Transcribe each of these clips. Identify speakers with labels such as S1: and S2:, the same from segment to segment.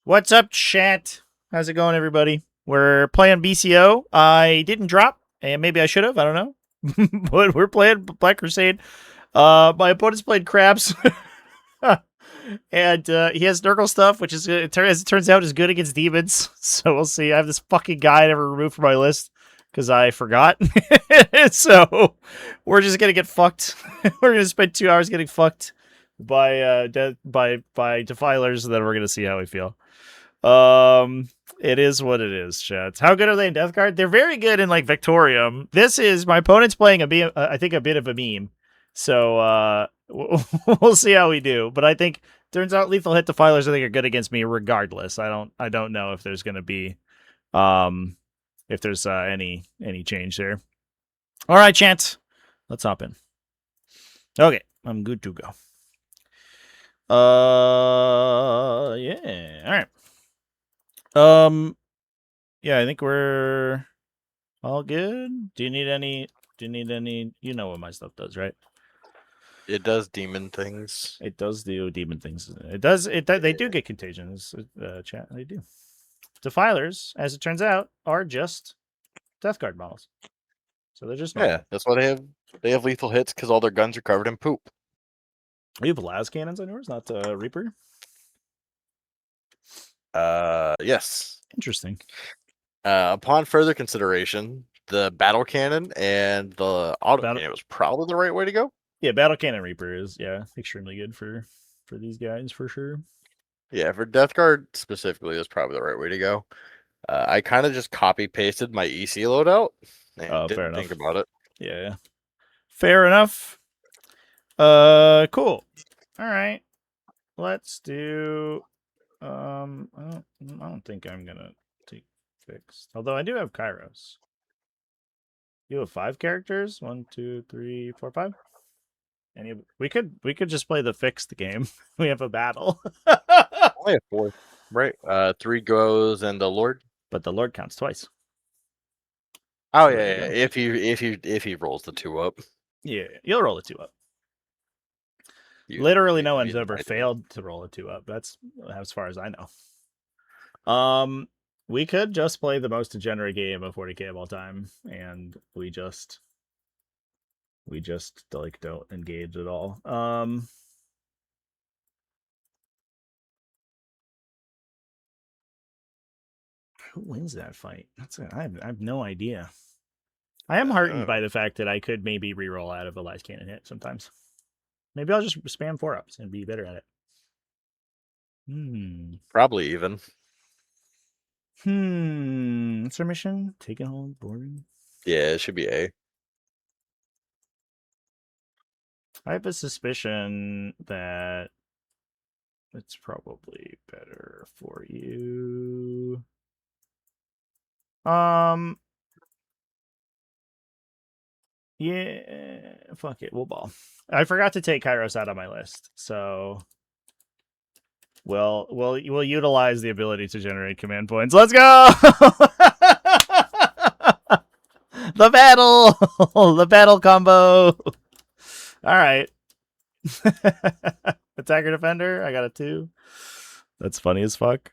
S1: What's up, chat? How's it going, everybody? We're playing BCO. I didn't drop, and maybe I should have. I don't know. But we're playing Black Crusade. My opponent's played Crabs. And he has Nurgle stuff, which is, as it turns out, is good against demons. So we'll see. I have this fucking guy I never removed from my list because I forgot. So we're just gonna get fucked. We're gonna spend 2 hours getting fucked by defilers, and then we're gonna see how we feel. It is what it is, chat. How good are they in Death Guard? They're very good in like Victorium. This is my opponent's playing I think a bit of a meme. So we'll see how we do. But I think turns out lethal hit defilers I think are good against me regardless. I don't know if there's gonna be if there's any change there. All right, chat. Let's hop in. Okay, I'm good to go. Yeah. All right. Yeah, I think we're all good. Do you need any? You know what my stuff does, right?
S2: It does demon things.
S1: It does do demon things. It does. They do get contagions. Chat. They do. Defilers, as it turns out, are just Death Guard models. So they're just normal.
S2: Yeah, that's why they have lethal hits because all their guns are covered in poop.
S1: You have las cannons on yours, not Reaper.
S2: Yes.
S1: Interesting.
S2: Upon further consideration, the battle cannon and the auto cannon was probably the right way to go.
S1: Yeah, battle cannon Reaper is extremely good for these guys for sure.
S2: Yeah, for Death Guard specifically, that's probably the right way to go. I kind of just copy pasted my EC loadout and didn't think about it.
S1: Yeah, fair enough. Cool. All right, let's do. I don't think I'm gonna take fixed. Although I do have Kairos. You have 5 characters. 1, 2, 3, 4, 5. We could just play the fixed game. We have a battle.
S2: Only have 4, right? 3 goes and the Lord.
S1: But the Lord counts twice.
S2: Oh so yeah. If he rolls the 2 up.
S1: Yeah, you'll roll a 2 up. Literally, no one's ever failed to roll a 2 up. That's as far as I know. We could just play the most degenerate game of 40k of all time, and we just like don't engage at all. Who wins that fight? I have no idea. I am heartened by the fact that I could maybe reroll out of a light cannon hit sometimes. Maybe I'll just spam 4-ups and be better at it.
S2: Probably even.
S1: What's our mission? Taking hold, boarding.
S2: Yeah, it should be A.
S1: I have a suspicion that it's probably better for you. Yeah, fuck it, we'll ball. I forgot to take Kairos out of my list, so we'll utilize the ability to generate command points. Let's go! The battle combo. All right. Attacker defender. I got a 2. That's funny as fuck.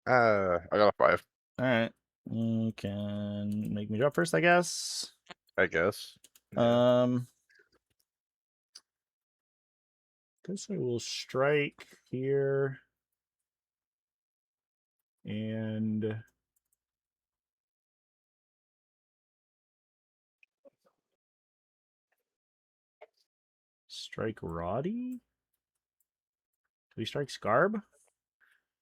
S2: I got a 5.
S1: All right. You can make me drop first, I guess.
S2: Yeah.
S1: Guess I will strike here. And strike Roddy? Do we strike Scarb?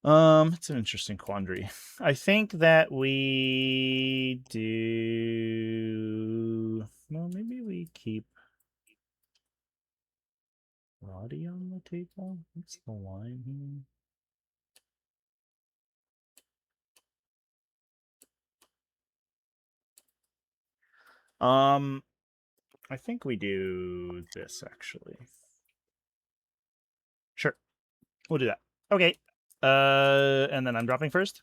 S1: It's an interesting quandary. I think that we do. Well, maybe we keep Roddy on the table. What's the line here? I think we do this actually. Sure, we'll do that. Okay. And then I'm dropping first.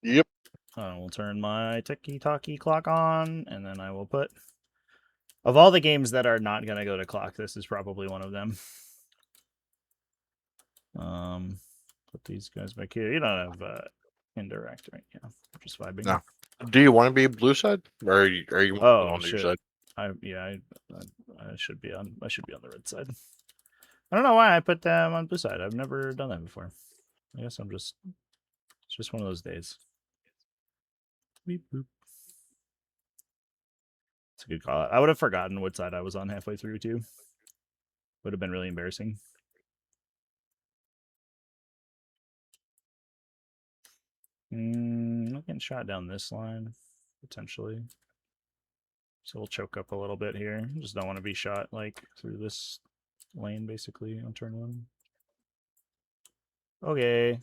S2: Yep.
S1: I will turn my ticky-tacky clock on, and then I will put. Of all the games that are not gonna go to clock, this is probably one of them. Put these guys back here. You don't have indirect, right? Yeah, just vibing.
S2: No. Do you want to be blue side, or are you
S1: on
S2: your side?
S1: I should be on. I should be on the red side. I don't know why I put them on blue side. I've never done that before. I guess it's just one of those days. Beep, boop. It's a good call. I would have forgotten what side I was on halfway through too. Would have been really embarrassing. I'm getting shot down this line, potentially. So we'll choke up a little bit here. Just don't want to be shot like through this lane, basically, on turn 1. Okay.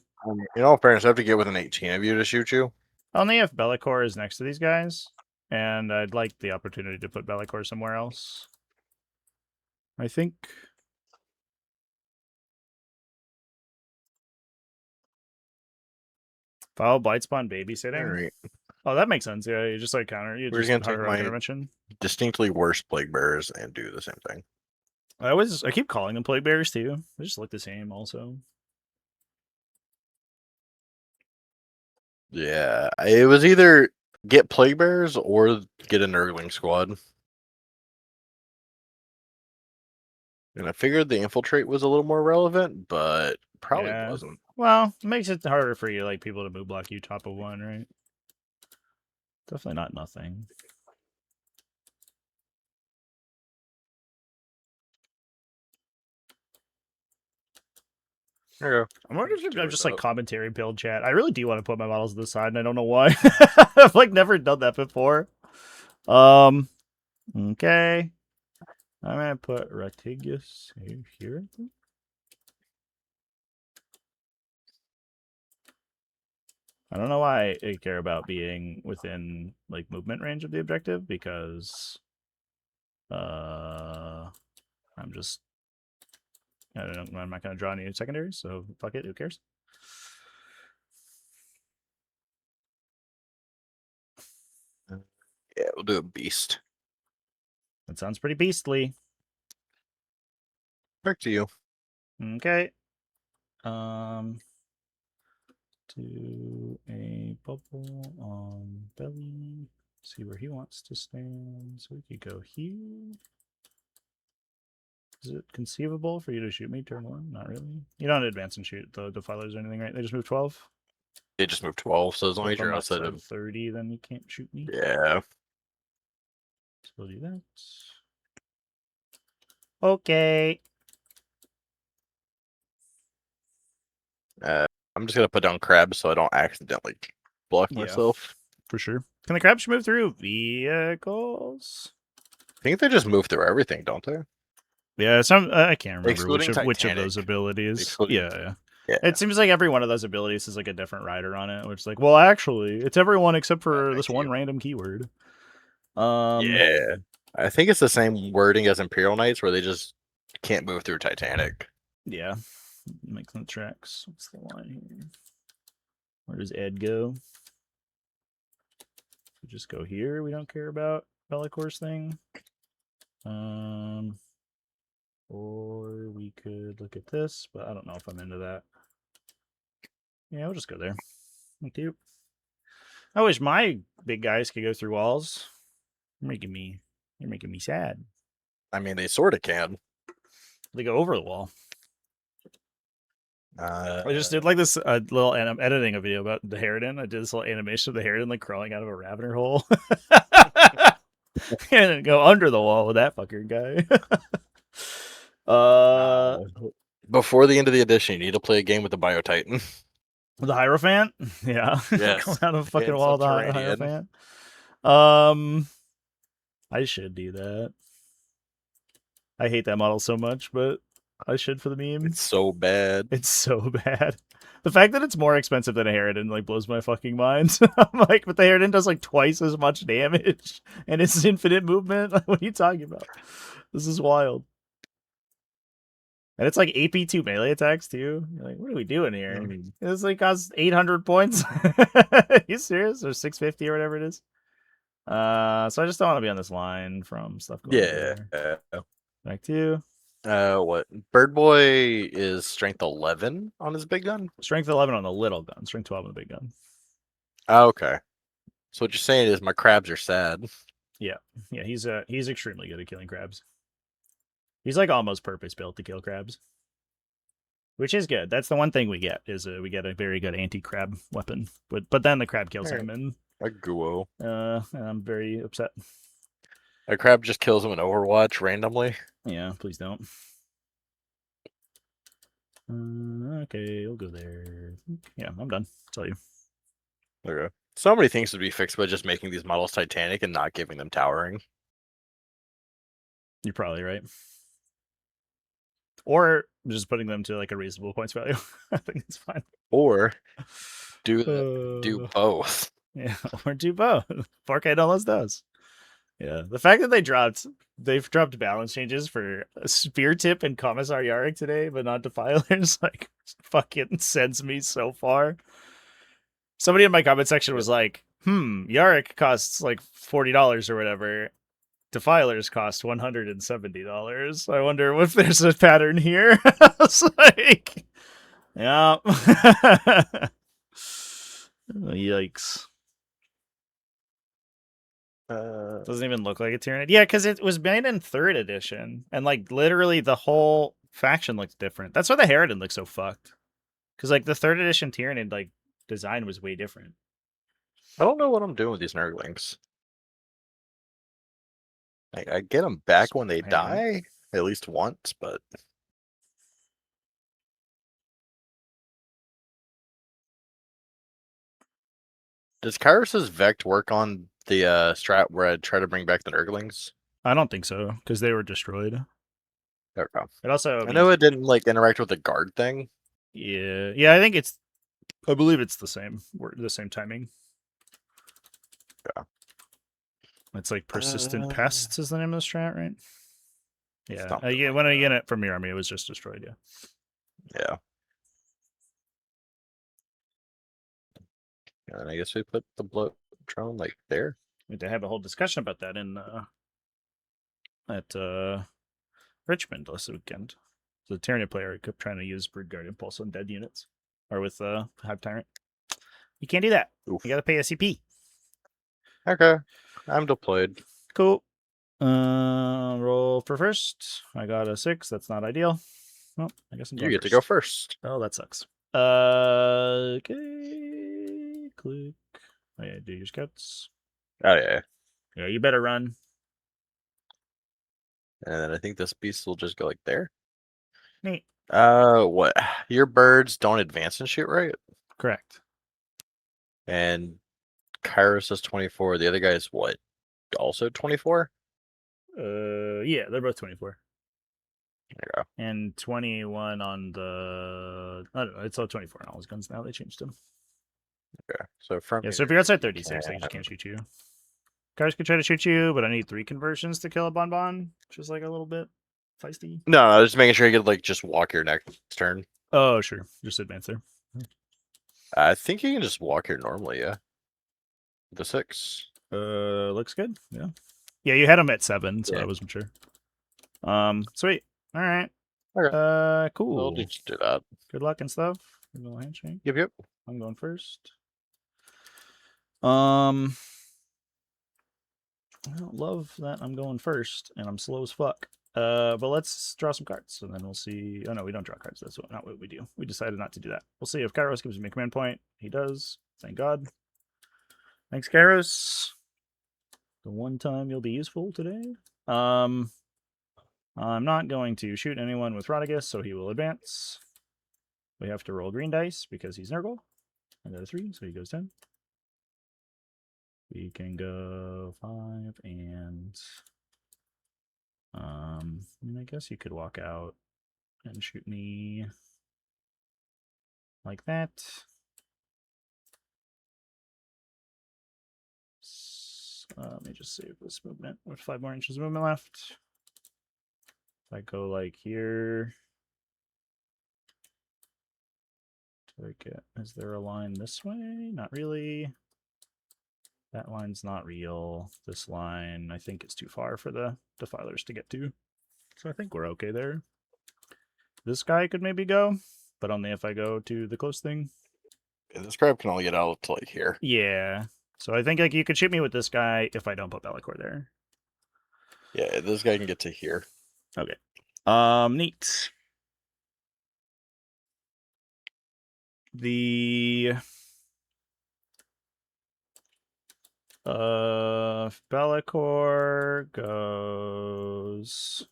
S2: In all fairness, I have to get within 18 of you to shoot you.
S1: Only if Bellicor is next to these guys, and I'd like the opportunity to put Bellicor somewhere else. I think. Follow Blight Spawn babysitting.
S2: Right.
S1: Oh, that makes sense. Yeah, you just like counter. You just
S2: gonna take my
S1: intervention.
S2: Distinctly worse plague bearers and do the same thing.
S1: I keep calling them plague bearers too. They just look the same, also.
S2: Yeah, it was either get plague bearers or get a nurgling squad. And I figured the infiltrate was a little more relevant, but probably wasn't.
S1: Well, it makes it harder for you, like people to move block you top of 1, right? Definitely not nothing.
S2: There you go.
S1: I'm wondering if I'm just like commentary build chat. I really do want to put my models to the side, and I don't know why. I've like never done that before. Okay. I'm gonna put Ratigus here. I don't know why I care about being within like movement range of the objective, because I'm just I'm not gonna draw any secondaries, so fuck it, who cares?
S2: Yeah, we'll do a beast.
S1: That sounds pretty beastly.
S2: Back to you.
S1: Okay. Do a bubble on belly. See where he wants to stand. So we could go here. Is it conceivable for you to shoot me turn 1? Not really. You don't advance and shoot the defilers or anything, right? They just move 12?
S2: They just moved 12, so as long as you're outside
S1: of 30, then you can't shoot me.
S2: Yeah.
S1: So we'll do that. Okay.
S2: I'm just gonna put down crabs so I don't accidentally block myself.
S1: For sure. Can the crabs move through vehicles?
S2: I think they just move through everything, don't they?
S1: Yeah, I can't remember which of those abilities. Yeah. It seems like every one of those abilities is like a different rider on it, which is like, well, actually, it's everyone except for this one random keyword.
S2: Yeah. I think it's the same wording as Imperial Knights, where they just can't move through Titanic.
S1: Yeah. Makes the tracks. What's the line here? Where does Ed go? We just go here. We don't care about Bellicor's thing. Or we could look at this, but I don't know if I'm into that. Yeah, we'll just go there. Thank you. I wish my big guys could go through walls. You're making me sad.
S2: I mean, they sort of can.
S1: They go over the wall. I just did like this little, and I'm editing a video about the Harridan. I did this little animation of the Harridan like crawling out of a Ravener hole. And then go under the wall with that fucker guy.
S2: Before the end of the edition, you need to play a game with the Biotitan.
S1: The Hierophant? Yeah.
S2: Yes.
S1: Come out of a fucking wall, the Hierophant. I should do that. I hate that model so much, but I should for the meme.
S2: It's so bad.
S1: It's so bad. The fact that it's more expensive than a Harridan like blows my fucking mind. I'm like, but the Harridan does like twice as much damage and it's infinite movement. What are you talking about? This is wild. And it's like AP2 melee attacks too. You're like, what are we doing here? This like costs 800 points. Are you serious? Or 650 or whatever it is. So I just don't want to be on this line from stuff going on. Back to you.
S2: What? Bird Boy is strength 11 on his big gun?
S1: Strength 11 on the little gun, strength 12 on the big gun.
S2: Oh, okay. So what you're saying is my crabs are sad.
S1: Yeah. Yeah, he's extremely good at killing crabs. He's like almost purpose built to kill crabs. Which is good. That's the one thing we get is we get a very good anti-crab weapon. But then the crab kills him and
S2: a guo.
S1: And I'm very upset.
S2: A crab just kills him in Overwatch randomly.
S1: Yeah, please don't. Okay, we'll go there. Yeah, I'm done. Tell you.
S2: Okay. So many things would be fixed by just making these models Titanic and not giving them towering.
S1: You're probably right. Or just putting them to like a reasonable points value. I think it's fine.
S2: Or do both.
S1: Yeah, or do both. 4K Dollars does. Yeah, the fact that they've dropped balance changes for Spear Tip and Commissar Yarrick today, but not Defilers, like fucking sends me so far. Somebody in my comment section was like, Yarrick costs like $40 or whatever. Defilers cost $170. I wonder if there's a pattern here. I was like, yeah. Yikes. Doesn't even look like a Tyranid. Yeah, because it was made in 3rd edition, and like literally the whole faction looks different. That's why the Harridan looks so fucked. Because like the 3rd edition Tyranid like design was way different.
S2: I don't know what I'm doing with these Nurglings. I get them back when they die, at least once, but does Kyros's Vect work on the strat where I try to bring back the Nurglings?
S1: I don't think so, because they were destroyed.
S2: Okay.
S1: It also
S2: I know it didn't like interact with the guard thing.
S1: Yeah, I believe it's the same timing.
S2: Yeah.
S1: It's like persistent pests is the name of the strat, right? Yeah.
S2: Like
S1: when I get it from your army, it was just destroyed, yeah.
S2: Yeah. And I guess we put the bloat drone like there.
S1: We had to have a whole discussion about that in at Richmond last weekend. The Tyranid player kept trying to use Broodguard Impulse on dead units. Or with Hive Tyrant. You can't do that. Oof. You gotta pay a CP.
S2: Okay. I'm deployed.
S1: Cool. Roll for first. I got a 6. That's not ideal. Well, I guess I'm going
S2: You get
S1: first.
S2: to go first.
S1: Oh, that sucks. Okay. Click. Oh, yeah, do your scouts.
S2: Oh, yeah.
S1: Yeah, you better run.
S2: And then I think this beast will just go like there.
S1: Neat.
S2: What? Your birds don't advance and shoot, right?
S1: Correct.
S2: And Kairos is 24. The other guy is what? Also 24?
S1: Yeah, they're both 24.
S2: There you go.
S1: And 21 on the... I don't know, it's all 24 on all his guns now. They changed them.
S2: Okay, so from
S1: so if you're outside 36, I just can't shoot you. Kairos could try to shoot you, but I need 3 conversions to kill a Bonbon, which is like a little bit feisty.
S2: No, I was just making sure you could like just walk your next turn.
S1: Oh, sure. Just advance there.
S2: I think you can just walk here normally, yeah. The 6.
S1: Looks good. Yeah. Yeah, you had him at 7, so I wasn't sure. Sweet. All right.
S2: Okay.
S1: Cool.
S2: We'll just do that.
S1: Good luck and stuff. Good little handshake.
S2: Yep.
S1: I'm going first. I don't love that I'm going first, and I'm slow as fuck. But let's draw some cards, and then we'll see. Oh, no, we don't draw cards. That's not what we do. We decided not to do that. We'll see if Kairos gives me a command point. He does. Thank God. Thanks, Kairos. The one time you'll be useful today. I'm not going to shoot anyone with Rodigus, so he will advance. We have to roll green dice because he's Nurgle. I got a 3, so he goes 10. We can go 5 and I guess you could walk out and shoot me like that. Let me just save this movement with 5 more inches of movement left. If I go like here, is there a line this way? Not really. That line's not real. This line, I think, is too far for the Defilers to get to. So I think we're okay there. this guy could maybe go, but only if I go to the close thing.
S2: Yeah, this crab can only get out to like here.
S1: Yeah. So I think like you could shoot me with this guy if I don't put Bellicor there.
S2: Yeah, this guy can get to here.
S1: Okay. Neat. The Bellicor goes.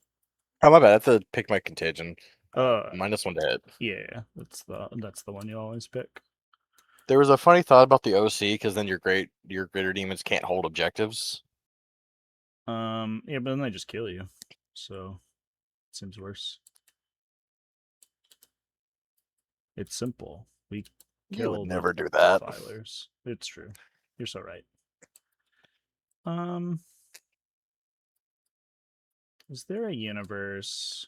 S2: Oh my bad, I have to pick my contagion. -1 to hit.
S1: Yeah, that's the one you always pick.
S2: There was a funny thought about the OC because then your greater demons can't hold objectives.
S1: Yeah, but then they just kill you, so it seems worse. It's simple. We
S2: You would
S1: kill
S2: never do that.
S1: Defilers. It's true. You're so right. Is there a universe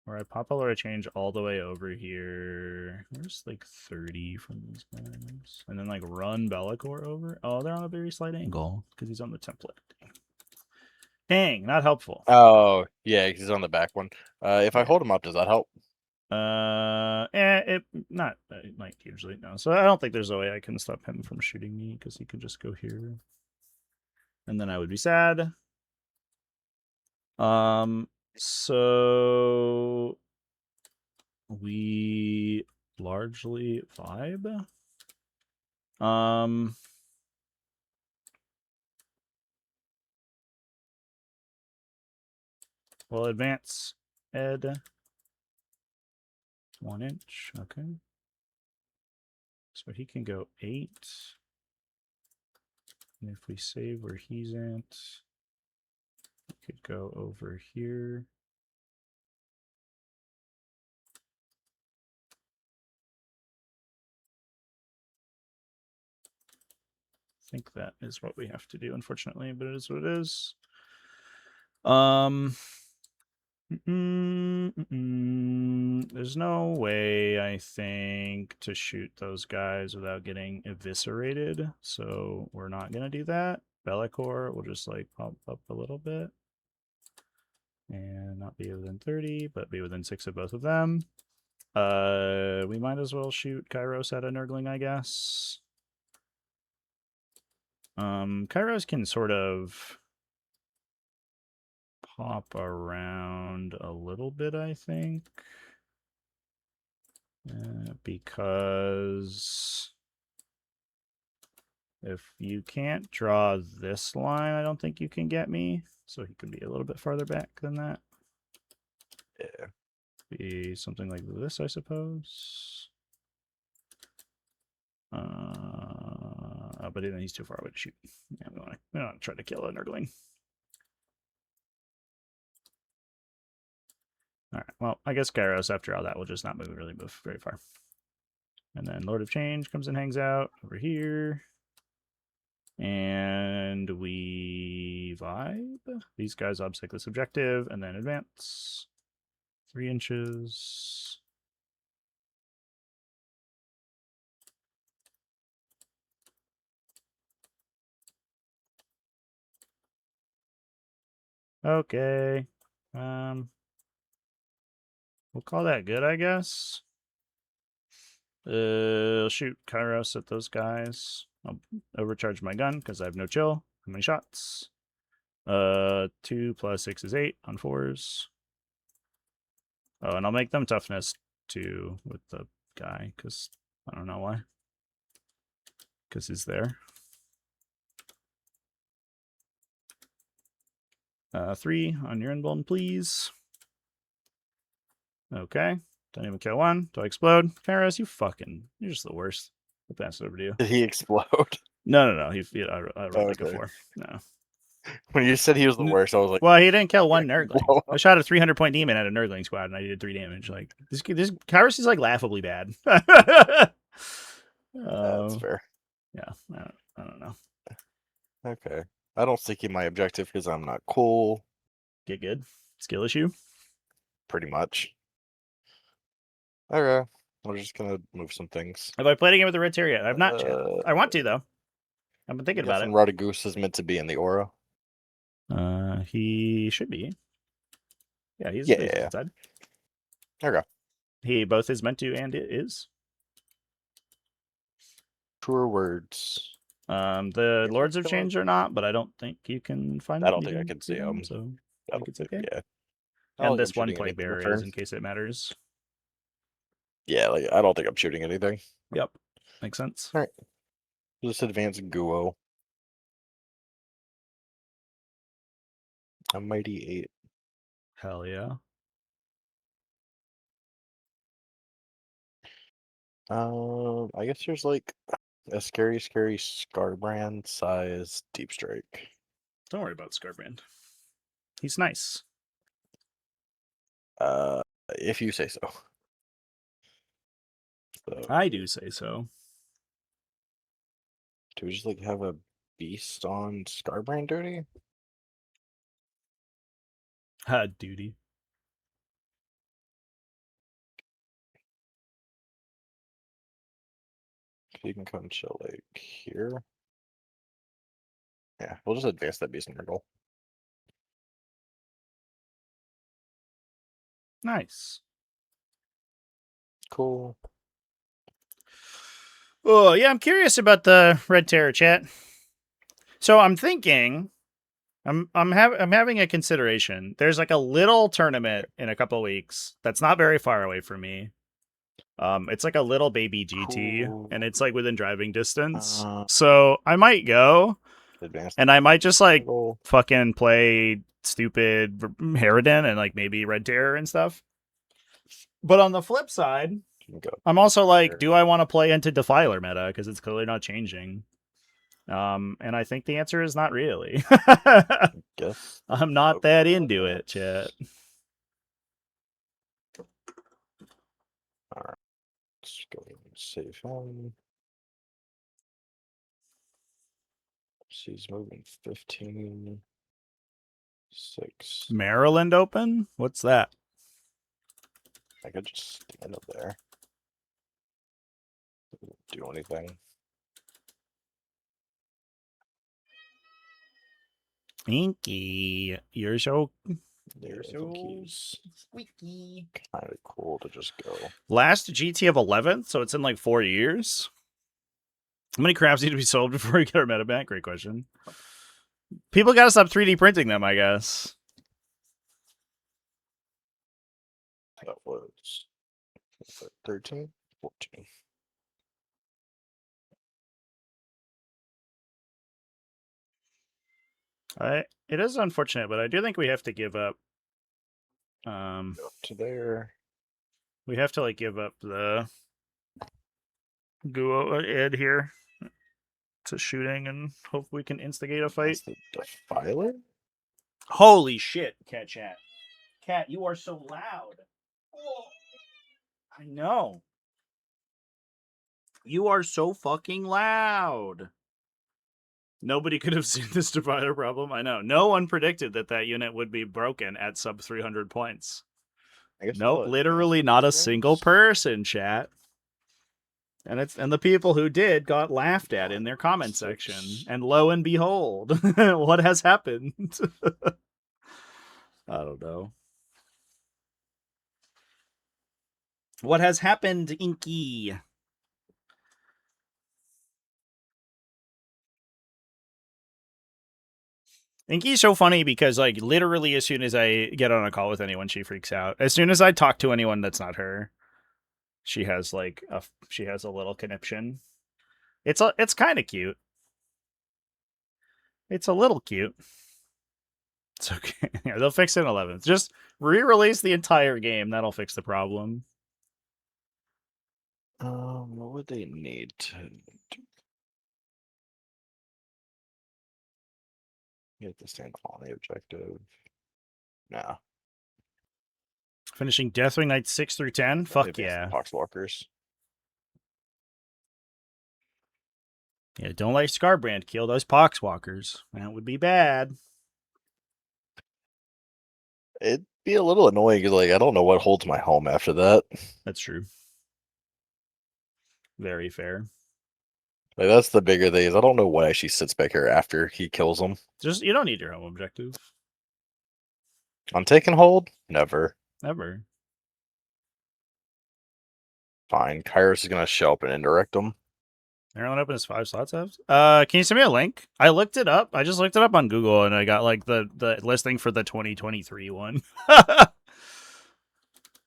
S1: where I pop a Lord of Change all the way over here? There's like 30 from these guys. And then like run Bellicor over? Oh, they're on a very slight angle because he's on the template. Dang, not helpful.
S2: Oh, yeah, he's on the back one. If I hold him up, does that help?
S1: It not like usually no. So I don't think there's a way I can stop him from shooting me because he could just go here, and then I would be sad. So we largely vibe. Well, advance Ed 1 inch. Okay. So he can go 8. And if we save where he's at, he could go over here. I think that is what we have to do, unfortunately, but it is what it is. There's no way, I think, to shoot those guys without getting eviscerated, so we're not going to do that. Bellicor will just like pump up a little bit and not be within 30, but be within 6 of both of them. We might as well shoot Kairos at a Nurgling, I guess. Kairos can sort of pop around a little bit, I think. Because if you can't draw this line, I don't think you can get me. So he could be a little bit farther back than that.
S2: Yeah.
S1: Be something like this, I suppose. But then he's too far away to shoot. Yeah, we want to try to kill a Nurgling. All right. Well, I guess Gyros, after all that, will just not really move very far. And then Lord of Change comes and hangs out over here. And we vibe. These guys obstacle this objective and then advance. 3 inches. Okay. We'll call that good, I guess. I'll shoot Kairos at those guys. I'll overcharge my gun because I have no chill. How many shots? 2 plus 6 is 8 on 4s. Oh, and I'll make them toughness 2 with the guy because I don't know why. Because he's there. 3 on your emblem, please. Okay. Don't even kill 1. Do I explode? Kairos, you're just the worst. I'll pass it over to you.
S2: Did he explode?
S1: No. I rolled like a 4. No.
S2: When you said he was the worst, I was like,
S1: well, he didn't kill 1 Nurgling. I shot a 300-point demon at a Nurgling squad, and I did 3 damage. Like this Kairos is like laughably bad.
S2: That's fair.
S1: Yeah, I don't know.
S2: Okay, I don't think my objective because I'm not cool.
S1: Get good. Skill issue.
S2: Pretty much. Okay, we're just gonna move some things.
S1: Have I played again with the Red Terrier yet? I've not yet. I want to though. I've been thinking about it.
S2: Radagoose is meant to be in the aura.
S1: He should be. Yeah, he's
S2: inside. Okay.
S1: Both is meant to and it is.
S2: Truer words.
S1: The Lords of Change are not, but I don't think you can find them.
S2: I don't think I can see them.
S1: So I think it's okay.
S2: Yeah.
S1: And this 1-point bearer is in case it matters.
S2: Yeah, like I don't think I'm shooting anything.
S1: Yep. Makes sense.
S2: All right. Just advance Guo. A mighty 8.
S1: Hell yeah.
S2: I guess there's like a scary Scarbrand size Deep Strike.
S1: Don't worry about Scarbrand. He's nice.
S2: If you say so.
S1: I do say so.
S2: Do we just like have a beast on Scarbrand duty?
S1: Duty.
S2: You can come chill like here. Yeah, we'll just advance that beast in your goal.
S1: Nice.
S2: Cool.
S1: Oh yeah, I'm curious about the Red Terror chat. So I'm thinking, I'm having a consideration. There's like a little tournament in a couple weeks that's not very far away from me. It's like a little baby GT,
S2: Cool.
S1: and it's like within driving distance. So I might go,
S2: advance
S1: and I might just like
S2: goal.
S1: fucking play stupid Harridan and like maybe Red Terror and stuff. But on the flip side, I'm also like, do I want to play into Defiler meta because it's clearly not changing? And I think the answer is not really.
S2: Guess
S1: I'm not that into it, chat.
S2: All right, let's go ahead and save him. She's moving 15. 6.
S1: Maryland Open? What's that?
S2: I could just stand up there. Do anything.
S1: Inky, you're so
S2: squeaky. Kind of cool to just go.
S1: Last GT of 11th, so it's in like 4 years. How many crabs need to be sold before we get our meta back? Great question. People gotta stop 3D printing them, I guess.
S2: That was 13, 14.
S1: It is unfortunate, but I do think we have to give up.
S2: Up to there.
S1: We have to like give up the Guo Ed here to shooting and hope we can instigate a fight.
S2: The Defiler?
S1: Holy shit, Cat Chat. Cat, you are so loud. Oh, I know. You are so fucking loud. Nobody could have seen this Defiler problem. I know. No one predicted that unit would be broken at sub 300 points. Nope, literally not a single person, chat. And the people who did got laughed at in their comment section. And lo and behold, what has happened? I don't know. What has happened, Inky? Inky's so funny because, like, literally as soon as I get on a call with anyone, she freaks out. As soon as I talk to anyone that's not her, she has like a little conniption. It's kind of cute. It's a little cute. It's okay. Yeah, they'll fix it in 11th. Just re-release the entire game. That'll fix the problem.
S2: What would they need to do? You have to stand on the objective. Nah.
S1: Finishing Deathwing Knights 6 through 10? Fuck yeah.
S2: Poxwalkers.
S1: Yeah, don't let Scarbrand kill those Poxwalkers. That would be bad.
S2: It'd be a little annoying. Like, I don't know what holds my home after that.
S1: That's true. Very fair.
S2: Like, that's the bigger thing is I don't know why she sits back here after he kills them.
S1: Just, you don't need your home objective.
S2: I'm taking hold? Never.
S1: Never.
S2: fine. Kairos is gonna show up and indirect them.
S1: Everyone open his 5 slots apps. Can you send me a link? I looked it up. I just looked it up on Google and I got like the listing for the 2023 one.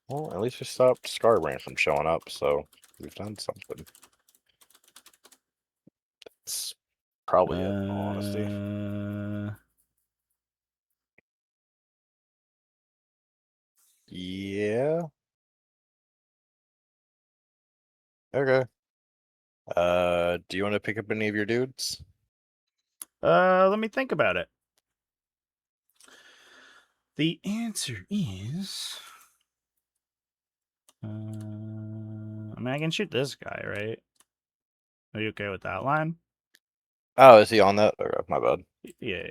S2: Well, at least we stopped Scarbrand from showing up, so we've done something. It's probably it, in all honesty. Yeah. Okay. Do you want to pick up any of your dudes?
S1: Let me think about it. The answer is, I mean, I can shoot this guy, right? Are you okay with that line?
S2: Oh, is he on that? Okay, my bad.
S1: Yeah.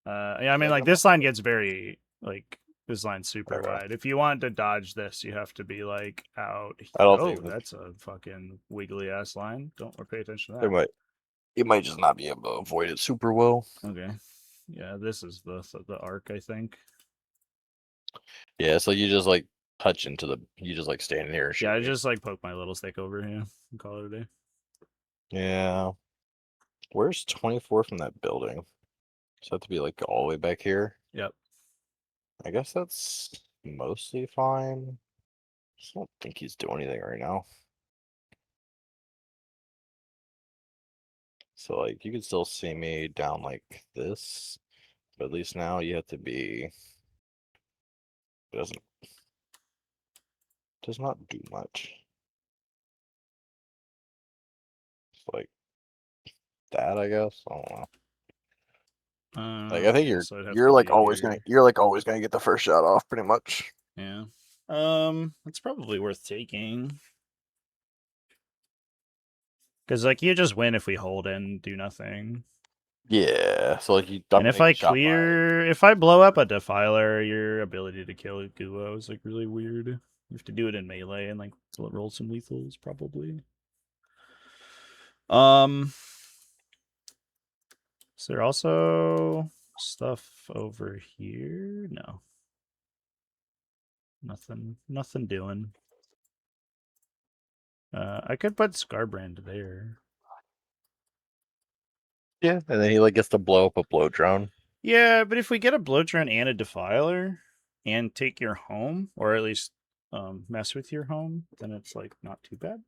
S1: Yeah, I mean, like, this line gets very, like, this line's super wide. If you want to dodge this, you have to be, like, out. Oh, that's a fucking wiggly-ass line. Don't pay attention to that.
S2: It might just not be able to avoid it super well.
S1: Okay. Yeah, this is the arc, I think.
S2: Yeah, so you just, like, touch into the... You just, like, stand here and shoot.
S1: Yeah, I just, like, poke my little stick over here and call it a day.
S2: Yeah. Where's 24 from that building? Does that have to be, like, all the way back here?
S1: Yep.
S2: I guess that's mostly fine. I just don't think he's doing anything right now. So, like, you can still see me down like this, but at least now you have to be... It does not do much. It's like that, I guess. I don't know. Like, I think you're like always gonna get the first shot off, pretty much.
S1: Yeah. It's probably worth taking. Because, like, you just win if we hold and do nothing.
S2: Yeah, so, like,
S1: and if I clear... If I blow up a Defiler, your ability to kill a Guo is, like, really weird. You have to do it in melee and, like, roll some lethals, probably. Is there also stuff over here? No. Nothing doing. I could put Scarbrand there.
S2: Yeah, and then he, like, gets to blow up a blow drone.
S1: Yeah, but if we get a blow drone and a Defiler and take your home, or at least mess with your home, then it's, like, not too bad.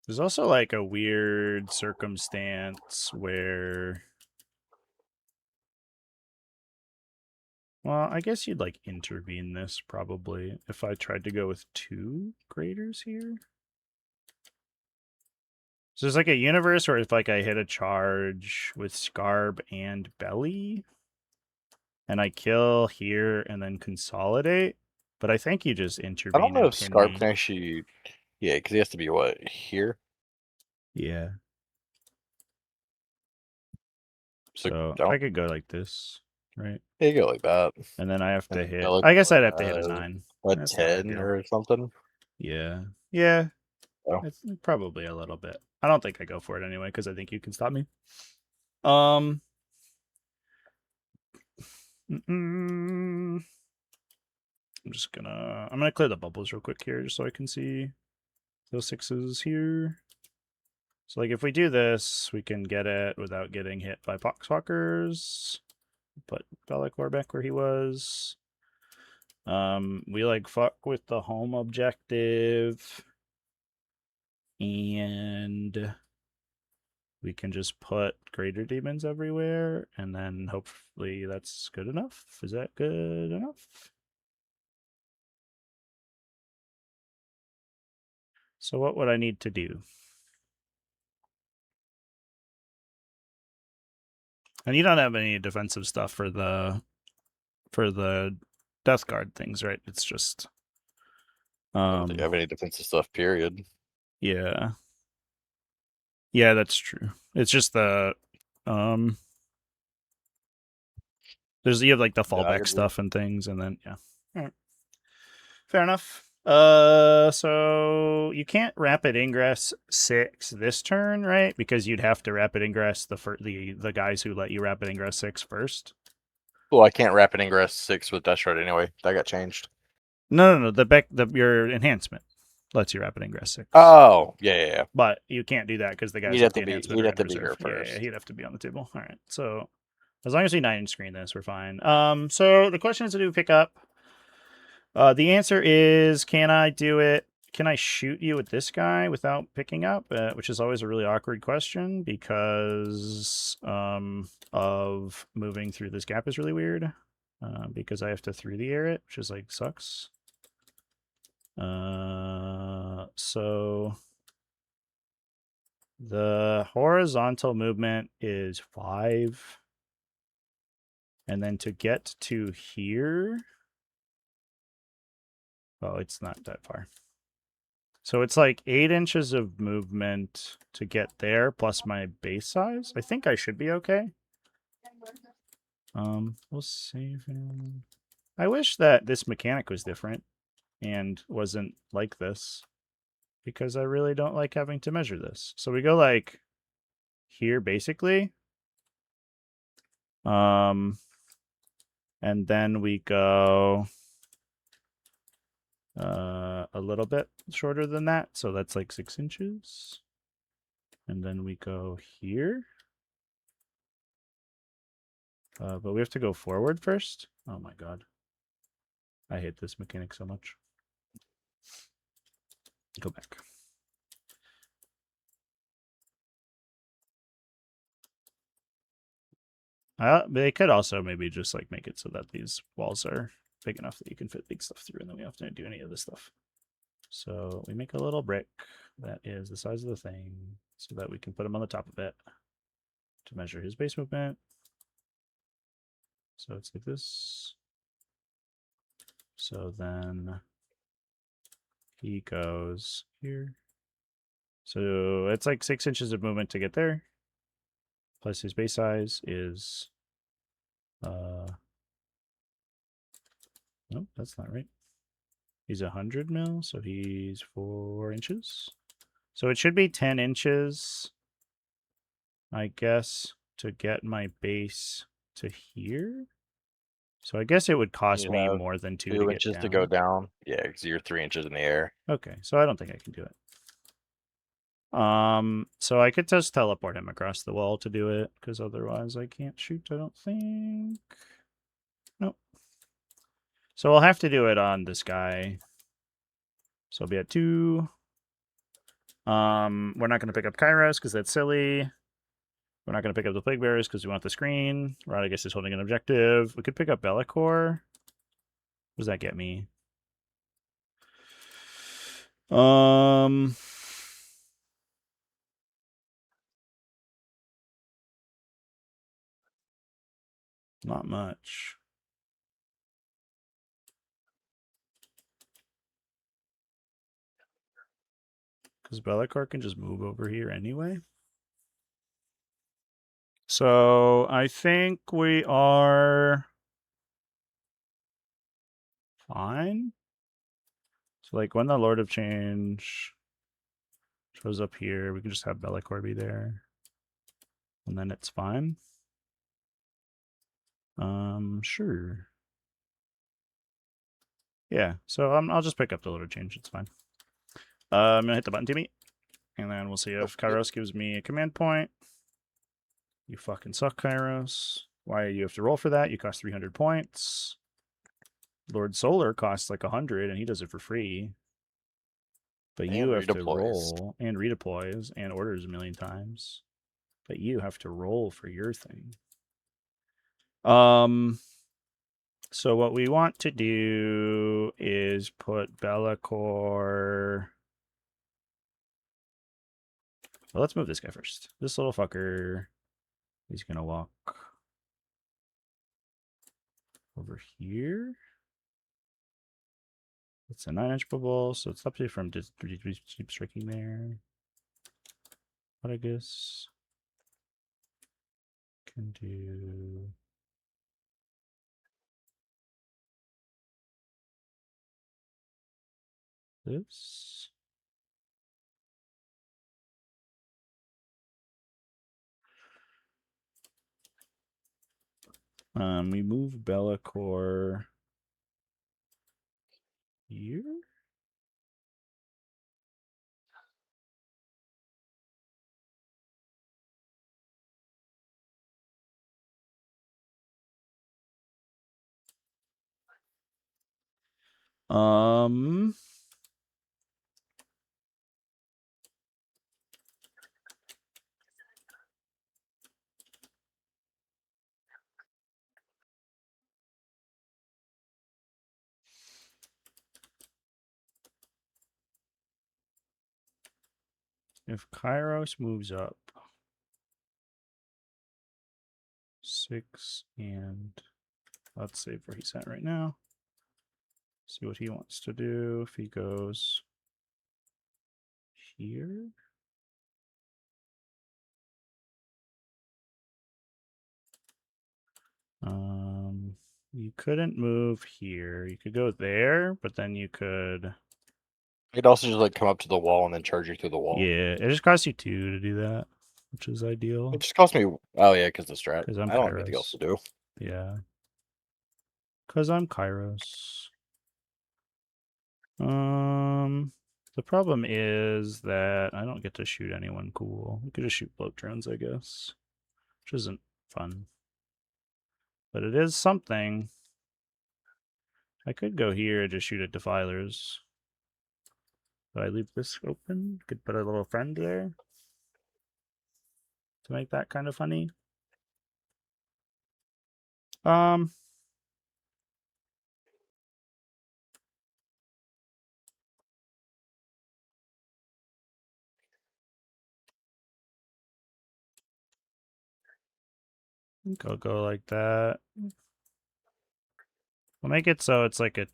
S1: There's also, like, a weird circumstance where... Well, I guess you'd, like, intervene this, probably, if I tried to go with 2 graders here. So there's, like, a universe where if, like, I hit a charge with Scarb and Belly, and I kill here and then consolidate, but I think you just intervene.
S2: I don't know if Scarb can actually... Yeah, because he has to be, what, here?
S1: Yeah. So I could go like this, right?
S2: Yeah, you go like that.
S1: And then I have to hit... I guess I'd have to hit a 9.
S2: A 10 or something?
S1: Yeah. Yeah. Oh. It's probably a little bit. I don't think I go for it anyway, because I think you can stop me. I'm gonna clear the bubbles real quick here just so I can see those 6s here. So, like, if we do this, we can get it without getting hit by Poxwalkers. Put Be'lakor back where he was. We, like, fuck with the home objective. And we can just put greater demons everywhere, and then hopefully that's good enough. Is that good enough? So what would I need to do? And you don't have any defensive stuff for the Death Guard things, right? It's just
S2: I don't think I have any defensive stuff, period.
S1: Yeah. Yeah, that's true. It's just the you have, like, the fallback stuff and things, and then yeah. All right. Fair enough. So you can't rapid ingress 6 this turn, right? Because you'd have to rapid ingress the guys who let you rapid ingress 6 first.
S2: Well, I can't rapid ingress 6 with Death Shard anyway. That got changed.
S1: No. Your enhancement lets you rapid ingress 6.
S2: Oh, yeah.
S1: But you can't do that because the guys with the enhancement are in reserve. Yeah, he'd have to be on the table. All right. So as long as we 9-inch screen this, we're fine. So the question is, do we pick up? The answer is, can I do it? Can I shoot you with this guy without picking up? Which is always a really awkward question because of moving through this gap is really weird. Because I have to 3D air it, which is like sucks. So the horizontal movement is 5. And then to get to here, oh, it's not that far. So it's like 8 inches of movement to get there, plus my base size. I think I should be okay. We'll save him. I wish that this mechanic was different and wasn't like this, because I really don't like having to measure this. So we go like here, basically. And then we go a little bit shorter than that. So that's like 6 inches. And then we go here. But we have to go forward first. Oh my god. I hate this mechanic so much. Go back. They could also maybe just like make it so that these walls are big enough that you can fit big stuff through, and then we don't have to do any of this stuff. So we make a little brick that is the size of the thing so that we can put him on the top of it to measure his base movement. So it's like this. So then he goes here. So it's like 6 inches of movement to get there. Plus his base size is nope, that's not right. He's 100 mil, so he's 4 inches. So it should be 10 inches, I guess, to get my base to here. So I guess it would cost me more than 2 to get
S2: inches
S1: down.
S2: To go down. Yeah, because you're 3 inches in the air.
S1: Okay, so I don't think I can do it. So I could just teleport him across the wall to do it, because otherwise I can't shoot, I don't think. Nope. So I'll have to do it on this guy. So I'll be at 2. We're not going to pick up Kairos because that's silly. We're not going to pick up the Plague Bearers because we want the screen. Rod, I guess, is holding an objective. We could pick up Bellicor. What does that get me? Not much. Because Bellicor can just move over here anyway. So I think we are fine. So like when the Lord of Change shows up here, we can just have Bellicor be there. And then it's fine. Sure. Yeah, so I'll just pick up the Lord of Change. It's fine. I'm gonna hit the button to me, and then we'll see if Kairos gives me a command point. You fucking suck, Kairos. Why you have to roll for that? You cost 300 points. Lord Solar costs like 100, and he does it for free. But you have to roll and redeploys and orders a million times. But you have to roll for your thing. So what we want to do is put Bellicor. Well, let's move this guy first. This little fucker, he's gonna walk over here. It's a 9-inch bubble, so it stops you from just keep striking there. What I guess can do. this. We move Bellacore here. If Kairos moves up 6 and let's save where he's at right now. See what he wants to do. If he goes here. You couldn't move here. You could go there, but then you could.
S2: It'd also just like come up to the wall and then charge you through the wall.
S1: Yeah, it just costs you 2 to do that, which is ideal.
S2: It just cost me. Oh yeah, because the strat.
S1: Because I'm
S2: I don't
S1: Kairos.
S2: have anything else to do.
S1: Yeah. Because I'm Kairos. The problem is that I don't get to shoot anyone cool. We could just shoot bloat drones, I guess, which isn't fun. But it is something. I could go here and just shoot at defilers. But I leave this open. Could put a little friend there to make that kind of funny. I'll go like that. We'll make it so it's like a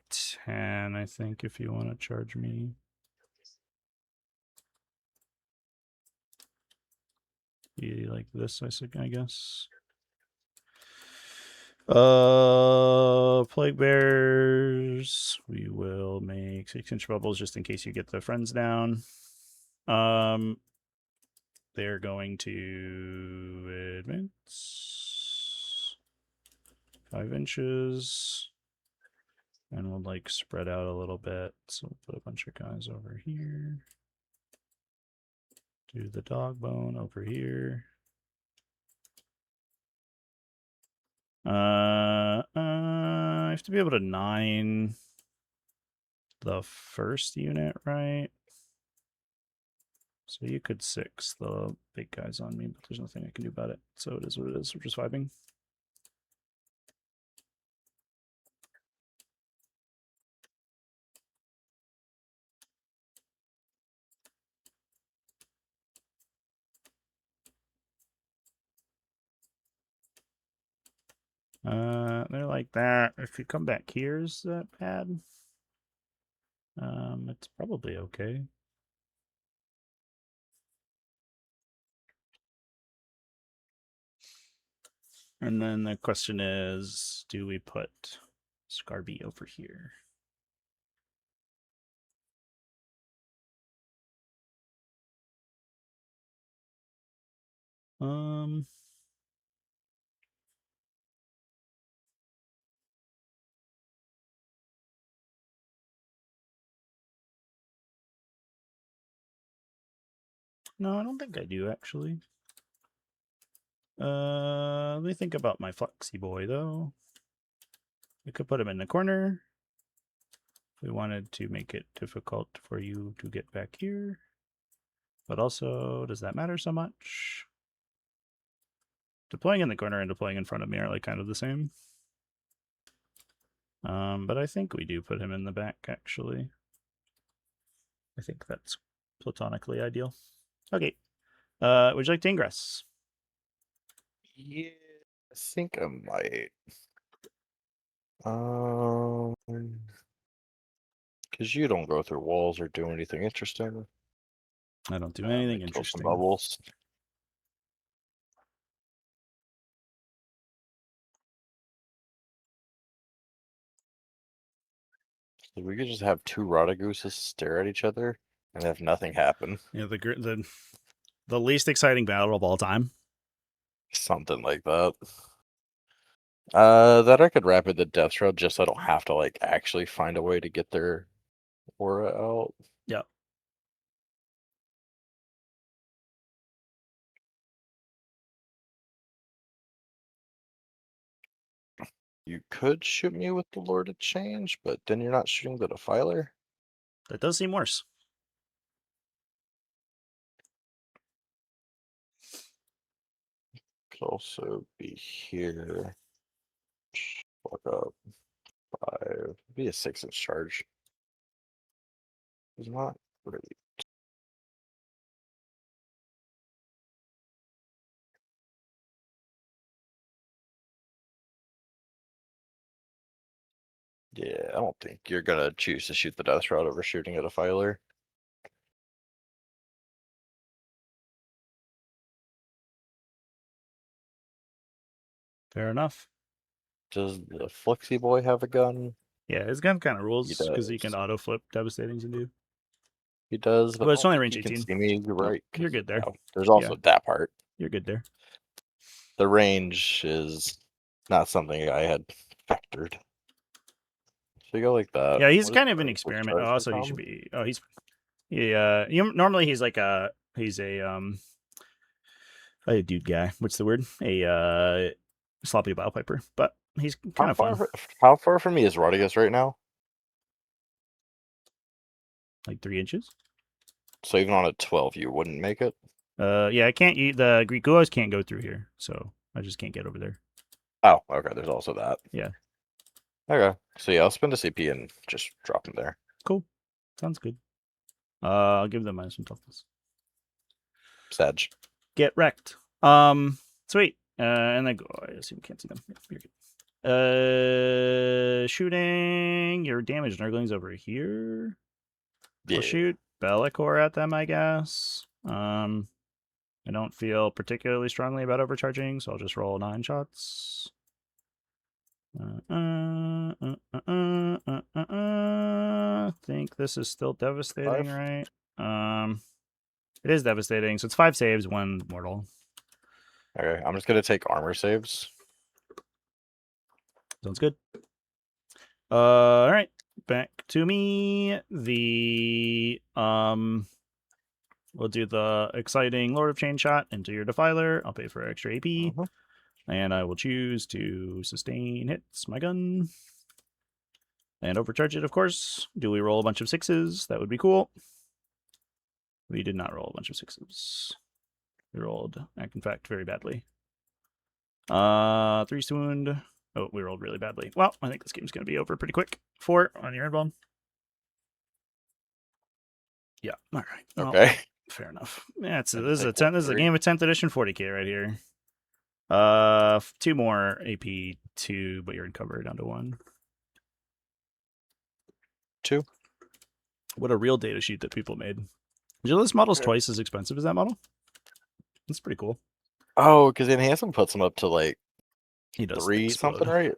S1: 10, I think, if you want to charge me. Be like this, I guess. Plague bears. We will make 6-inch bubbles just in case you get the friends down. They're going to advance 5 inches. And we'll like spread out a little bit. So we'll put a bunch of guys over here. Do the dog bone over here. I have to be able to 9 the first unit, right? So you could 6 the big guys on me, but there's nothing I can do about it. So it is what it is. We're just vibing. They're like that. If you come back here, is that bad? It's probably okay. And then the question is, do we put Scarby over here? No, I don't think I do, actually. Let me think about my Flexi Boy, though. We could put him in the corner. We wanted to make it difficult for you to get back here. But also, does that matter so much? Deploying in the corner and deploying in front of me are like kind of the same. But I think we do put him in the back, actually. I think that's platonically ideal. Okay. Would you like to ingress?
S2: Yeah, I think I might. Because you don't go through walls or do anything interesting.
S1: I don't do anything interesting.
S2: Some bubbles. So we could just have two Rotagooses stare at each other and have nothing happen.
S1: Yeah, the least exciting battle of all time.
S2: Something like that. That I could rapid the death shroud just so I don't have to like actually find a way to get their aura out.
S1: Yeah.
S2: You could shoot me with the Lord of Change, but then you're not shooting the Defiler.
S1: That does seem worse.
S2: Could also be here. Fuck up. 5. Be a 6-inch charge. It's not really. Yeah, I don't think you're gonna choose to shoot the death shroud over shooting a Defiler.
S1: Fair enough.
S2: Does the Flexi Boy have a gun?
S1: Yeah, his gun kind of rules
S2: He
S1: because he
S2: does.
S1: can auto flip devastating and do.
S2: He does, but
S1: Well, it's
S2: I don't
S1: only
S2: think
S1: range
S2: he
S1: 18.
S2: can see me. You're right.
S1: You're good there.
S2: There's also that part.
S1: You're good there.
S2: The range is not something I had factored. So you go like that.
S1: Yeah, he's
S2: What
S1: kind
S2: is
S1: of an
S2: the
S1: experiment.
S2: charge
S1: Also, he should be. Oh, he's. Yeah. Normally he's like a. He's a dude guy. What's the word? A sloppy bile piper. But he's kind of fun.
S2: How far from me is Rodriguez right now?
S1: Like 3 inches.
S2: So even on a 12, you wouldn't make it?
S1: Yeah, I can't eat the Greek guas can't go through here, so I just can't get over there.
S2: Oh, okay. There's also that.
S1: Yeah.
S2: Okay. So yeah, I'll spend a CP and just drop him there.
S1: Cool. Sounds good. I'll give them minus 1 toughness.
S2: Sedge.
S1: Get wrecked. Sweet. And then go. I assume we can't see them. Yeah, you're good. Shooting your damage nurglings over here. We'll shoot Bellicor at them, I guess. I don't feel particularly strongly about overcharging, so I'll just roll 9 shots. I think this is still devastating,
S2: 5?
S1: Right? It is devastating, so it's 5 saves, 1 mortal.
S2: Okay, I'm just gonna take armor saves.
S1: Sounds good. All right, back to me. We'll do the exciting Lord of Chain shot into your Defiler. I'll pay for extra AP, and I will choose to sustain hits my gun and overcharge it. Of course, do we roll a bunch of 6s? That would be cool. We did not roll a bunch of 6s. We rolled, in fact, very badly. 3 wound. Oh, we rolled really badly. Well, I think this game's going to be over pretty quick. 4 on your invuln. Yeah. All right. Well,
S2: okay.
S1: Fair enough. Yeah, this is a 10. This is a game of 10th edition 40k right here. 2 more AP 2, but you're in cover down to 1.
S2: 2.
S1: What a real data sheet that people made. You know, this model's twice as expensive as that model. That's pretty cool.
S2: Oh, because the enhancement puts him up to like
S1: he does
S2: 3 something, right?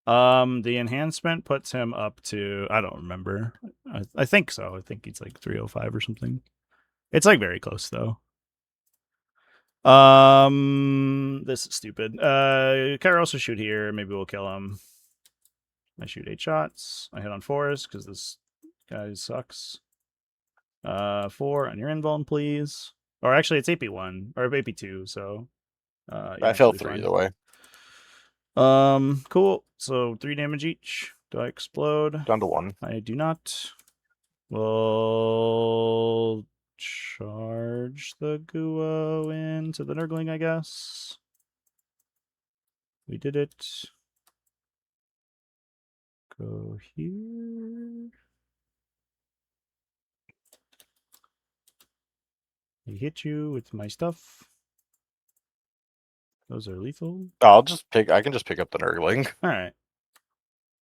S1: The enhancement puts him up to, I don't remember. I think so. I think he's like 305 or something. It's like very close though. This is stupid. Can also shoot here. Maybe we'll kill him. I shoot 8 shots. I hit on 4s because this guy sucks. 4 on your invuln, please. Or actually, it's AP1 or AP2. So
S2: I fell 3 either way.
S1: Cool. So 3 damage each. Do I explode?
S2: Down to 1.
S1: I do not. We'll charge the Guo into the Nurgling, I guess. We did it. Go here. I hit you with my stuff. Those are lethal.
S2: I can just pick up the Nurgling.
S1: All right.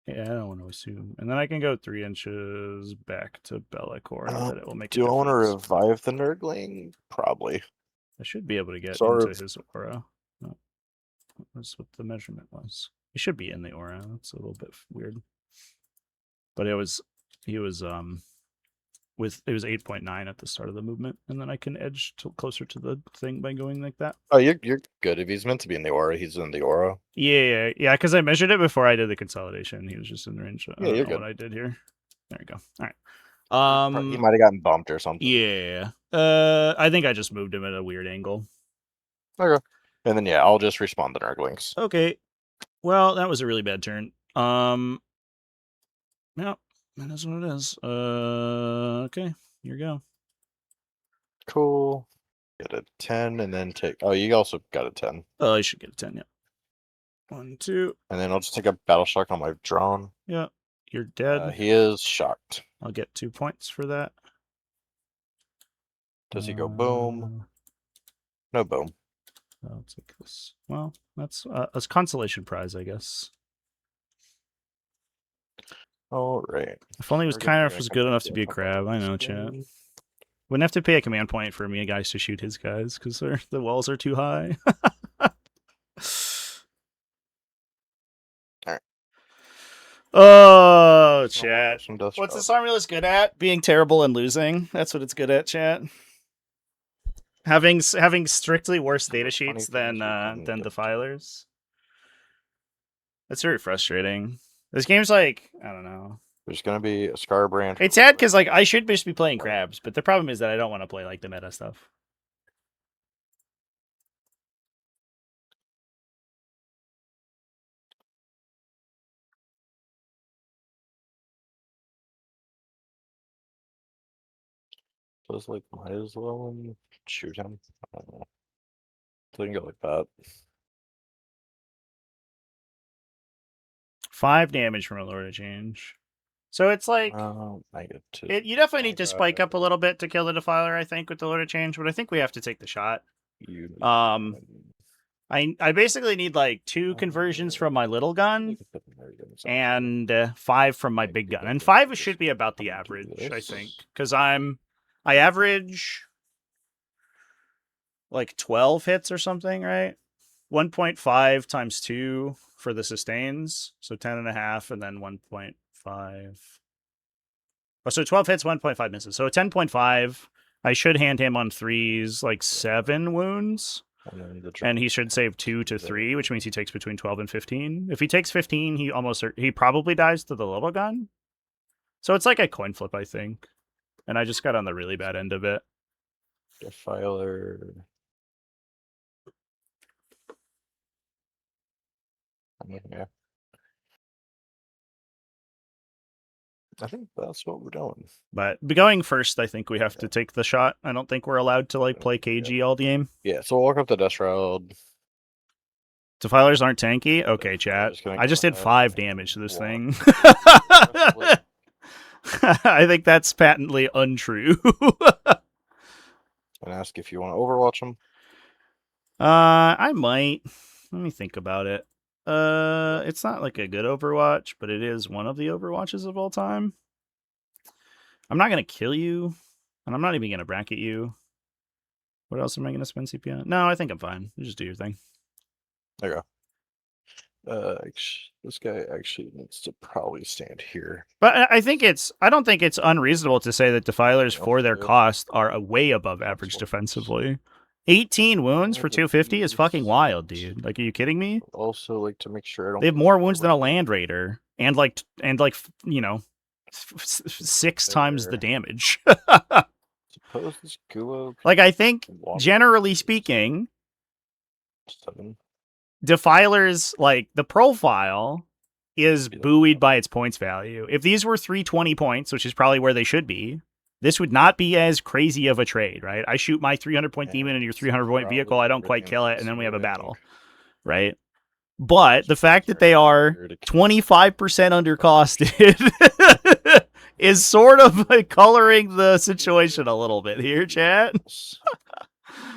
S1: Yeah, I don't want to assume. And then I can go 3 inches back to Bellicor. Not that it will make a difference.
S2: Do I want to revive the Nurgling? Probably.
S1: I should be able to get into his aura. No. That's what the measurement was. He should be in the aura. That's a little bit weird. But he was it was 8.9 at the start of the movement, and then I can edge closer to the thing by going like that.
S2: Oh, you're good. If he's meant to be in the aura, he's in the aura.
S1: Yeah, because I measured it before I did the consolidation. He was just in the range. I don't know what I did here. There we go. All right.
S2: He might have gotten bumped or something.
S1: Yeah. I think I just moved him at a weird angle.
S2: Okay. And then I'll just respond to Nurglings.
S1: Okay. Well, that was a really bad turn. Yeah, that is what it is. Okay, here you go.
S2: Cool. Get a 10 and then take. Oh, you also got a 10.
S1: Oh, I should get a 10. Yeah. 1, 2.
S2: And then I'll just take a battle shock on my drone.
S1: Yeah, you're dead.
S2: He is shocked.
S1: I'll get 2 points for that.
S2: Does he go boom? No boom.
S1: I'll take this. Well, that's a consolation prize, I guess.
S2: All right.
S1: If only it was kind of was good enough to be a crab. I know, chat. Wouldn't have to pay a command point for me guys to shoot his guys because the walls are too high.
S2: All right.
S1: Oh, chat. What's this army list good at? Being terrible and losing. That's what it's good at, chat. Having strictly worse data sheets than Defilers. That's very frustrating. This game's like, I don't know.
S2: There's gonna be a Scar Brand.
S1: It's sad because like I should just be playing crabs, but the problem is that I don't want to play like the meta stuff.
S2: So it's like might as well shoot him. I don't know. Doesn't go like that.
S1: 5 damage from a Lord of Change. So it's like you definitely need to spike up a little bit to kill the Defiler, I think, with the Lord of Change, but I think we have to take the shot. I basically need like 2 conversions from my little gun and 5 from my big gun. And 5 should be about the average, I think. Because I average like 12 hits or something, right? 1.5 times 2 for the sustains. So 10.5 and then 1.5. Oh, so 12 hits, 1.5 misses. So a 10.5. I should hand him on 3s like 7 wounds. And he should save 2 to 3, which means he takes between 12 and 15. If he takes 15, he probably dies to the little gun. So it's like a coin flip, I think. And I just got on the really bad end of it.
S2: Defiler. Yeah. I think that's what we're doing.
S1: But going first, I think we have to take the shot. I don't think we're allowed to like play KG all game.
S2: Yeah, so we'll walk up the Death Shroud.
S1: Defilers aren't tanky? Okay, chat. I just did 5 damage to this thing. I think that's patently untrue.
S2: And ask if you want to Overwatch them.
S1: I might. Let me think about it. It's not like a good Overwatch, but it is one of the Overwatches of all time. I'm not gonna kill you, and I'm not even gonna bracket you. What else am I gonna spend CP on? No, I think I'm fine. You just do your thing.
S2: There you go. This guy actually needs to probably stand here.
S1: But I don't think it's unreasonable to say that Defilers, for their cost, are way above average defensively. 18 wounds for 250 is fucking wild, dude. Like, are you kidding me?
S2: Also, like, to make sure I don't.
S1: They have more wounds than a Land Raider, and like 6 times the damage.
S2: Suppose this Guo.
S1: Like, I think, generally speaking,
S2: 7.
S1: Defilers, like, the profile is buoyed by its points value. If these were 320 points, which is probably where they should be, this would not be as crazy of a trade, right? I shoot my 300-point demon and your 300-point vehicle, I don't quite kill it, and then we have a battle, right? But the fact that they are 25% undercosted is sort of coloring the situation a little bit here, chat.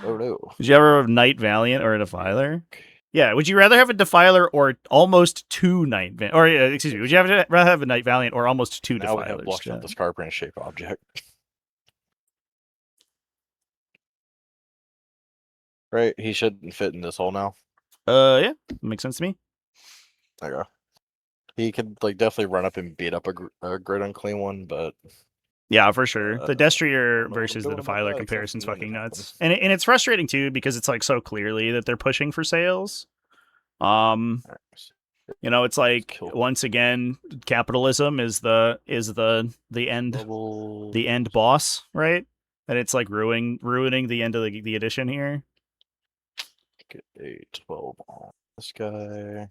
S2: Oh no.
S1: Did you ever have Knight Valiant or a Defiler? Yeah, would you rather have a Defiler or almost 2 Knight Valiant? Or, excuse me, would you rather have a Knight Valiant or almost 2
S2: now
S1: Defilers?
S2: We have blocked out the Scar Brand shape object. Right, he shouldn't fit in this hole now.
S1: Yeah, makes sense to me.
S2: There you go. He could like definitely run up and beat up a Grid Unclean one, but
S1: yeah, for sure. The Destrier versus the Defiler comparison's fucking nuts, and it's frustrating too because it's like so clearly that they're pushing for sales. You know, it's like once again, capitalism is the end boss, right? And it's like ruining the end of the edition here.
S2: Get a 12 on this guy,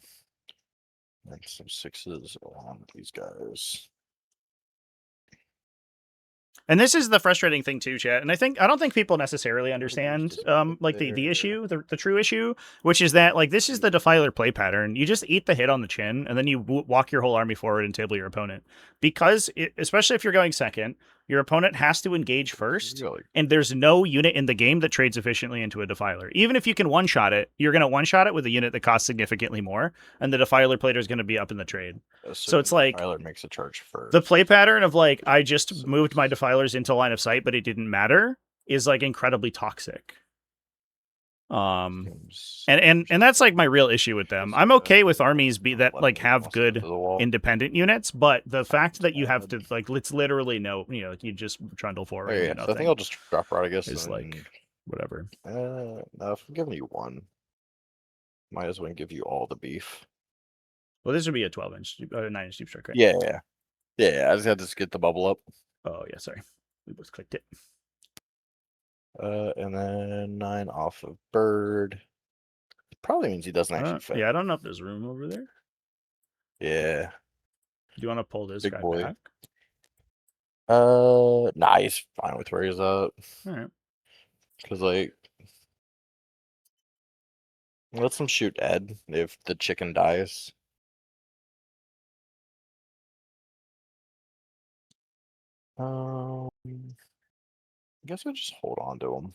S2: and some 6s on these guys.
S1: And this is the frustrating thing too, chat. And I don't think people necessarily understand like the issue, the true issue, which is that like this is the Defiler play pattern. You just eat the hit on the chin, and then you walk your whole army forward and table your opponent. Because especially if you're going second, your opponent has to engage first, and there's no unit in the game that trades efficiently into a Defiler. Even if you can one-shot it, you're going to one-shot it with a unit that costs significantly more, and the Defiler player is going to be up in the trade. So it's like
S2: Defiler makes a charge first.
S1: The play pattern of like I just moved my Defilers into line of sight, but it didn't matter, is like incredibly toxic. And that's like my real issue with them. I'm okay with armies that like have good independent units, but the fact that you have to like it's literally you just trundle forward.
S2: Yeah, so I think I'll just drop right. I guess
S1: is like whatever.
S2: No, if I'm giving you one, might as well give you all the beef.
S1: Well, this would be a 12-inch, 9-inch deep strike, right?
S2: Yeah. I just had to get the bubble up.
S1: Oh yeah, sorry, we both clicked it.
S2: And then 9 off of bird. Probably means he doesn't actually fit.
S1: Yeah, I don't know if there's room over there.
S2: Yeah.
S1: Do you want to pull this
S2: Big
S1: guy
S2: boy
S1: back?
S2: Nah, he's fine with where he's at.
S1: All right.
S2: Because like, let's him shoot Ed if the chicken dies. I guess we'll just hold on to him.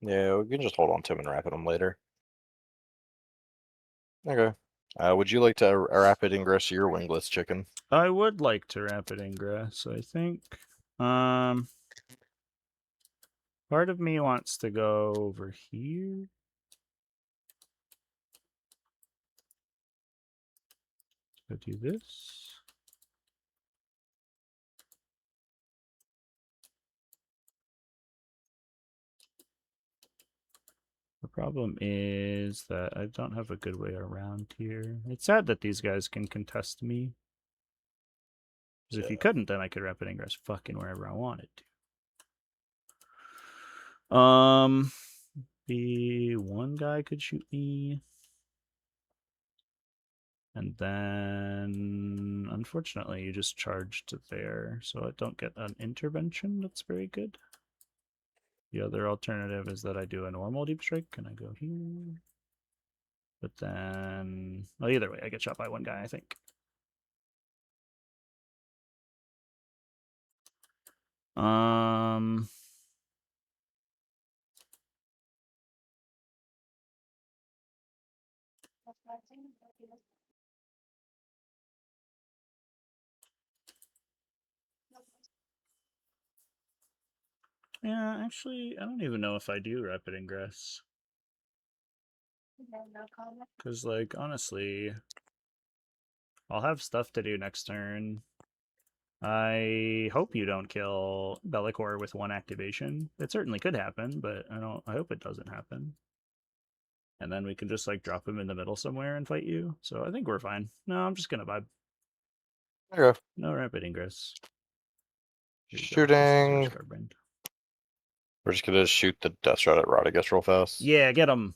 S2: Yeah, we can just hold on to him and rapid him later. Okay. Would you like to rapid ingress your wingless chicken?
S1: I would like to rapid ingress, I think. Part of me wants to go over here. Go do this. The problem is that I don't have a good way around here. It's sad that these guys can contest me. Because if you couldn't, then I could rapid ingress fucking wherever I wanted to. The one guy could shoot me. And then, unfortunately, you just charged there, so I don't get an intervention. That's very good. The other alternative is that I do a normal deep strike, and I go here. But then, well, either way, I get shot by one guy, I think. Yeah, actually, I don't even know if I do rapid ingress. Because, like, honestly, I'll have stuff to do next turn. I hope you don't kill Bellicor with one activation. It certainly could happen, but I hope it doesn't happen. And then we can just, like, drop him in the middle somewhere and fight you. So I think we're fine. No, I'm just gonna vibe.
S2: Okay.
S1: No rapid ingress.
S2: Shooting. We're just gonna shoot the Death Shot at Rod, I guess, real fast.
S1: Yeah, get him.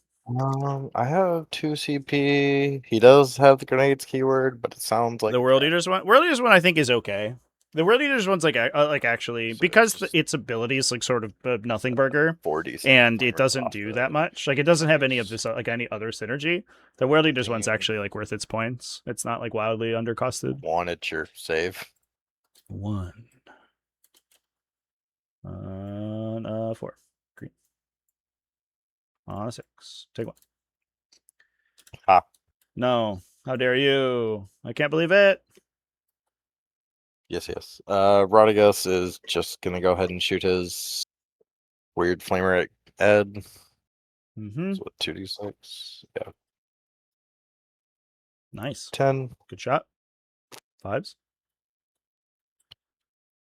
S2: I have 2 CP. He does have the grenades keyword, but it sounds like
S1: the World Eaters one. World Eaters one I think is okay. The World Eaters one's like actually so because its ability is like sort of a nothing burger, and it doesn't do that much. Like it doesn't have any of this like any other synergy. The World Eaters one's actually like worth its points. It's not like wildly undercosted.
S2: 1 at your save.
S1: 1. 4. Green. 6. Take 1.
S2: Ha.
S1: No. How dare you? I can't believe it.
S2: Yes. Rodigus is just gonna go ahead and shoot his weird flamer at Ed.
S1: Mm-hmm.
S2: So 2d6. Yeah.
S1: Nice.
S2: 10.
S1: Good shot. 5s.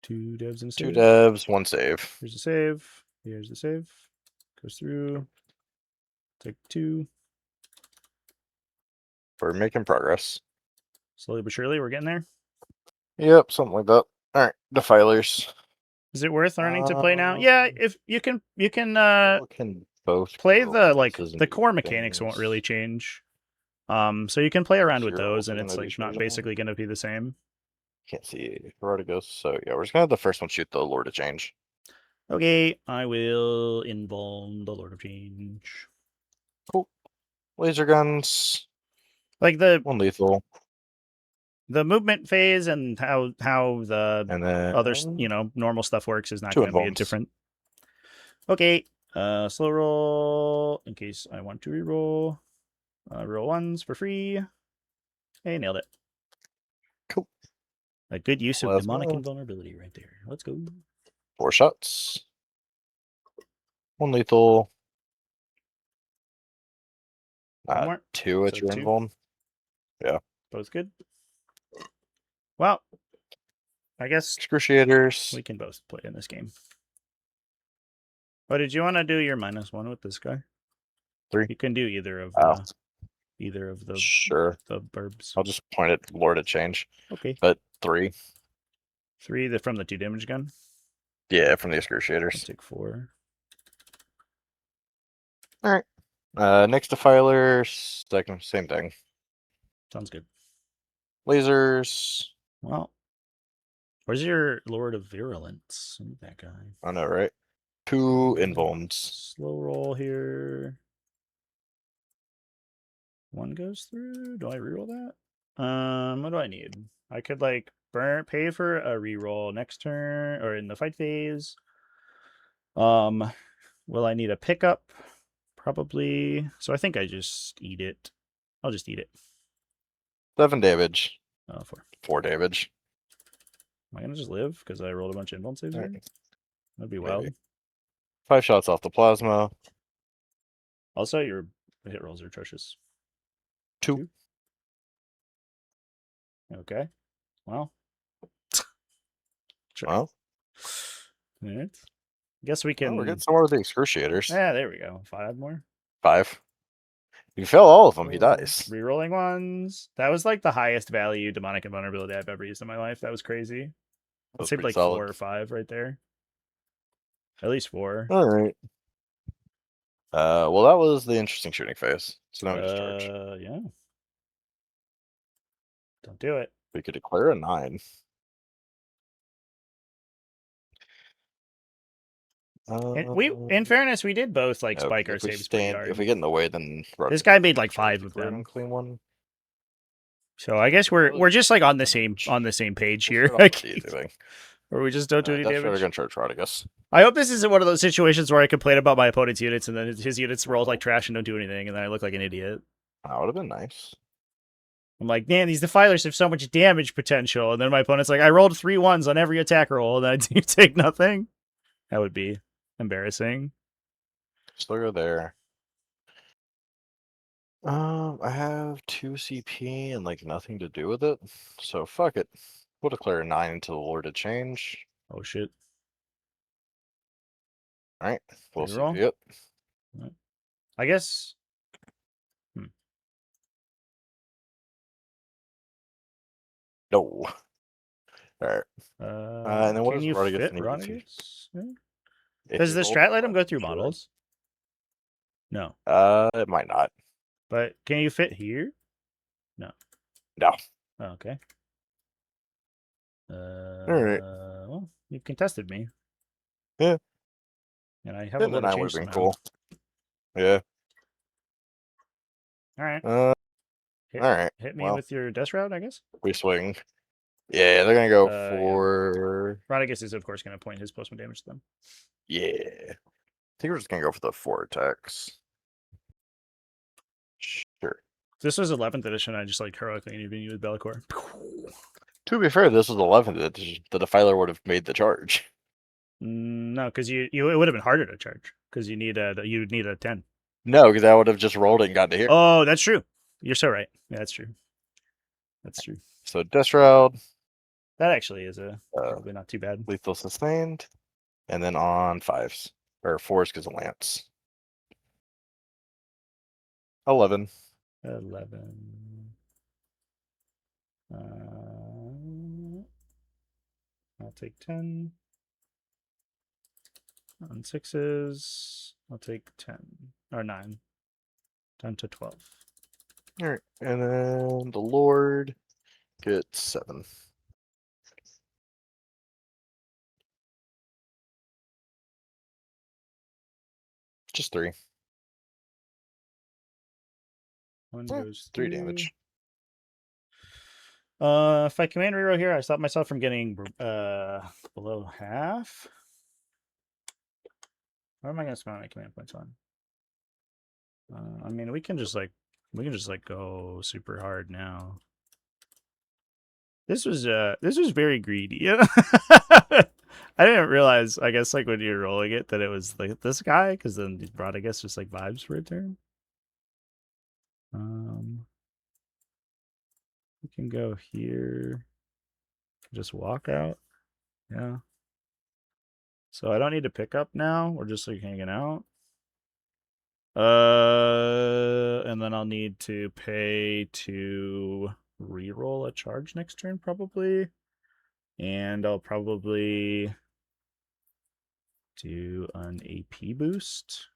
S1: 2 devs and a save.
S2: 2 devs, 1 save.
S1: Here's a save. Here's the save. Goes through. Take 2.
S2: We're making progress.
S1: Slowly but surely, we're getting there.
S2: Yep, something like that. All right, Defilers.
S1: Is it worth learning to play now? Yeah, if you can
S2: can both
S1: play the core mechanics won't really change. So you can play around with those, and it's like not basically going to be the same.
S2: Can't see where to go. So yeah, we're just gonna have the first one shoot the Lord of Change.
S1: Okay, I will involve the Lord of Change.
S2: Cool. Laser guns.
S1: Like the
S2: 1 lethal.
S1: The movement phase and how the
S2: And then
S1: other normal stuff works is not
S2: 2
S1: going to be
S2: involves.
S1: different. Okay, slow roll in case I want to reroll. Roll 1s for free. Hey, nailed it.
S2: Cool.
S1: A good use of mnemonic invulnerability right there. Let's go.
S2: 4 shots. 1 lethal.
S1: 1 more.
S2: 2 at your invuln. Yeah.
S1: Both good. Well, I guess
S2: Excruciators.
S1: we can both play in this game. Oh, did you want to do your -1 with this guy?
S2: 3.
S1: You can do either of the
S2: sure
S1: the burbs.
S2: I'll just point at Lord of Change.
S1: Okay.
S2: But 3.
S1: 3 from the 2 damage gun?
S2: Yeah, from the Excruciators.
S1: I'll take 4.
S2: Alright. Next Defiler, second, same thing.
S1: Sounds good.
S2: Lasers.
S1: Well, where's your Lord of Virulence? That guy.
S2: I know, right? 2 invulns.
S1: Slow roll here. 1 goes through. Do I reroll that? What do I need? I could like pay for a reroll next turn or in the fight phase. Will I need a pickup? Probably. So I think I just eat it. I'll just eat it.
S2: 7 damage.
S1: 4.
S2: 4 damage.
S1: Am I gonna just live because I rolled a bunch of invuln saves?
S2: Right.
S1: That'd be wild.
S2: 5 shots off the plasma.
S1: Also, your hit rolls are atrocious.
S2: 2.
S1: Okay. Well.
S2: Sure. Well.
S1: All right. Guess we can.
S2: We're getting somewhere with the Excruciators.
S1: Yeah, there we go. 5 more.
S2: 5. You fail all of them, he dies.
S1: Rerolling 1s. That was like the highest value demonic invulnerability I've ever used in my life. That was crazy. It saved like solid. 4 or 5 right there. At least 4.
S2: All right. Well, that was the interesting shooting phase. So now we just charge.
S1: Yeah. Don't do it.
S2: We could declare a 9.
S1: In fairness, we did both like spike our saves pretty hard.
S2: If we get in the way, then
S1: this guy made like 5 of them.
S2: Clean one.
S1: So I guess we're just like on the same page here. Or we just don't do any damage.
S2: We're gonna charge rod, I guess.
S1: I hope this isn't one of those situations where I complain about my opponent's units and then his units roll like trash and don't do anything, and then I look like an idiot.
S2: That would have been nice.
S1: I'm like, man, these Defilers have so much damage potential, and then my opponent's like, I rolled 3 1s on every attack roll, and I do take nothing. That would be embarrassing.
S2: Still go there. I have 2 CP and like nothing to do with it, so fuck it. We'll declare a 9 into the Lord of Change.
S1: Oh shit!
S2: All right, we'll CP it.
S1: Right. I guess.
S2: No. All right. And then what does Rodriguez need?
S1: Does the strat let him go through models? No.
S2: It might not.
S1: But can you fit here? No.
S2: No.
S1: Oh, okay.
S2: All right.
S1: Well, you've contested me.
S2: Yeah.
S1: And I haven't.
S2: And then I would have been cool. Yeah.
S1: All right.
S2: All right.
S1: Hit me with your death route, I guess.
S2: We swing. Yeah, they're gonna go for.
S1: Rodriguez is of course gonna point his +1 damage to them.
S2: Yeah. I think we're just gonna go for the 4 attacks. Sure.
S1: If this was 11th edition, I just like heroically intervene you with Bellicor.
S2: To be fair, this was 11th edition. The Defiler would have made the charge.
S1: No, because it would have been harder to charge because you'd need a 10.
S2: No, because I would have just rolled it and got to here.
S1: Oh, that's true. You're so right. Yeah, that's true. That's true.
S2: So Death Shroud.
S1: That actually is probably not too bad.
S2: Lethal Sustained. And then on 5s. Or 4s because of Lance. 11.
S1: 11. I'll take 10. On 6s, I'll take 10. Or 9. 10 to 12.
S2: Alright. And then the Lord gets 7. Just 3.
S1: One goes
S2: 3 damage.
S1: If I command reroll here, I stop myself from getting below half. What am I gonna spend my command points on? I mean, we can just go super hard now. This was very greedy. I didn't realize, I guess, like when you're rolling it, that it was like this guy, because then it brought, I guess, just like vibes for a turn. We can go here. Just walk out. Yeah. So I don't need to pick up now. We're just like hanging out. And then I'll need to pay to reroll a charge next turn, probably. And I'll probably do an AP boost.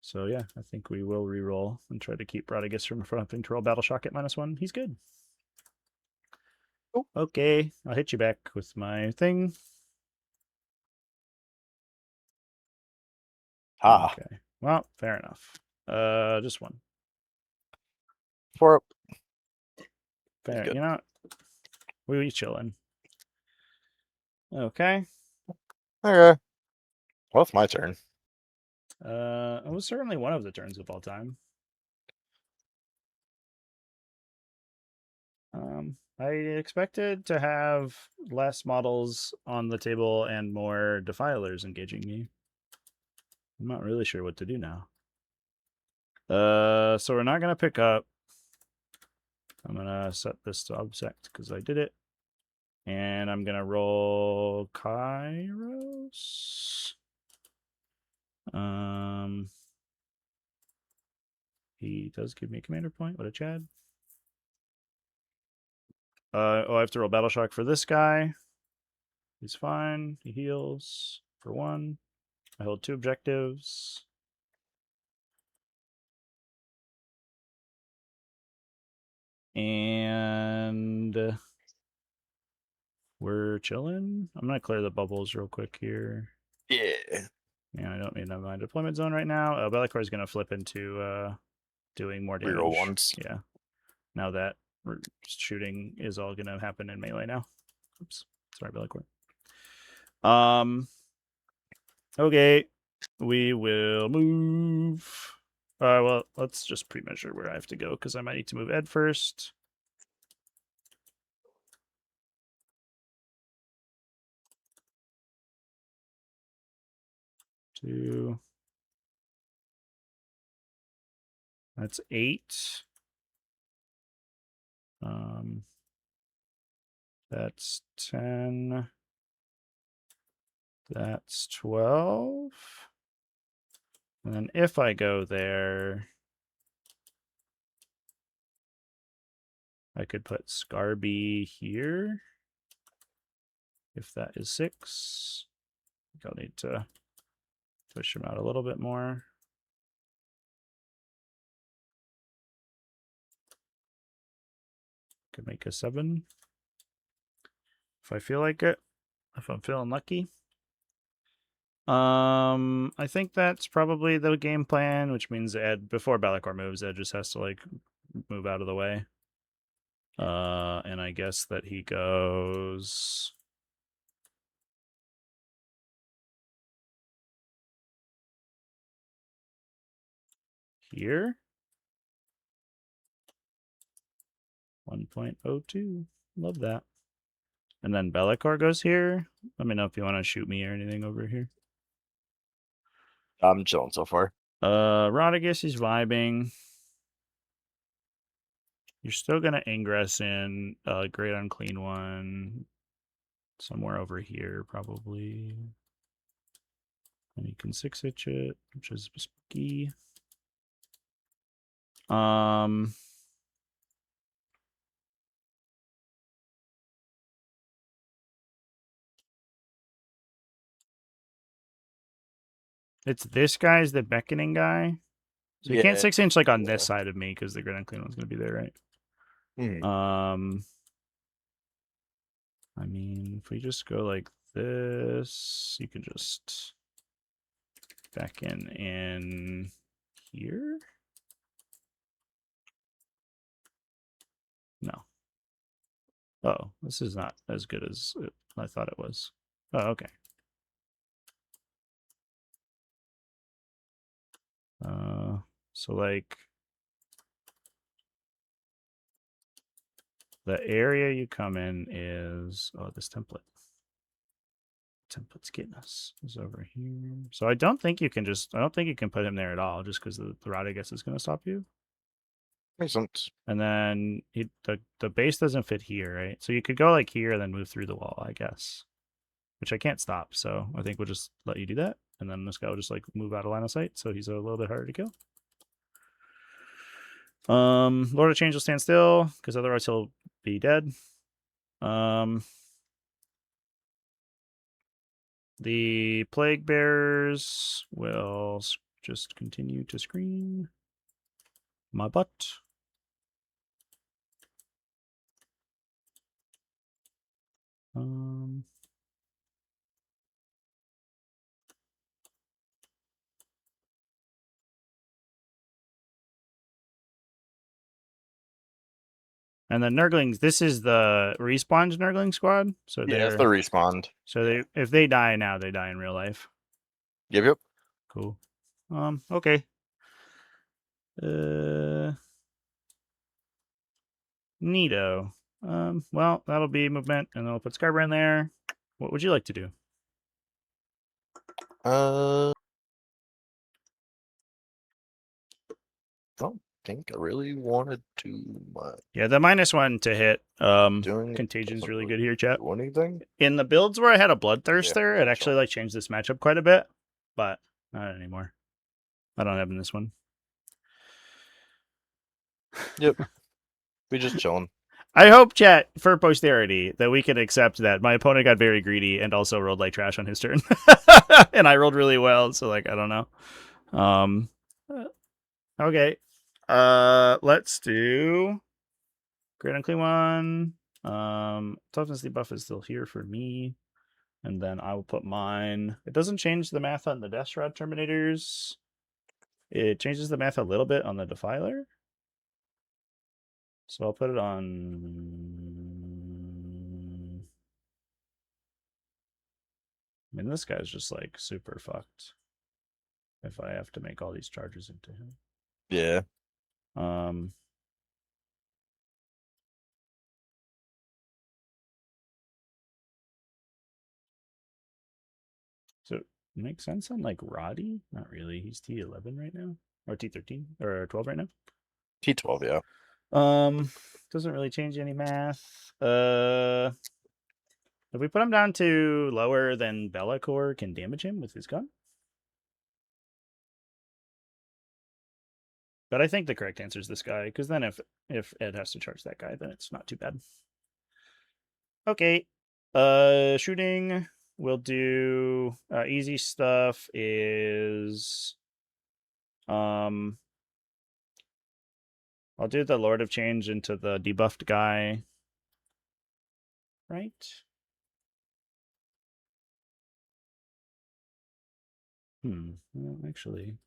S1: So yeah, I think we will reroll and try to keep Radagast from having to roll Battle Shock at -1. He's good.
S2: Oh.
S1: Okay, I'll hit you back with my thing.
S2: Ah.
S1: Okay. Well, fair enough. Just 1.
S2: 4 up.
S1: Fair. You know, we chilling. Okay.
S2: Okay. Well, it's my turn.
S1: It was certainly one of the turns of all time. I expected to have less models on the table and more defilers engaging me. I'm not really sure what to do now. So we're not gonna pick up. I'm gonna set this to object because I did it. And I'm gonna roll Kairos. He does give me a commander point. What a Chad. I have to roll Battle Shock for this guy. He's fine. He heals for 1. I hold 2 objectives. And we're chilling. I'm going to clear the bubbles real quick here.
S2: Yeah.
S1: Yeah, I don't need my deployment zone right now. Bellicor is going to flip into doing more damage.
S2: Reroll 1s.
S1: Yeah. Now that shooting is all going to happen in melee now. Oops. Sorry, Bellicor. Okay. We will move. Well, let's just pre-measure where I have to go because I might need to move Ed first. Two. That's 8. That's 10. That's 12. And then if I go there, I could put Scarby here. If that is 6. I think I'll need to push him out a little bit more. Could make a 7. If I feel like it. If I'm feeling lucky. I think that's probably the game plan, which means Ed, before Bellicor moves, Ed just has to like move out of the way. And I guess that he goes here. 1.02. Love that. And then Bellicor goes here. Let me know if you want to shoot me or anything over here.
S2: I'm chilling so far.
S1: Rodigus is vibing. You're still gonna ingress in a Great Unclean One somewhere over here, probably. And you can 6-hitch it, which is spooky. It's this guy's the beckoning guy. So you can't 6-inch like on this side of me because the Great Unclean One's gonna be there, right? I mean, if we just go like this, you can just beckon in here. No. Oh, this is not as good as I thought it was. Oh, okay. So like the area you come in is this template. Template's getting us is over here. So I don't think you can put him there at all, just because the rod I guess is going to stop you.
S2: Makes sense.
S1: And then the base doesn't fit here, right? So you could go like here and then move through the wall, I guess. Which I can't stop, so I think we'll just let you do that. And then this guy will just like move out of line of sight, so he's a little bit harder to kill. Lord of Change will stand still, because otherwise he'll be dead. The Plague Bearers will just continue to scream my butt. And the Nurglings, this is the respawned Nurgling squad. So
S2: yeah, it's the respawned.
S1: So if they die now, they die in real life.
S2: Yep.
S1: Cool. Okay. Neato. Well, that'll be movement, and then we'll put Skybrand there. What would you like to do?
S2: I don't think I really wanted too much.
S1: Yeah, the -1 to hit Contagion's really good here, chat.
S2: Anything?
S1: In the builds where I had a Bloodthirster, it actually like changed this matchup quite a bit, but not anymore. I don't have in this one.
S2: Yep. We just chilling.
S1: I hope, chat, for posterity, that we can accept that my opponent got very greedy and also rolled like trash on his turn. And I rolled really well, so like I don't know. Okay. Let's do Great Unclean One. Toughness debuff is still here for me. And then I will put mine. It doesn't change the math on the Death Shroud Terminators. It changes the math a little bit on the Defiler. So I'll put it on... I mean, this guy's just like super fucked. If I have to make all these charges into him.
S2: Yeah.
S1: So it makes sense on like Roddy? Not really. He's T11 right now. Or T13 or 12 right now.
S2: T12, yeah.
S1: Doesn't really change any math. If we put him down to lower than Bellacore can damage him with his gun. But I think the correct answer is this guy, because then if Ed has to charge that guy, then it's not too bad. Okay. Shooting. We'll do easy stuff is I'll do the Lord of Change into the debuffed guy. Right? Well, actually,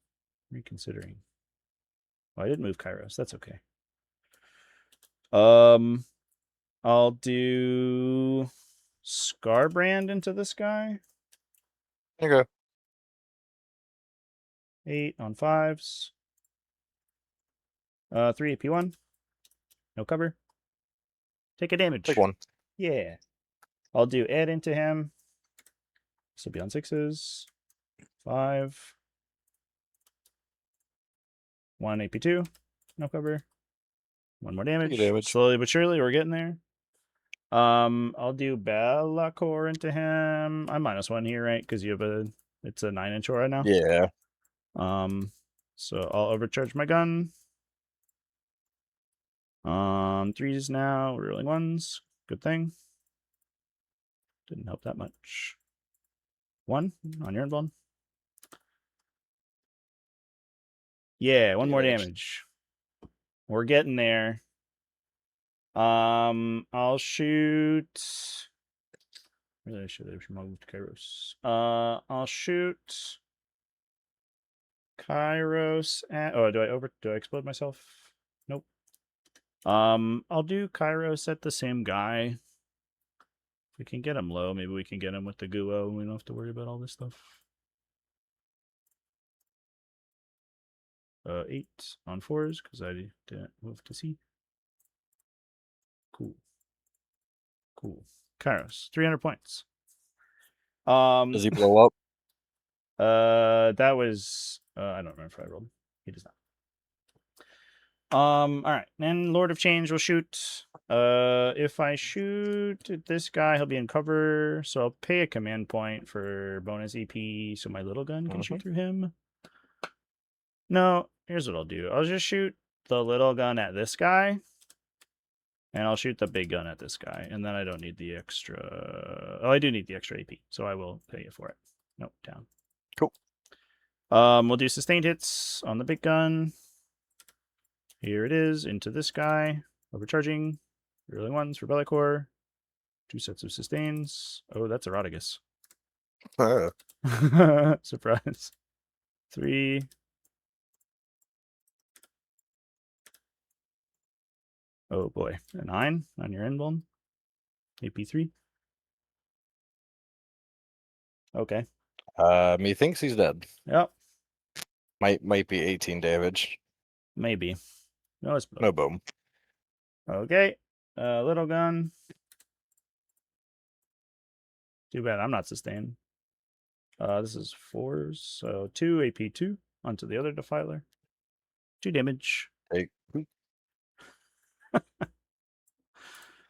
S1: reconsidering. Oh, I didn't move Kairos. That's okay. I'll do Scarbrand into this guy.
S2: Okay.
S1: 8 on 5s. 3 AP1. No cover. Take a damage.
S2: Take 1.
S1: Yeah. I'll do Ed into him. This will be on 6s. 5. 1 AP2. No cover. 1 more damage.
S2: Damage.
S1: Slowly but surely, we're getting there. I'll do Bellacore into him. I'm -1 here, right? Because you have it's a 9-inch aura now.
S2: Yeah.
S1: So I'll overcharge my gun. 3s now. We're rolling 1s. Good thing. Didn't help that much. 1 on your inbound. Yeah, 1 more damage. We're getting there. I'll shoot. Really, I should have moved Kairos. I'll shoot Kairos at. Oh, do I explode myself? Nope. I'll do Kairos at the same guy. If we can get him low, maybe we can get him with the Guo. We don't have to worry about all this stuff. 8 on 4s because I didn't move to C. Cool. Kairos, 300 points.
S2: Does he blow up?
S1: That was I don't remember if I rolled. He does not. All right. And Lord of Change will shoot. If I shoot at this guy, he'll be in cover. So I'll pay a command point for bonus EP so my little gun can shoot through him. No, here's what I'll do. I'll just shoot the little gun at this guy. And I'll shoot the big gun at this guy. And then I don't need the extra. Oh, I do need the extra AP. So I will pay you for it. Nope, down.
S2: Cool.
S1: We'll do sustained hits on the big gun. Here it is, into this guy. Overcharging. Rolling 1s for Bellacore. 2 sets of sustains. Oh, that's Eroticus. Surprise. 3. Oh boy. A 9 on your invuln. AP3. Okay.
S2: Methinks he's dead.
S1: Yep.
S2: Might be 18 damage.
S1: Maybe. No, it's
S2: no boom.
S1: Okay. Little gun. Too bad I'm not sustained. This is 4s, so 2 AP2 onto the other Defiler. 2 damage.
S2: Hey.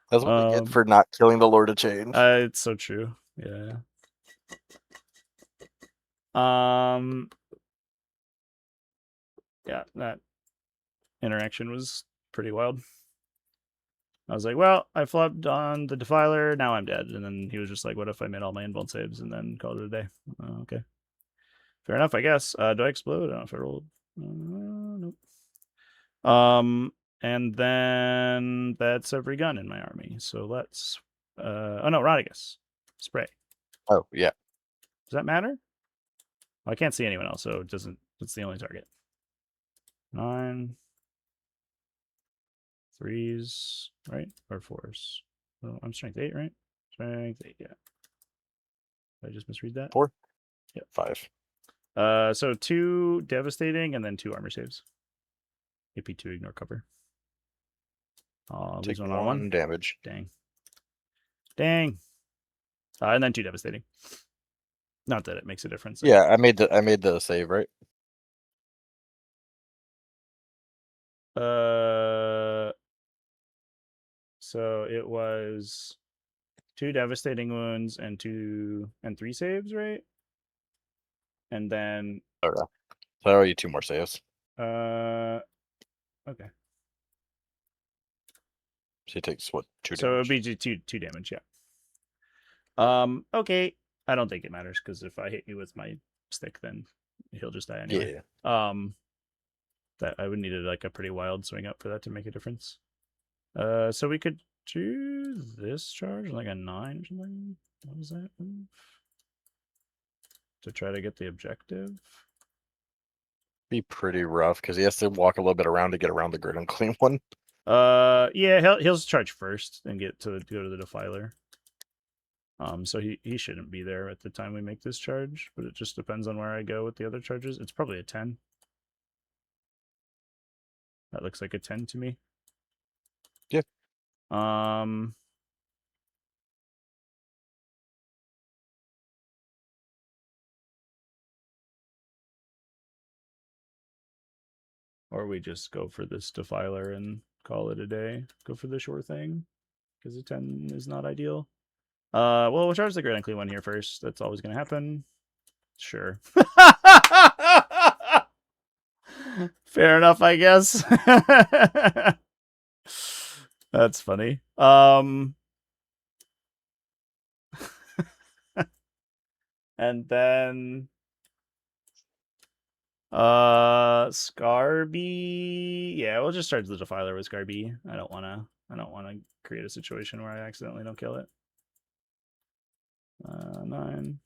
S2: That's what we get for not killing the Lord of Change.
S1: It's so true. Yeah. Yeah, that interaction was pretty wild. I was like, well, I flubbed on the Defiler, now I'm dead. And then he was just like, what if I made all my invuln saves and then called it a day? Okay. Fair enough, I guess. Do I explode? I don't know if I rolled. Nope. And then that's every gun in my army. So let's oh no, Rodigus. Spray.
S2: Oh, yeah.
S1: Does that matter? Well, I can't see anyone else, so it's the only target. 9. 3s, right? Or 4s. Oh, I'm strength 8, right? Strength 8, yeah. Did I just misread that?
S2: 4?
S1: Yep.
S2: 5.
S1: So 2 devastating and then 2 armor saves. AP2 ignore cover.
S2: Take 1 damage.
S1: Dang. And then 2 devastating. Not that it makes a difference.
S2: Yeah, I made the save, right?
S1: So it was 2 devastating wounds and 3 saves, right? And then
S2: Okay. So I owe you 2 more saves.
S1: Okay.
S2: So he takes what, 2 damage?
S1: So it would be 2 damage, yeah. Okay. I don't think it matters because if I hit you with my stick, then he'll just die anyway.
S2: Yeah.
S1: That I would need like a pretty wild swing up for that to make a difference. So we could do this charge like a 9 or something. What is that move? To try to get the objective.
S2: Be pretty rough because he has to walk a little bit around to get around the grid and clean one.
S1: Yeah, he'll charge first and go to the Defiler. So he shouldn't be there at the time we make this charge, but it just depends on where I go with the other charges. It's probably a 10. That looks like a 10 to me.
S2: Yeah.
S1: Or we just go for this Defiler and call it a day. Go for the short thing. Because the 10 is not ideal. Well, we'll charge the Great Unclean one here first. That's always going to happen. Sure. Fair enough, I guess. That's funny. And then Scarby. Yeah, we'll just charge the Defiler with Scarby. I don't wanna create a situation where I accidentally don't kill it. 9.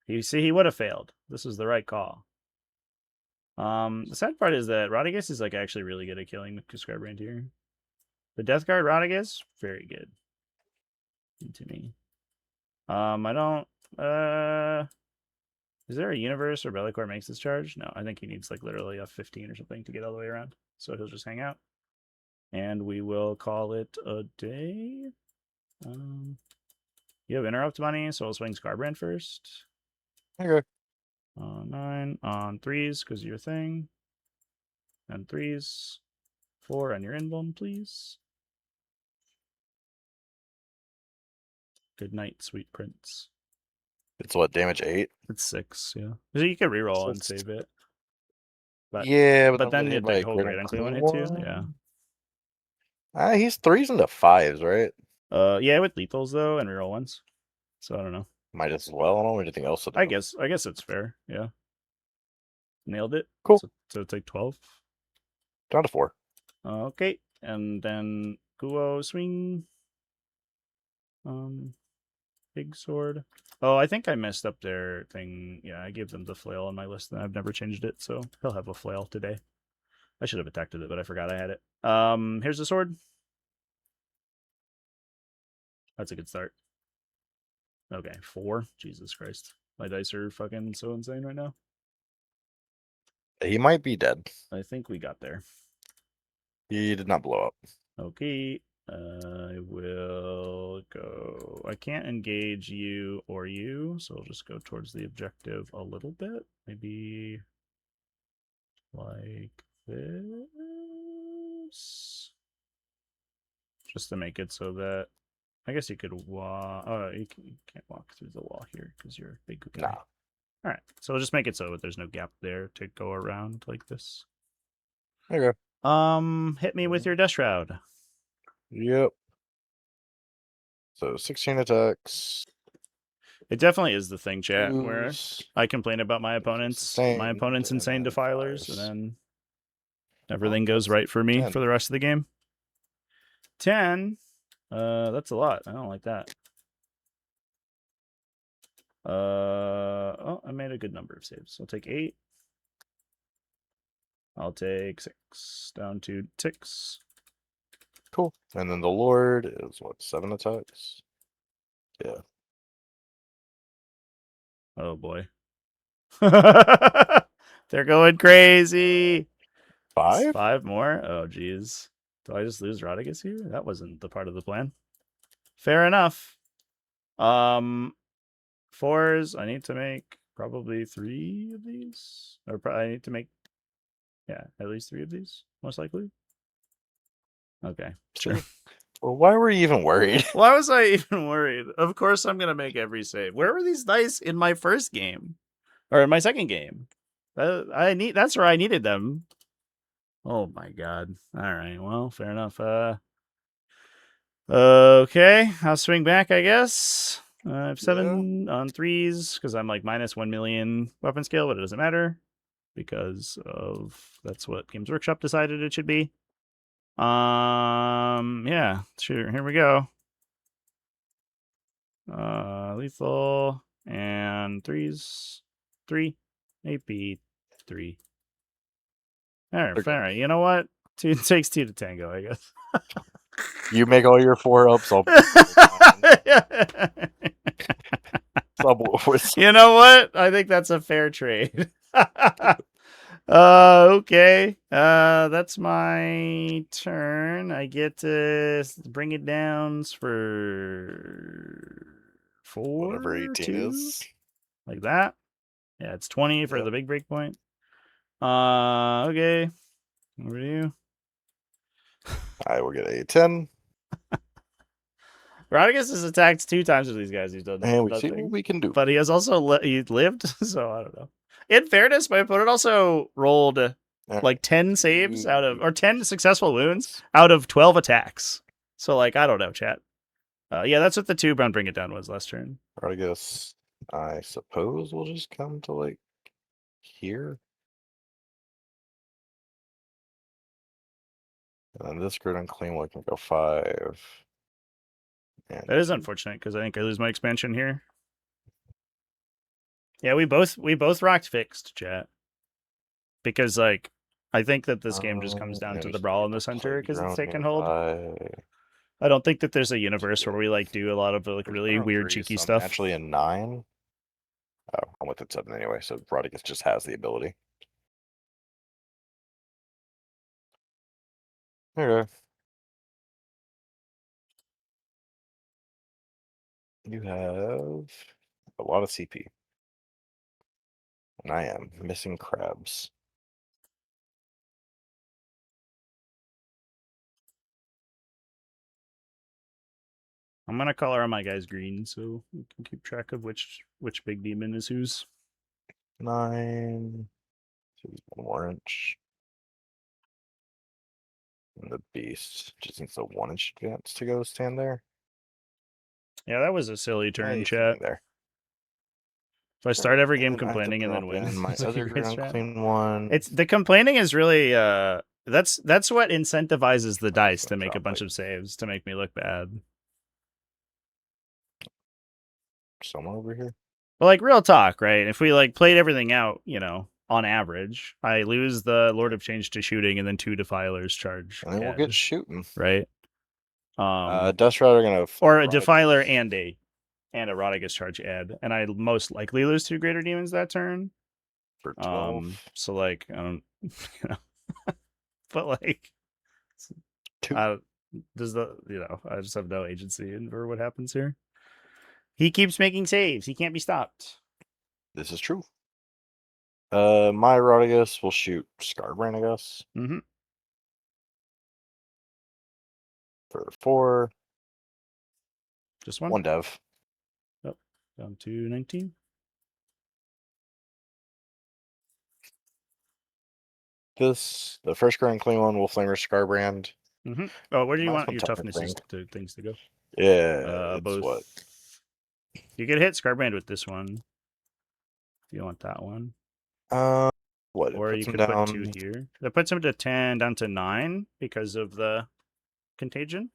S1: You see, he would have failed. This was the right call. The sad part is that Rodriguez is like actually really good at killing the Scarbrand here. The Death Guard Rodriguez, very good. To me. I don't is there a universe where Bellicor makes this charge? No, I think he needs like literally a 15 or something to get all the way around. So he'll just hang out. And we will call it a day. You have interrupt money, so we'll swing Scarbrand first.
S2: Okay.
S1: 9 on 3s, because your thing. And 3s. 4 on your invuln, please. Good night, sweet prince.
S2: It's what, damage 8?
S1: It's 6, yeah. So you can reroll and save it. But,
S2: yeah,
S1: but then hit the whole Great Unclean one hit too. Yeah.
S2: He's 3s into 5s, right?
S1: Yeah, with lethals though and reroll ones. So I don't know.
S2: Might as well. I don't know anything else to do.
S1: I guess it's fair. Yeah. Nailed it.
S2: Cool.
S1: So take 12.
S2: Down to 4.
S1: Okay, and then Guo swing. Big sword. Oh, I think I messed up their thing. Yeah, I gave them the flail on my list, and I've never changed it, so he'll have a flail today. I should have attacked with it, but I forgot I had it. Here's the sword. That's a good start. Okay, 4. Jesus Christ. My dice are fucking so insane right now.
S2: He might be dead.
S1: I think we got there.
S2: He did not blow up.
S1: Okay. I will go. I can't engage you or you, so I'll just go towards the objective a little bit. Maybe like this. Just to make it so that I guess you could walk. Oh, you can't walk through the wall here because you're a big guy.
S2: Nah.
S1: All right, so we'll just make it so that there's no gap there to go around like this.
S2: Okay.
S1: Hit me with your Death Shroud.
S2: Yep. So 16 attacks.
S1: It definitely is the thing, chat, where I complain about my opponent's insane defilers, and then everything goes right for me 10. For the rest of the game. 10. That's a lot. I don't like that. Oh, I made a good number of saves. I'll take 8. I'll take 6 down to 6.
S2: Cool. And then the Lord is what, 7 attacks? Yeah.
S1: Oh boy. They're going crazy.
S2: 5?
S1: 5 more? Oh geez. Do I just lose Rodriguez here? That wasn't the part of the plan. Fair enough. 4s. I need to make probably 3 of these. Or I need to make, yeah, at least 3 of these, most likely. Okay, sure.
S2: Well, why were you even worried?
S1: Why was I even worried? Of course I'm going to make every save. Where were these dice in my first game? Or in my second game? That's where I needed them. Oh my god. All right, well, fair enough. Okay, I'll swing back, I guess. I have 7 on 3s, because I'm like minus 1 million weapon skill, but it doesn't matter. Because of that's what Games Workshop decided it should be. Yeah, sure. Here we go. Lethal and 3s. 3. AP 3. All right, fair. You know what? It takes 2 to tango, I guess.
S2: You make all your 4-ups.
S1: You know what? I think that's a fair trade. Okay. That's my turn. I get to bring it down for 4.
S2: Whatever 18
S1: 2?
S2: is.
S1: Like that. Yeah, it's 20 for the big break point. Okay. Over to you.
S2: I will get a 10.
S1: Rodriguez has attacked 2 times with these guys. He's done nothing.
S2: And we see what we can do.
S1: But he has also he lived, so I don't know. In fairness, my opponent also rolled like 10 saves out of, or 10 successful wounds out of 12 attacks. So, like, I don't know, chat. Yeah, that's what the 2 Brown Bring It Down was last turn.
S2: Rodriguez, I suppose we'll just come to, like, here. And then this grid unclean one can go 5. And
S1: that is unfortunate because I think I lose my expansion here. Yeah, we both rocked fixed, chat. Because, like, I think that this game just comes down to the Brawl in the center because it's take and hold. I don't think that there's a universe where we, like, do a lot of, like, really weird, cheeky stuff.
S2: Actually, a 9. Oh, I'm with it 7 anyway, so Rodriguez just has the ability. Okay. You have a lot of CP. And I am missing crabs.
S1: I'm gonna color all my guys green so we can keep track of which big demon is whose.
S2: 9. So he's 1 orange. And the beast just needs a 1-inch advance to go stand there.
S1: Yeah, that was a silly turn, chat. There. If I start every game complaining and then win,
S2: my other unclean one.
S1: It's the complaining is really that's what incentivizes the dice to make a bunch of saves to make me look bad.
S2: Someone over here.
S1: But like real talk, right? If we like played everything out, you know, on average, I lose the Lord of Change to shooting and then 2 Defilers charge.
S2: And then we'll get shooting.
S1: Right.
S2: Dust Rider gonna
S1: or a Defiler and a Rodriguez charge Ed, and I most likely lose 2 Greater Demons that turn.
S2: For 12.
S1: So like I don't, you know, but like, does the I just have no agency for what happens here. He keeps making saves. He can't be stopped.
S2: This is true. My Rodriguez will shoot Scarbrand, I guess.
S1: Mm-hmm.
S2: For 4.
S1: Just one.
S2: 1 dev.
S1: Oh, down to 19.
S2: The first Grand Clean one will Flamer Scarbrand.
S1: Mm-hmm. Oh, where do you want your toughness things to go?
S2: Yeah,
S1: both. What? You could hit Scarbrand with this one. If you want that one.
S2: What?
S1: Or you could put 2 here. That puts him to 10 down to 9 because of the contagion.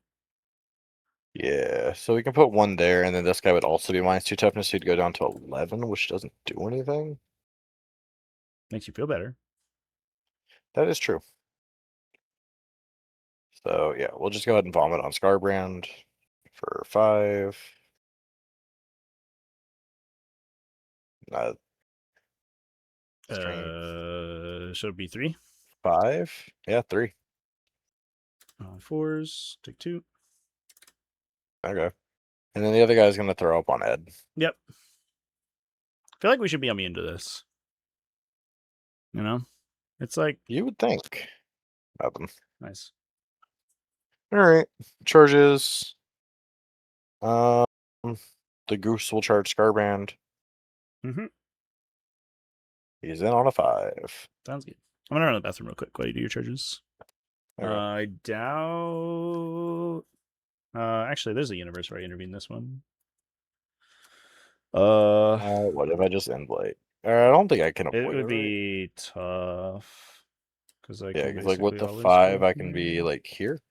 S2: Yeah, so we can put 1 there, and then this guy would also be -2 toughness, so he'd go down to 11, which doesn't do anything.
S1: Makes you feel better.
S2: That is true. So yeah, we'll just go ahead and vomit on Scarbrand for 5.
S1: Should it be 3?
S2: 5? Yeah, 3.
S1: 4s. Take 2.
S2: Okay. And then the other guy's gonna throw up on Ed.
S1: Yep. I feel like we should be immune to this. You know? It's like...
S2: You would think. Nothing.
S1: Nice.
S2: Alright. Charges. The Goose will charge Scarbrand.
S1: Mm-hmm.
S2: He's in on a 5.
S1: Sounds good. I'm gonna run to the bathroom real quick while you do your charges. Okay. I doubt... actually, there's a universe where I intervene this one.
S2: What if I just end late? I don't think I can avoid it.
S1: It would be tough. Because I
S2: because like with the 5, I can be like here.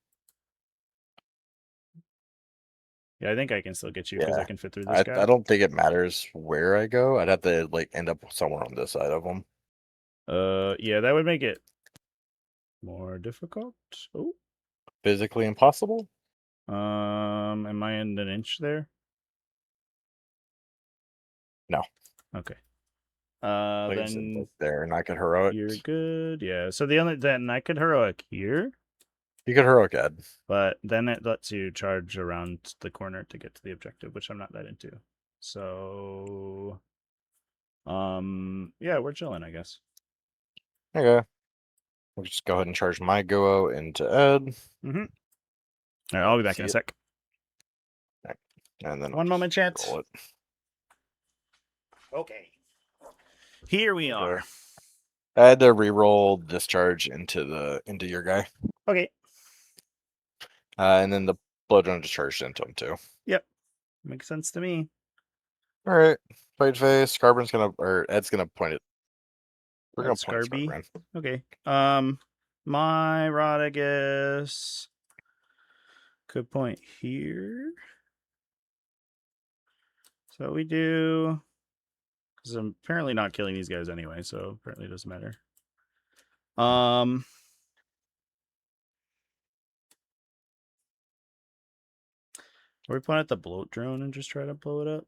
S1: Yeah, I think I can still get you because I can fit through this guy.
S2: I don't think it matters where I go. I'd have to like end up somewhere on this side of them.
S1: Yeah, that would make it more difficult. Oh,
S2: physically impossible.
S1: Am I in an inch there?
S2: No.
S1: Okay.
S2: Like
S1: then
S2: there, and I could heroic.
S1: You're good. Yeah. So then I could heroic here.
S2: You could heroic Ed.
S1: But then it lets you charge around the corner to get to the objective, which I'm not that into. So, yeah, we're chilling, I guess.
S2: Okay. We'll just go ahead and charge my Go into Ed.
S1: Mm-hmm. All right, I'll be back in a sec.
S2: Right. And then
S1: one moment, chat.
S2: Roll it.
S1: Okay. Here we are.
S2: I had to re-roll discharge into your guy.
S1: Okay.
S2: And then the blow drone discharged into him too.
S1: Yep. Makes sense to me.
S2: All right. Fight face. Ed's gonna point it. We're gonna point
S1: Scarby. Okay. My Rodriguez could point here. So we do, because I'm apparently not killing these guys anyway, so apparently it doesn't matter. We point at the bloat drone and just try to blow it up.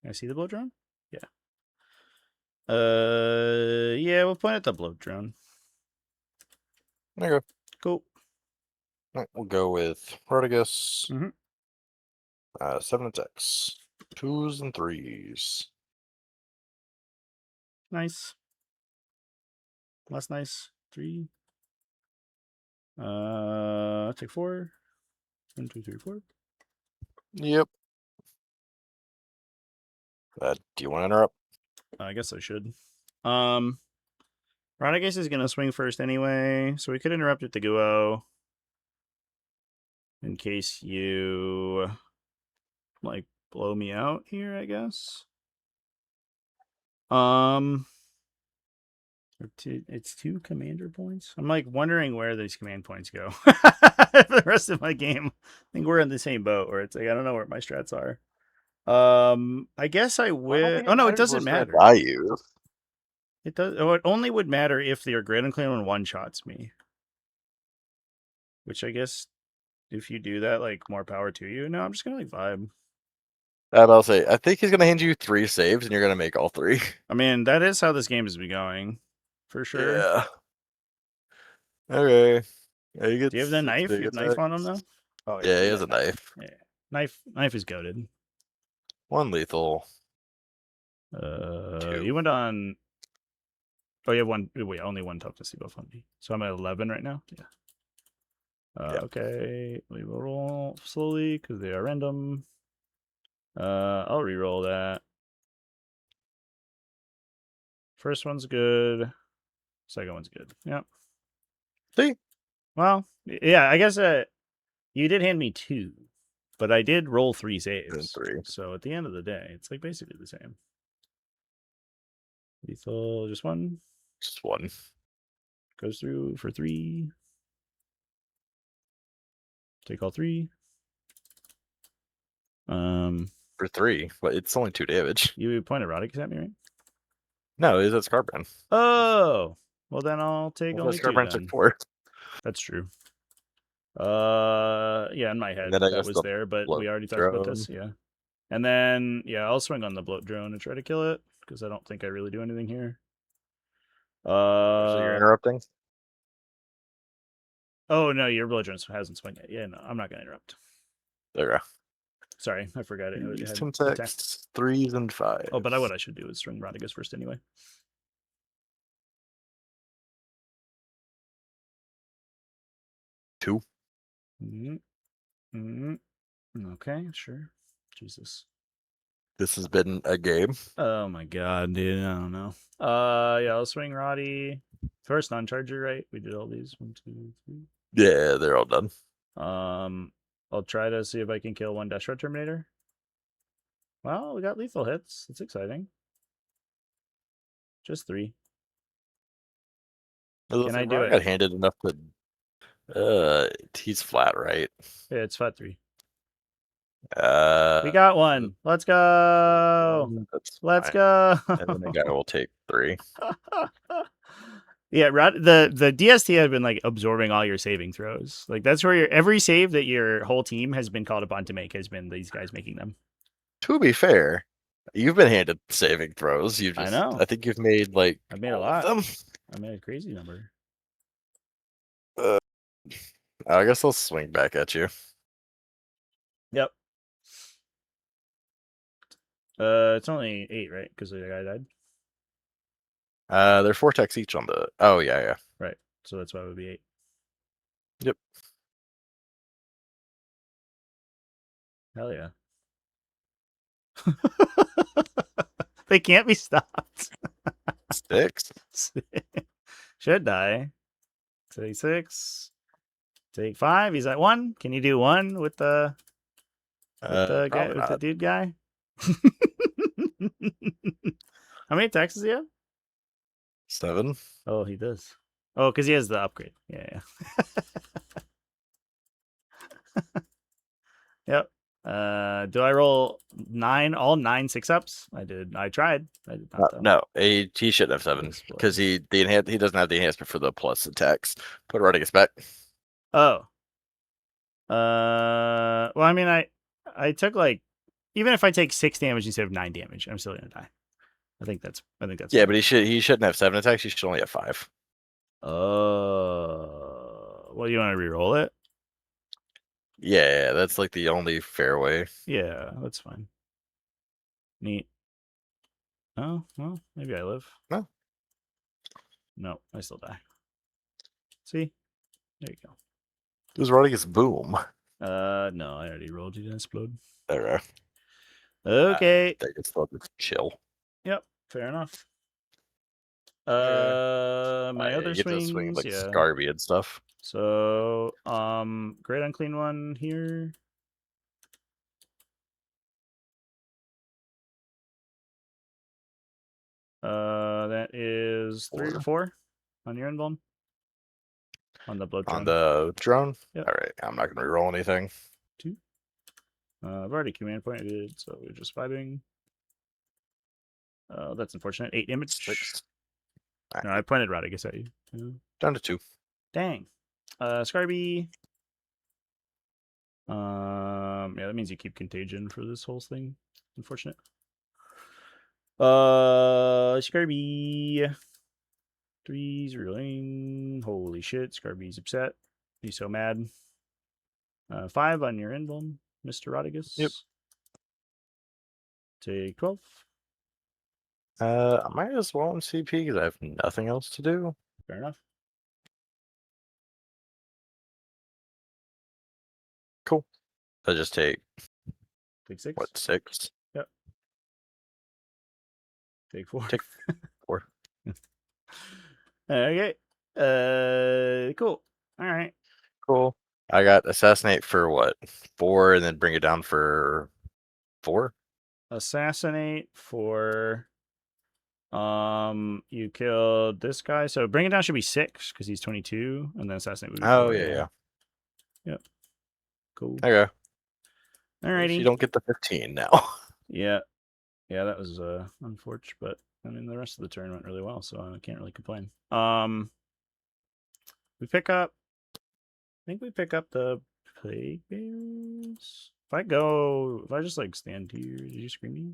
S1: Can I see the bloat drone? Yeah. Yeah, we'll point at the bloat drone.
S2: There you go.
S1: Cool.
S2: All right, we'll go with Rodriguez. 7 attacks. 2s and 3s.
S1: Nice. Less nice. 3. Take 4. 1, 2, 3, 4.
S2: Yep. Do you want to interrupt?
S1: I guess I should. Rodriguez is gonna swing first anyway, so we could interrupt with the Guo. In case you like blow me out here, I guess. It's 2 commander points. I'm like wondering where these command points go for the rest of my game. I think we're in the same boat, or it's like I don't know where my strats are. I guess I will. Oh no, it doesn't matter. It does. Oh, it only would matter if the Grand Clan one shots me. Which I guess if you do that, like more power to you. No, I'm just gonna like vibe.
S2: I'll say I think he's gonna hand you 3 saves and you're gonna make all 3.
S1: I mean, that is how this game has been going. For sure.
S2: Yeah. Okay. Yeah,
S1: do you have the knife? You have knife on him though?
S2: Oh yeah, he has a knife.
S1: Yeah. Knife is goated.
S2: 1 lethal.
S1: 2. You went on. Oh, you have 1. Wait, only 1 toughness debuff on me. So I'm at 11 right now. Yeah. Okay, we will roll slowly because they are random. I'll re-roll that. First one's good. Second one's good. Yep.
S2: See?
S1: Well, yeah, I guess you did hand me 2, but I did roll 3 saves.
S2: 3.
S1: So at the end of the day, it's like basically the same. Lethal, just 1.
S2: Just 1.
S1: Goes through for 3. Take all 3.
S2: For 3, but it's only 2 damage.
S1: You pointed Rodriguez at me, right?
S2: No, he's at Scarbrand.
S1: Oh, well then I'll take only 2 then.
S2: Took 4.
S1: That's true. Yeah, in my head that was there, but we already talked about this. Yeah, and then yeah, I'll swing on the bloat drone and try to kill it because I don't think I really do anything here.
S2: So you're interrupting?
S1: Oh no, your bloat drone hasn't swung yet. Yeah, no, I'm not gonna interrupt.
S2: There you go.
S1: Sorry, I forgot it.
S2: It had 10 attacks, 3s and 5s.
S1: Oh, but what I should do is swing Rodriguez first anyway.
S2: Two.
S1: Okay, sure. Jesus.
S2: This has been a game.
S1: Oh my god, dude. I don't know. Yeah, I'll swing Roddy. First non-charger, right? We did all these. 1, 2, 3.
S2: Yeah, they're all done.
S1: I'll try to see if I can kill 1 Destro Terminator. Well, we got lethal hits. It's exciting. Just 3. Can I do it?
S2: I got handed enough to. He's flat, right?
S1: Yeah, it's flat 3.
S2: We
S1: got 1. Let's go. Let's go.
S2: And then the guy will take 3.
S1: Yeah, the DST has been like absorbing all your saving throws. Like that's where every save that your whole team has been called upon to make has been these guys making them.
S2: To be fair, you've been handed saving throws. I know. I think you've made like.
S1: I've made a lot. I made a crazy number.
S2: I guess I'll swing back at you.
S1: Yep. It's only 8, right? Because the guy died.
S2: They're 4 techs each on the. Oh yeah.
S1: Right. So that's why it would be 8.
S2: Yep.
S1: Hell yeah. They can't be stopped.
S2: 6.
S1: Should die. Take 6. Take 5. He's at 1. Can you do 1 with the guy with the dude guy? How many attacks does he have?
S2: 7.
S1: Oh, he does. Oh, because he has the upgrade. Yeah. Yep. Do I roll 9? All 9 6-ups? I did. I tried. I did not.
S2: No, he shouldn't have 7 because he doesn't have the enhancement for the plus attacks. Put Rodigus back.
S1: Oh. Well, I mean, I took like, even if I take 6 damage instead of 9 damage, I'm still gonna die. I think that's.
S2: Yeah,
S1: fine.
S2: but he shouldn't have 7 attacks. He should only have 5.
S1: Well, you want to re-roll it?
S2: Yeah, that's like the only fair way.
S1: Yeah, that's fine. Neat. Oh, well, maybe I live. No, I still die. See? There you go.
S2: Who's Rodigus boom?
S1: No, I already rolled. You didn't explode.
S2: There.
S1: Okay.
S2: It's chill.
S1: Yep, fair enough. My other swings,
S2: swing like Scarby and stuff.
S1: So, great unclean one here. That is 3 or 4 on your invuln. On the blood drone.
S2: On the drone?
S1: Yep.
S2: All right, I'm not going to reroll anything.
S1: 2. I've already command pointed, so we're just vibing. That's unfortunate. 8 damage.
S2: 6.
S1: No, I pointed Rodigus at you.
S2: Down to 2.
S1: Dang. Scarby. Yeah, that means you keep contagion for this whole thing. Unfortunate. Scarby. 3's reeling. Holy shit, Scarby's upset. He's so mad. 5 on your invuln, Mr. Rodigus.
S2: Yep.
S1: Take 12.
S2: I might as well on CP because I have nothing else to do.
S1: Fair enough.
S2: Cool. I'll just take
S1: 6.
S2: What, 6?
S1: Yep. Take 4.
S2: Take 4.
S1: Okay. Cool. All right.
S2: Cool. I got assassinate for what? 4 and then bring it down for 4?
S1: Assassinate for you killed this guy, so bring it down should be 6 because he's 22, and then assassinate would be 4.
S2: Yeah.
S1: Yep. Cool.
S2: Okay.
S1: Alrighty.
S2: You don't get the 15 now.
S1: Yeah, that was unfortunate, but I mean the rest of the turn went really well, so I can't really complain. We pick up. I think we pick up the plague bears. If I just like stand here, did you scream me?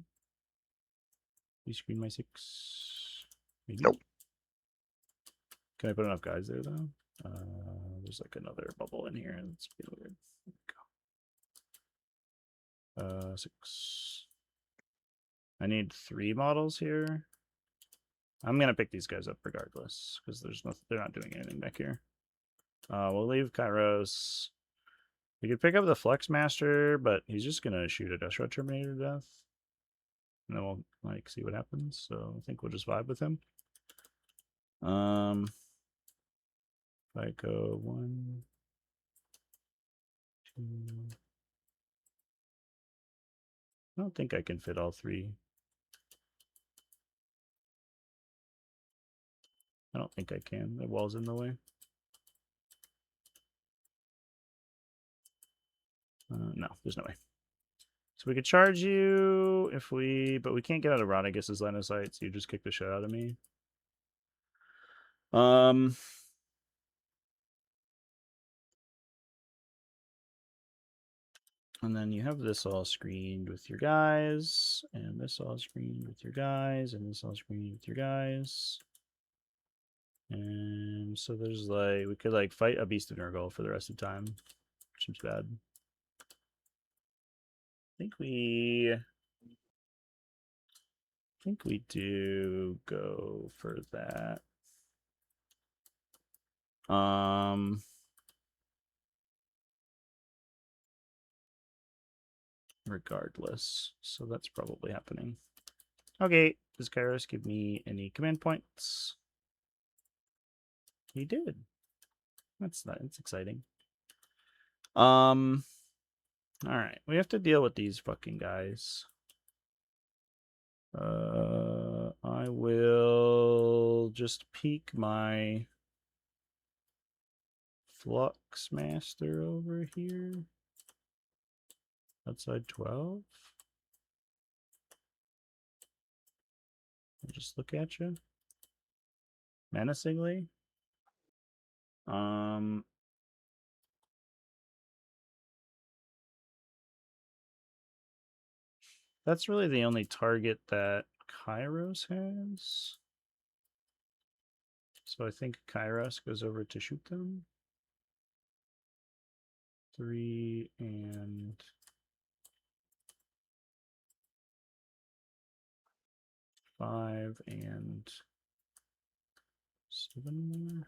S1: Did you scream my 6? Maybe?
S2: Nope.
S1: Can I put enough guys there though? There's like another bubble in here. Let's be weird. There we go. 6. I need 3 models here. I'm gonna pick these guys up regardless because they're not doing anything back here. We'll leave Kairos. We could pick up the Flex Master, but he's just gonna shoot a Deshra Terminator to death, and then we'll like see what happens. So I think we'll just vibe with him. If I go 1, 2. I don't think I can fit all 3. I don't think I can. The wall's in the way. No, there's no way. So we could charge you but we can't get out of Rodagus's line of sight, so you just kick the shit out of me. And then you have this all screened with your guys, and this all screened with your guys, and this all screened with your guys. And so there's like, we could like fight a Beast of Nurgle for the rest of the time, which seems bad. I think we think we do go for that. Regardless, so that's probably happening. Okay, does Kairos give me any command points? He did. That's exciting. All right, we have to deal with these fucking guys. I will just peek my Flux Master over here. Outside 12. I'll just look at you. Menacingly. That's really the only target that Kairos has. So I think Kairos goes over to shoot them. 3 and 5 and 7 more.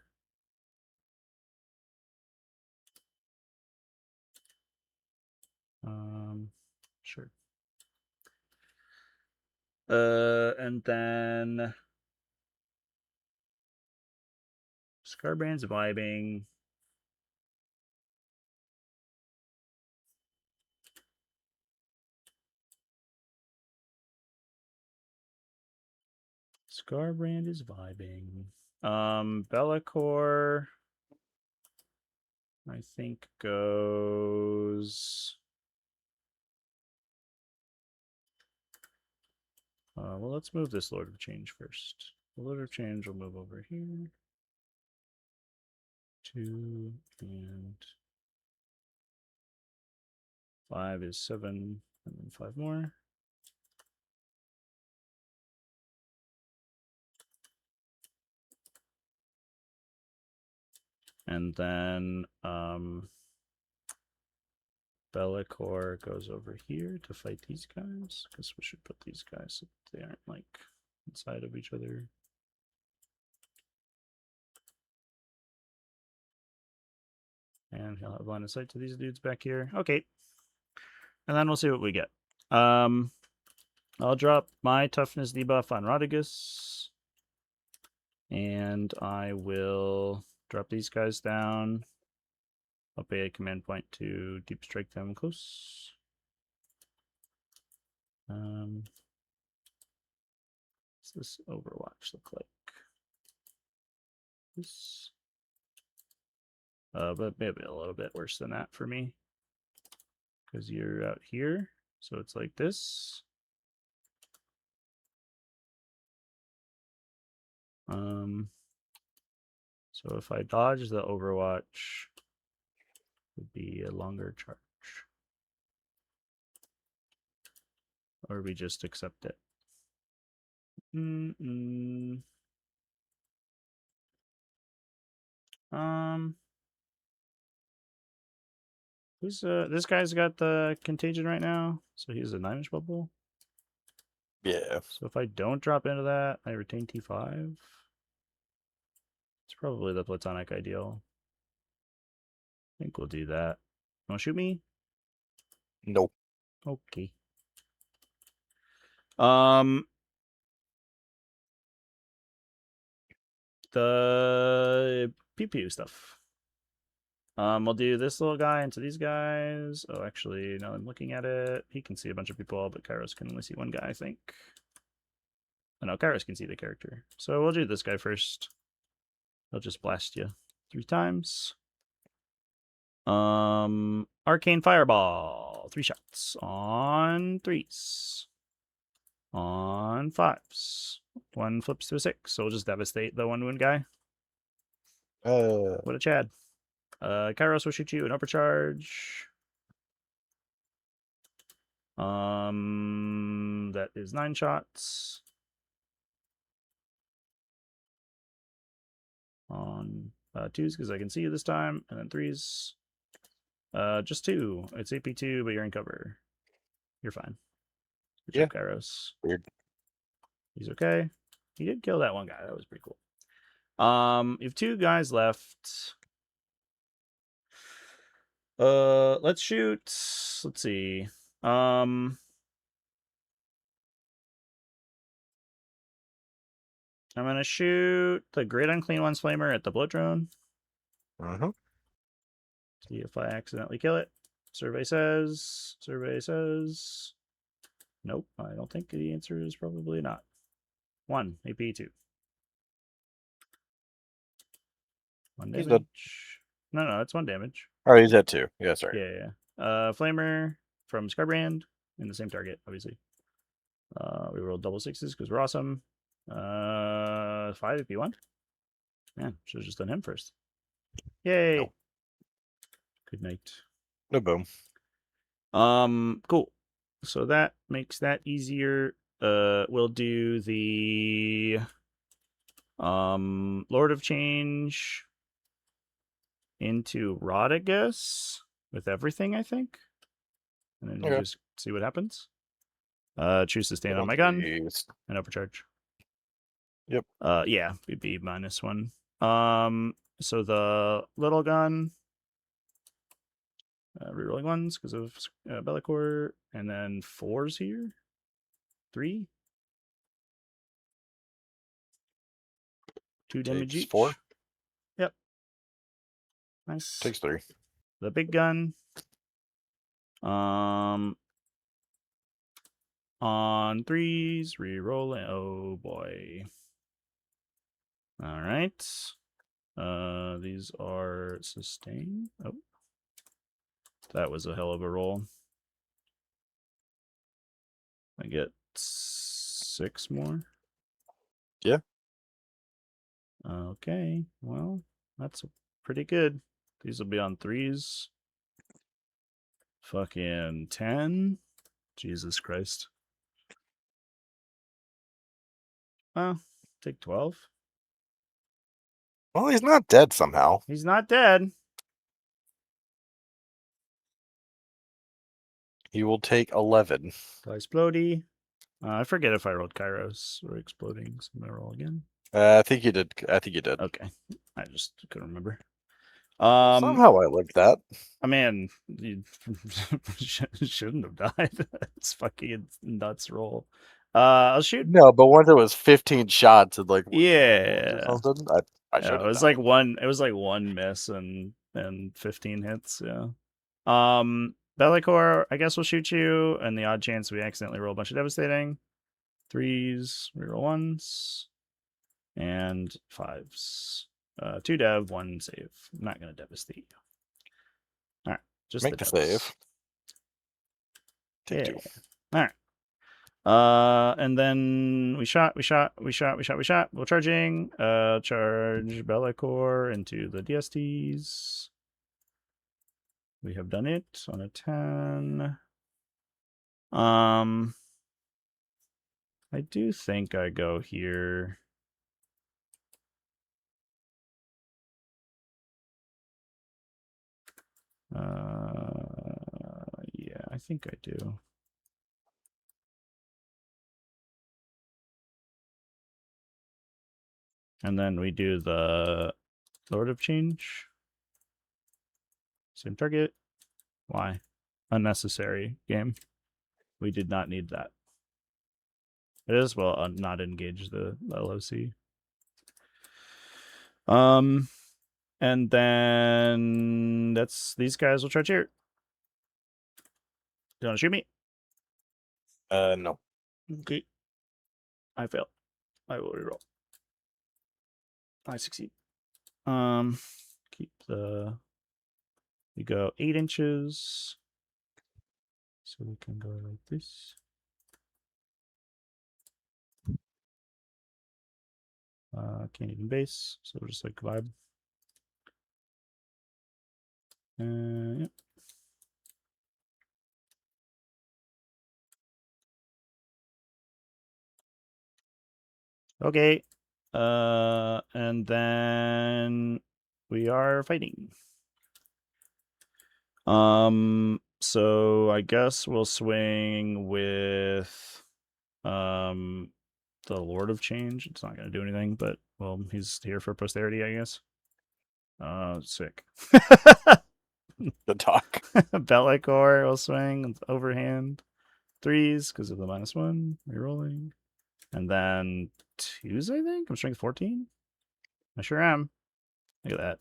S1: Sure. And then Scarbrand's vibing. Scarbrand is vibing. Be'lakor, I think, goes. Well, let's move this Lord of Change first. The Lord of Change will move over here. 2 and 5 is 7, and then 5 more. And then Be'lakor goes over here to fight these guys. Guess we should put these guys so they aren't like inside of each other. And he'll have line of sight to these dudes back here. Okay. And then we'll see what we get. I'll drop my toughness debuff on Rodigus. And I will drop these guys down. I'll pay a command point to deep strike them close. What's this Overwatch look like? This. But maybe a little bit worse than that for me. Because you're out here. So it's like this. So if I dodge the Overwatch, it would be a longer charge. Or we just accept it. This guy's got the contagion right now, so he's a 9-inch bubble.
S2: Yeah.
S1: So if I don't drop into that, I retain T5. It's probably the platonic ideal. I think we'll do that. You wanna shoot me?
S2: Nope.
S1: Okay. The pew stuff. We'll do this little guy into these guys. Oh, actually, no, I'm looking at it. He can see a bunch of people, but Kairos can only see one guy, I think. Oh, no, Kairos can see the character. So we'll do this guy first. I'll just blast you 3 times. Arcane Fireball. 3 shots. On 3s. On 5s. 1 flips to a 6, so we'll just devastate the 1 wound guy. What a Chad. Kairos will shoot you an overcharge. That is 9 shots. On 2s, because I can see you this time, and then 3s. Just 2. It's AP2, but you're in cover. You're fine. Good job, Kairos.
S2: Weird.
S1: He's okay. He did kill that one guy. That was pretty cool. You have 2 guys left. Let's shoot. Let's see. I'm gonna shoot the Great Unclean One's Flamer at the blood drone. See if I accidentally kill it. Survey says. Nope, I don't think the answer is probably not. 1, AP 2. 1 damage. No, it's 1 damage.
S2: Oh, he's at 2. Yeah, sorry.
S1: Yeah. Flamer from Scarbrand in the same target, obviously. We rolled double 6s because we're awesome. 5 AP1. Man, should have just done him first. Yay.
S2: No.
S1: Good night.
S2: No boom.
S1: Cool. So that makes that easier. We'll do the Lord of Change into Rod, I guess, with everything, I think. And then we'll just see what happens. Choose to stand on my gun and overcharge.
S2: Yep.
S1: Yeah, we'd be -1. So the little gun, rerolling 1s because of Bellicor, and then 4s here. 3. 2 damage each.
S2: 4.
S1: Yep. Nice.
S2: Takes 3.
S1: The big gun. On 3s, rerolling. Oh boy. All right. These are sustain. Oh, that was a hell of a roll. I get 6 more.
S2: Yeah.
S1: Okay. Well, that's pretty good. These will be on 3s. Fucking 10. Jesus Christ. Well, take 12.
S2: Well, he's not dead somehow.
S1: He's not dead.
S2: He will take 11.
S1: Explodey. I forget if I rolled Kairos or exploding. So I'm gonna roll again.
S2: I think you did.
S1: Okay. I just couldn't remember.
S2: Somehow I lived that.
S1: I mean, you shouldn't have died. It's fucking nuts roll. I'll shoot.
S2: No, but once it was 15 shots and like
S1: yeah,
S2: or something, I should have.
S1: it was died. It was like 1 miss and 15 hits. Yeah. Bellicor, I guess we'll shoot you, and the odd chance we accidentally roll a bunch of devastating. 3s, reroll 1s, and 5s. 2 dev, 1 save. I'm not gonna devastate you. All right, just
S2: make the save.
S1: Take 2. All right. And then we shot. We're charging. Charge Bellicor into the DSTs. We have done it on a 10. I do think I go here. Yeah, I think I do. And then we do the Lord of Change. Same target. Why? Unnecessary game. We did not need that. It is well not engage the LOC. And then these guys will charge here. Do you want to shoot me?
S2: No.
S1: Okay. I fail. I will reroll. I succeed. Keep the. We go 8 inches. So we can go like this. Can't even base, so we'll just like vibe. Yeah. Okay. And then we are fighting. So I guess we'll swing with the Lord of Change. It's not going to do anything, but, well, he's here for posterity, I guess. Sick.
S2: The talk.
S1: Bellicor will swing overhand. 3s because of the -1. Rerolling. And then 2s, I think? I'm strength 14? I sure am. Look at that.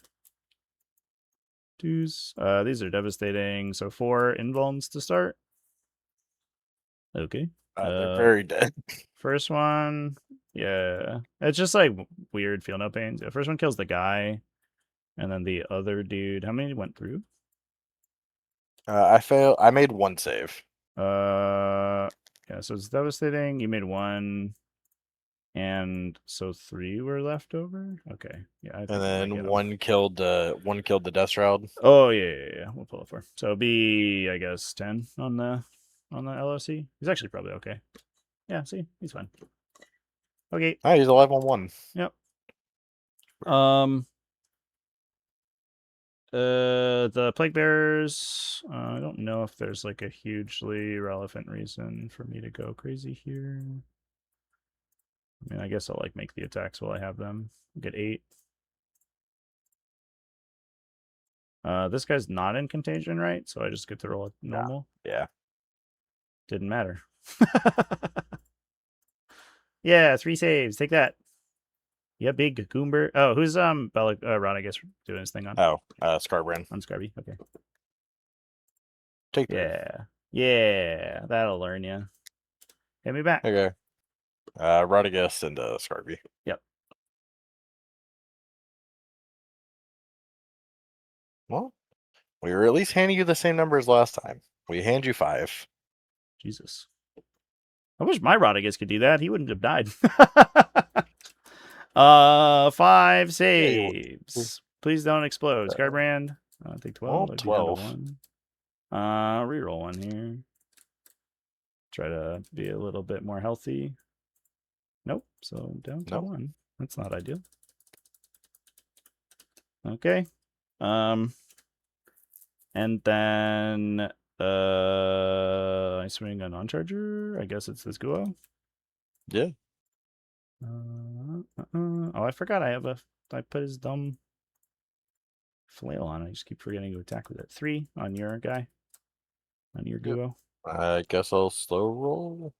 S1: 2s. These are devastating. So 4 invulns to start. Okay.
S2: They're very dead.
S1: First one, yeah. It's just like weird feel no pains. The first one kills the guy. And then the other dude, how many went through?
S2: I failed. I made 1 save.
S1: Yeah, so it's devastating. You made 1. And so 3 were left over? Okay. Yeah.
S2: And then one killed the Death Shroud.
S1: Oh yeah. We'll pull it 4. So it'll be, I guess, 10 on the LOC. He's actually probably okay. Yeah, see, he's fine. Okay.
S2: Oh, he's alive on 1.
S1: Yep. The Plague Bearers, I don't know if there's like a hugely relevant reason for me to go crazy here. I mean, I guess I'll like make the attacks while I have them. Get 8. This guy's not in contagion, right? So I just get to roll it normal.
S2: Yeah.
S1: Didn't matter. Yeah, 3 saves. Take that. Yeah, big Goomber. Oh, who's Ron, I guess, doing his thing on?
S2: Oh, Scarbrand.
S1: On Scarby. Okay.
S2: Take
S1: 3. Yeah, that'll learn you. Hit me back.
S2: Okay. Rodriguez and Scarby.
S1: Yep.
S2: Well, we were at least handing you the same number as last time. We hand you 5.
S1: Jesus. I wish my Rodriguez could do that. He wouldn't have died. 5 saves. Please don't explode. Scarbrand. Take 12.
S2: Well, 12.
S1: 1. Reroll 1 here. Try to be a little bit more healthy. Nope. So down to 1. That's not ideal. Okay. And then I swing a non-charger. I guess it's this Guo.
S2: Yeah.
S1: Oh, I forgot I put his dumb flail on. I just keep forgetting to attack with it. 3 on your guy. On your Guo.
S2: I guess I'll slow roll.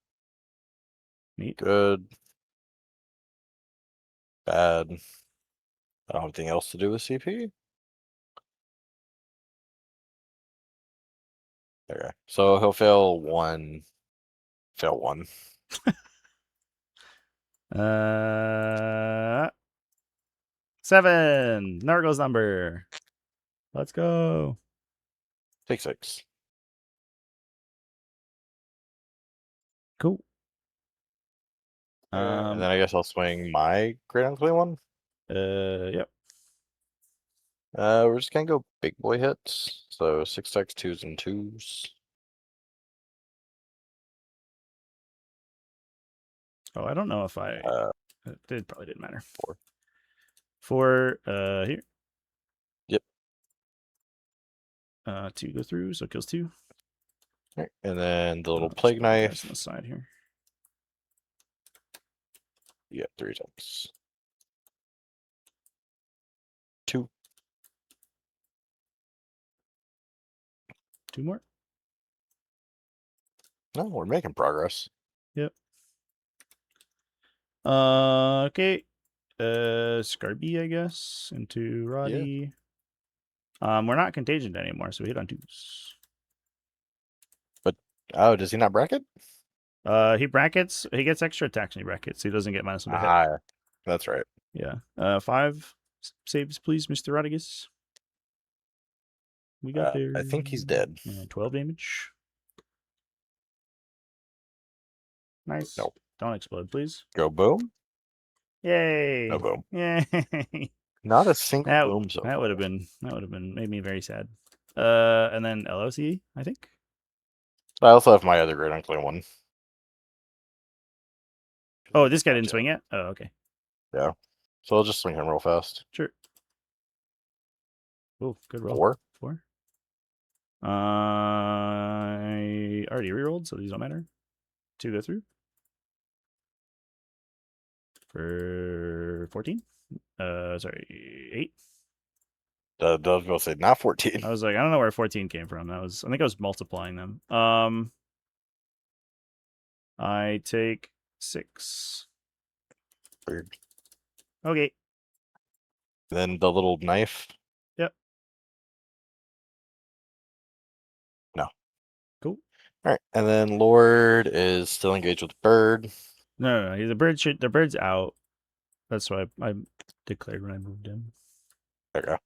S1: Neat.
S2: Good. Bad. I don't have anything else to do with CP. Okay. So he'll fail 1. Fail 1.
S1: 7. Nargo's number. Let's go.
S2: Take 6.
S1: Cool.
S2: And then I guess I'll swing my Great Unclean One.
S1: Yep.
S2: We're just gonna go big boy hits. So 6 attacks, 2s and 2s.
S1: Oh, I don't know if I. It probably didn't matter.
S2: 4.
S1: 4. Here.
S2: Yep.
S1: 2 go through, so it kills 2.
S2: Right. And then the little plague knife
S1: on the side here.
S2: Yeah, 3 attacks. 2.
S1: 2 more.
S2: No, we're making progress.
S1: Yep. Okay. Scarby, I guess, into Roddy. Yeah. We're not contagioned anymore, so we hit on 2s.
S2: But does he not bracket?
S1: He brackets. He gets extra attacks when he brackets, so he doesn't get -1 to hit.
S2: That's right.
S1: Yeah. 5 saves, please, Mr. Rodriguez. We got there.
S2: I think he's dead.
S1: 12 damage. Nice.
S2: Nope.
S1: Don't explode, please.
S2: Go boom.
S1: Yay.
S2: No boom.
S1: Yay.
S2: Not a single boom so
S1: that would have been made me very sad. And then LOC, I think.
S2: I also have my other Great Unclean One.
S1: Oh, this guy didn't swing yet? Oh, okay.
S2: Yeah. So I'll just swing him real fast.
S1: Sure. Oh, good roll.
S2: 4.
S1: 4. I already rerolled, so these don't matter. 2 go through. For 14? Sorry, 8?
S2: I was going to say, not 14.
S1: I was like, I don't know where 14 came from. I think I was multiplying them. I take 6.
S2: Weird.
S1: Okay.
S2: Then the little knife.
S1: Yep.
S2: No.
S1: Cool.
S2: All right, and then Lord is still engaged with Bird.
S1: No. The bird's out. That's why I declared when I moved him.
S2: There you go.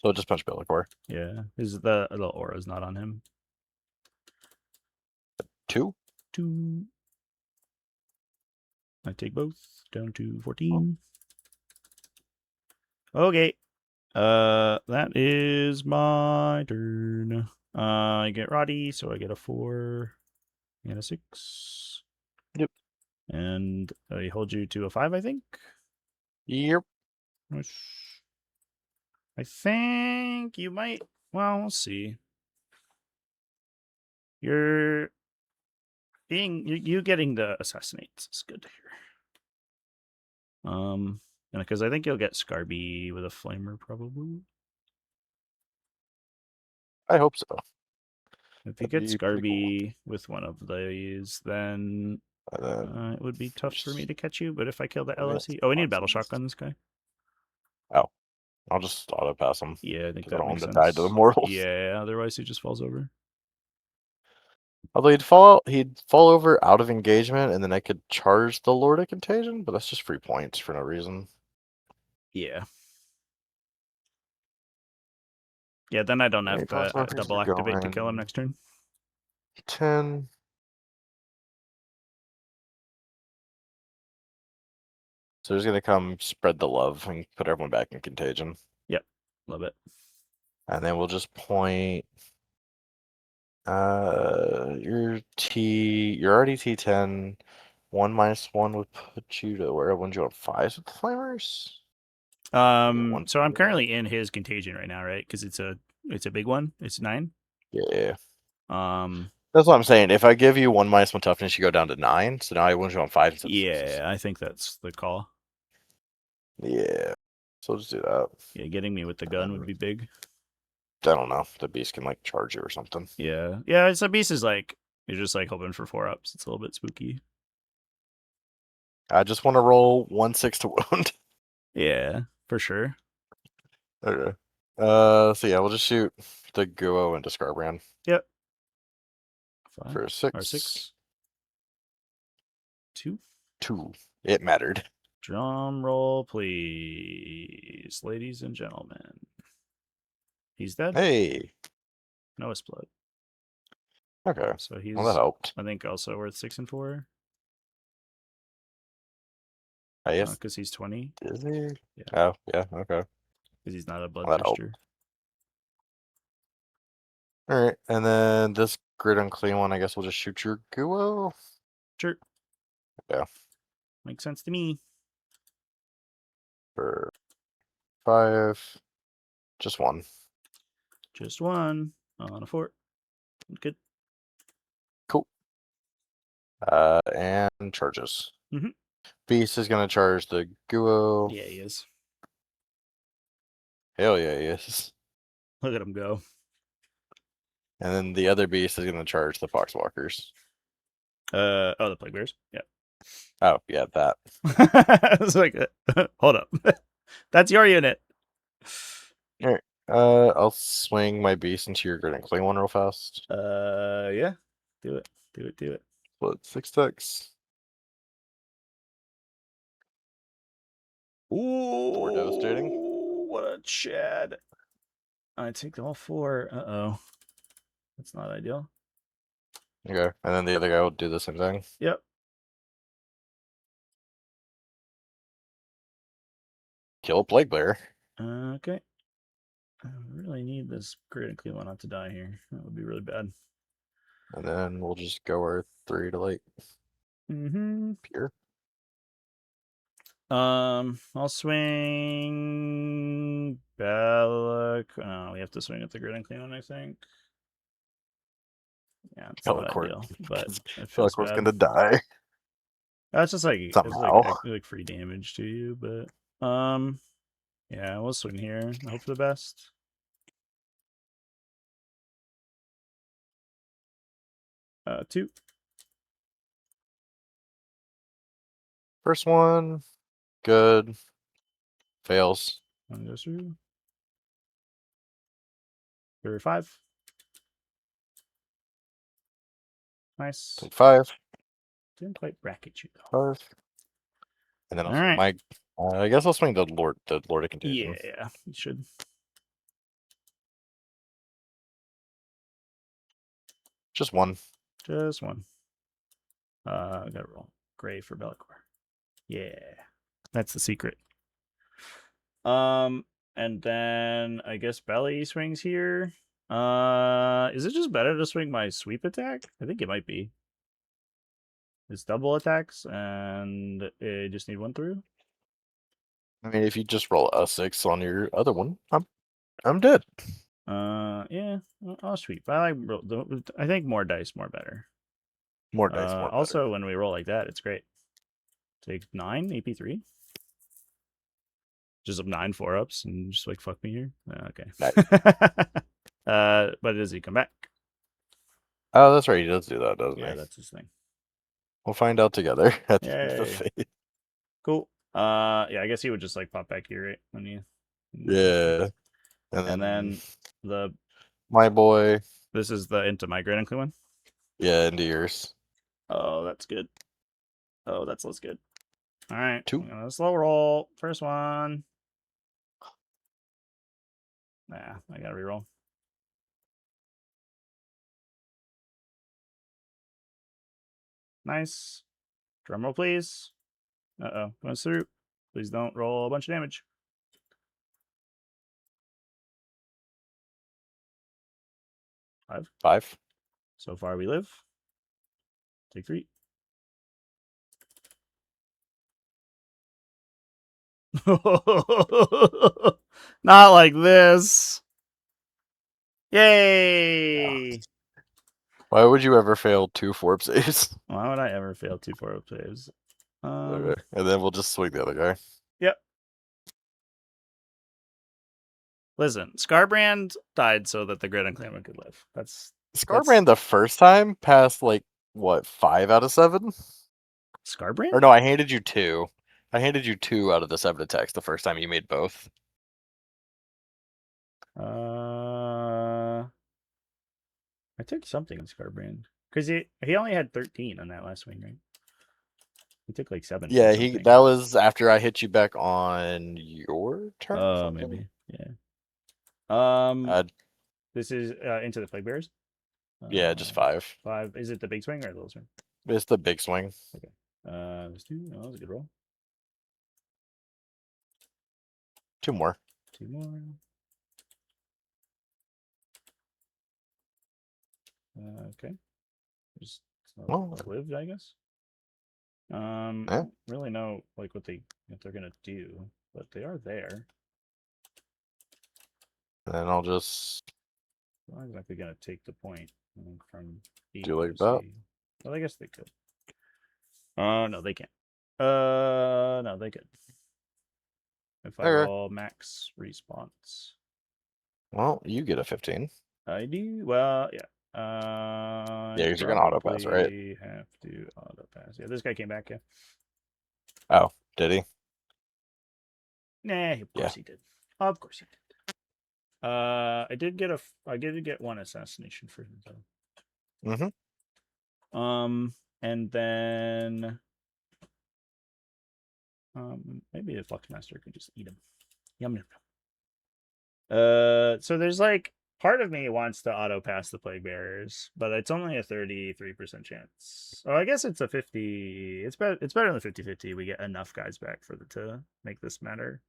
S2: So just punch Bellicor.
S1: Yeah. The little aura's not on him.
S2: 2.
S1: I take both. Down to 14. Okay. That is my turn. I get Roddy, so I get a 4 and a 6.
S2: Yep.
S1: And I hold you to a 5, I think.
S2: Yep.
S1: I think you might. Well, we'll see. You getting the assassinates is good to hear. And because I think you'll get Scarby with a flamer probably.
S2: I hope so.
S1: If you get Scarby with one of these, then it would be tough for me to catch you. But if I kill the LOC, I need a battle shock on this guy.
S2: Oh, I'll just auto pass him.
S1: Yeah, I think that
S2: I don't
S1: makes
S2: want
S1: sense.
S2: to die to immortals.
S1: Yeah, otherwise he just falls over.
S2: Although he'd fall over out of engagement, and then I could charge the Lord of Contagion, but that's just free points for no reason.
S1: Yeah. Yeah, then I don't have to double activate to kill him next turn.
S2: 10. So he's going to come spread the love and put everyone back in Contagion.
S1: Yep, love it.
S2: And then we'll just point. You're already T10. 1-1 would put you to where? When you on 5s with the flamers?
S1: So I'm currently in his Contagion right now, right? Because it's a big one. It's 9.
S2: Yeah.
S1: That's
S2: what I'm saying. If I give you 1-1 toughness, you go down to 9. So now I want you on 5 instead of 6s.
S1: I think that's the call.
S2: Yeah. So just do that.
S1: Yeah, getting me with the gun would be big.
S2: I don't know. The beast can like charge you or something.
S1: Yeah. Yeah, so beast is like you're just like hoping for 4-ups. It's a little bit spooky.
S2: I just want to roll 1-6 to wound.
S1: Yeah, for sure.
S2: Okay. So yeah, we'll just shoot the Guo into Scarbrand.
S1: Yep.
S2: 5 for 6.
S1: Or 6. 2.
S2: 2. It mattered.
S1: Drum roll, please, ladies and gentlemen. He's dead.
S2: Hey.
S1: No explode.
S2: Okay.
S1: So he's.
S2: Well, that helped.
S1: I think also worth 6 and 4.
S2: I guess.
S1: Because he's 20.
S2: Is he?
S1: Yeah.
S2: Oh, yeah. Okay.
S1: Because he's not a bloodthirster.
S2: All right, and then this grid unclean one, I guess we'll just shoot your Guo.
S1: Sure.
S2: Yeah.
S1: Makes sense to me.
S2: For 5. Just 1.
S1: Just 1 on a 4. Good.
S2: Cool. And charges.
S1: Mm-hmm.
S2: Beast is gonna charge the Guo.
S1: Yeah, he is.
S2: Hell yeah, he is.
S1: Look at him go.
S2: And then the other beast is gonna charge the Foxwalkers.
S1: The Plague Bears. Yeah.
S2: Oh yeah, that.
S1: I was like, hold up, that's your unit.
S2: All right. I'll swing my beast into your grid and clean one real fast.
S1: Yeah. Do it.
S2: Split 6 ticks.
S1: Ooh,
S2: 4 devastating.
S1: What a Chad. I take all 4. Uh-oh. That's not ideal.
S2: Okay, and then the other guy will do the same thing.
S1: Yep.
S2: Kill a Plague Bear.
S1: Okay. I really need this Great and Clean one not to die here. That would be really bad.
S2: And then we'll just go our 3 to like pure.
S1: I'll swing Bellic. Oh, we have to swing at the Grid and Clean one, I think. Yeah, it's not ideal, but it feels bad.
S2: Gonna die.
S1: That's just like
S2: somehow.
S1: like free damage to you, but yeah, we'll swing here. Hope for the best. Two.
S2: First one, good. Fails.
S1: One goes through. There 5. Nice.
S2: Take 5.
S1: Didn't quite bracket you though.
S2: 5. And then I'll
S1: All right.
S2: I guess I'll swing the Lord of Contagion.
S1: Yeah, you should.
S2: Just one.
S1: Just one. I gotta roll. Gray for Bellicor. Yeah. That's the secret. And then I guess Belly swings here. Is it just better to swing my sweep attack? I think it might be. It's double attacks, and I just need 1 through.
S2: I mean, if you just roll a 6 on your other one, I'm dead.
S1: Yeah, I'll sweep. I think more dice, more better.
S2: More dice, more better.
S1: Also, when we roll like that, it's great. Take 9 AP3. Just up 9 4-ups and just like fuck me here. Okay.
S2: Nice.
S1: But does he come back?
S2: Oh, that's right. He does do that, doesn't he?
S1: Yeah, that's his thing.
S2: We'll find out together at the end of the
S1: Yay.
S2: phase.
S1: Cool. Yeah, I guess he would just like pop back here, right? When you.
S2: Yeah.
S1: And then the
S2: my boy.
S1: This is the into my Great Unclean one.
S2: Yeah, into yours.
S1: Oh, that's good. Oh, that's less good. All right.
S2: 2.
S1: I'm gonna slow roll. First one. Nah, I gotta reroll. Nice. Drum roll, please. Uh-oh. Going through. Please don't roll a bunch of damage. 5.
S2: 5.
S1: So far we live. Take 3. Not like this. Yay!
S2: Why would you ever fail 2 4-up saves?
S1: Why would I ever fail 2 4-up saves?
S2: Okay. And then we'll just swing the other guy.
S1: Yep. Listen, Scarbrand died so that the Great Unclaimed could live. That's
S2: Scarbrand the first time passed like what 5 out of 7?
S1: Scarbrand?
S2: Or no, I handed you 2. I handed you 2 out of the 7 attacks the first time you made both.
S1: I took something in Scarbrand because he only had 13 on that last swing, right? He took like 7.
S2: Yeah, that was after I hit you back on your turn.
S1: Oh, maybe. Yeah. This is into the Plague Bears.
S2: Yeah, just 5.
S1: 5. Is it the big swing or the little swing?
S2: It's the big swing.
S1: Okay. There's 2. Oh, that was a good roll.
S2: 2 more.
S1: 2 more. Okay. Just lived, I guess.
S2: Yeah.
S1: Really know like what they're gonna do, but they are there.
S2: And I'll just.
S1: I'm not exactly gonna take the point from B.
S2: Do like that?
S1: Well, I guess they could. No, they can't. No, they could. If I roll max response.
S2: Well, you get a 15.
S1: I do. Well, yeah.
S2: Yeah, because you're gonna auto pass, right?
S1: Have to auto pass. Yeah, this guy came back. Yeah.
S2: Oh, did he?
S1: Nah, of course he did. Of course he did. I did get 1 assassination for him though. And then maybe the Fluxmaster could just eat him. Yum yum yum. So there's like part of me wants to auto pass the Plague Bearers, but it's only a 33% chance. Oh, I guess it's a 50. It's better than the 50-50. We get enough guys back to make this matter.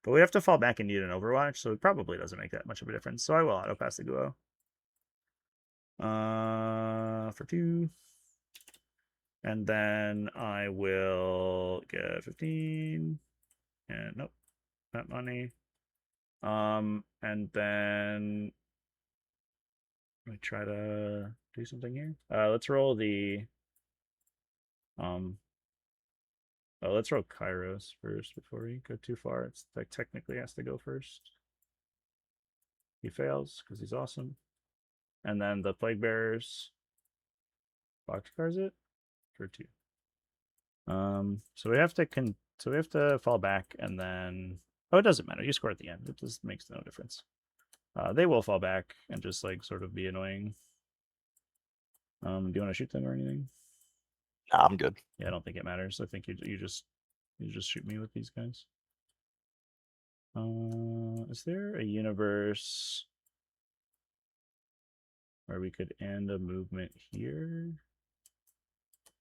S1: But we have to fall back and need an Overwatch, so it probably doesn't make that much of a difference. So I will auto pass the Guo. For 2. And then I will get 15. And nope, not money. And then let me try to do something here. Let's roll the Oh, let's roll Kairos first before we go too far. It's like technically has to go first. He fails because he's awesome. And then the Plague Bearers boxcars it for 2. So we have to fall back and then it doesn't matter. You score at the end. It just makes no difference. They will fall back and just like sort of be annoying. Do you want to shoot them or anything?
S2: Nah, I'm good.
S1: Yeah, I don't think it matters. I think you just shoot me with these guys. Is there a universe where we could end a movement here?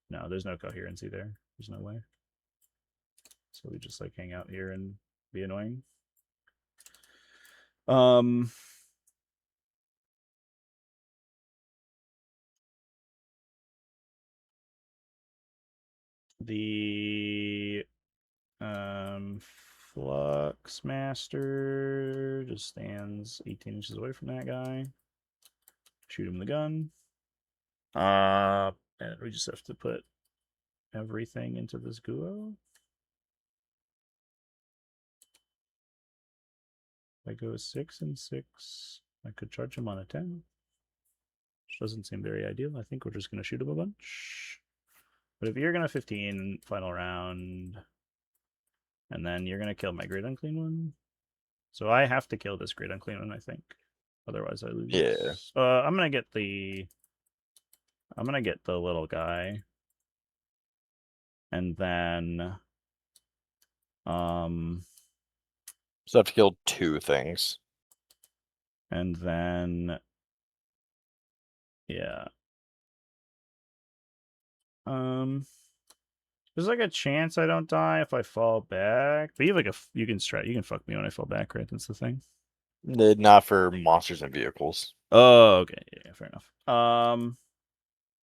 S1: No, there's no coherency there. There's no way. So we just like hang out here and be annoying. The Flux Master just stands 18 inches away from that guy. Shoot him with the gun. And we just have to put everything into this Guo. If I go 6 and 6, I could charge him on a 10. Which doesn't seem very ideal. I think we're just going to shoot him a bunch. But if you're going to 15 final round, and then you're going to kill my Great Unclean One. So I have to kill this Great Unclean One, I think. Otherwise I lose.
S2: Yeah.
S1: I'm going to get the little guy. And then
S2: so I have to kill 2 things.
S1: And then yeah. There's like a chance I don't die if I fall back. But you have like you can fuck me when I fall back, right? That's the thing.
S2: Not for monsters and vehicles.
S1: Oh, okay. Yeah, fair enough.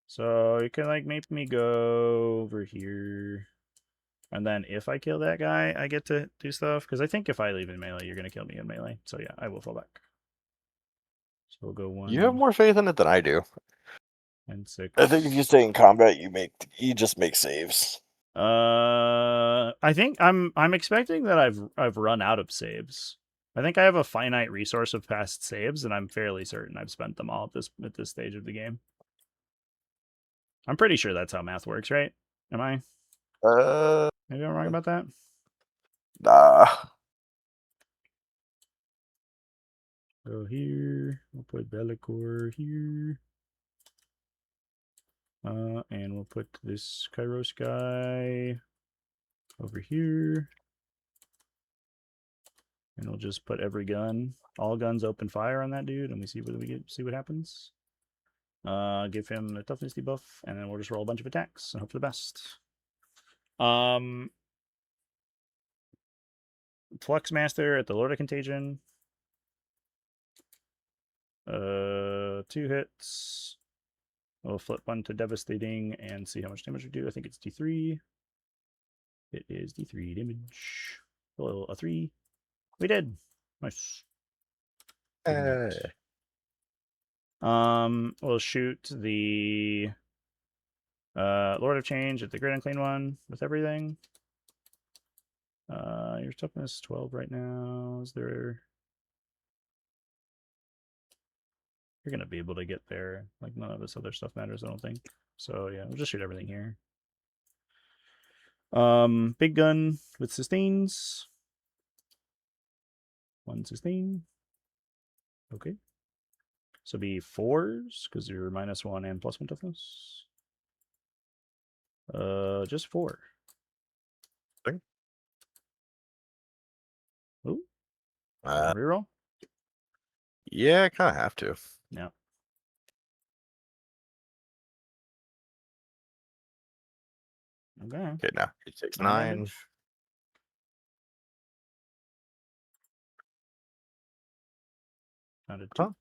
S1: So you can like make me go over here. And then if I kill that guy, I get to do stuff. Because I think if I leave in melee, you're going to kill me in melee. So yeah, I will fall back. So we'll go 1.
S2: You have more faith in it than I do.
S1: And 6.
S2: I think if you stay in combat, you just make saves.
S1: I think I'm expecting that I've run out of saves. I think I have a finite resource of past saves, and I'm fairly certain I've spent them all at this stage of the game. I'm pretty sure that's how math works, right? Am I? Maybe I'm wrong about that.
S2: Nah.
S1: Go here. We'll put Bellicor here. And we'll put this Kairos guy over here. And we'll just put every gun, all guns open fire on that dude, and we see what happens. Give him a toughness debuff, and then we'll just roll a bunch of attacks and hope for the best. Flux Master at the Lord of Contagion. 2 hits. We'll flip 1 to Devastating and see how much damage we do. I think it's D3. It is D3 damage. Roll a 3. We did. Nice. We'll shoot the Lord of Change at the Great Unclean One with everything. Your toughness 12 right now. Is there? You're gonna be able to get there. Like none of this other stuff matters, I don't think. So yeah, we'll just shoot everything here. Big gun with sustains. 1 sustain. Okay. So be 4s, because you're -1 and +1 toughness. Just 4.
S2: Okay.
S1: Ooh. Reroll?
S2: Yeah, I kind of have to.
S1: Yeah. Okay.
S2: Okay, now it takes 9.
S1: Not a 2.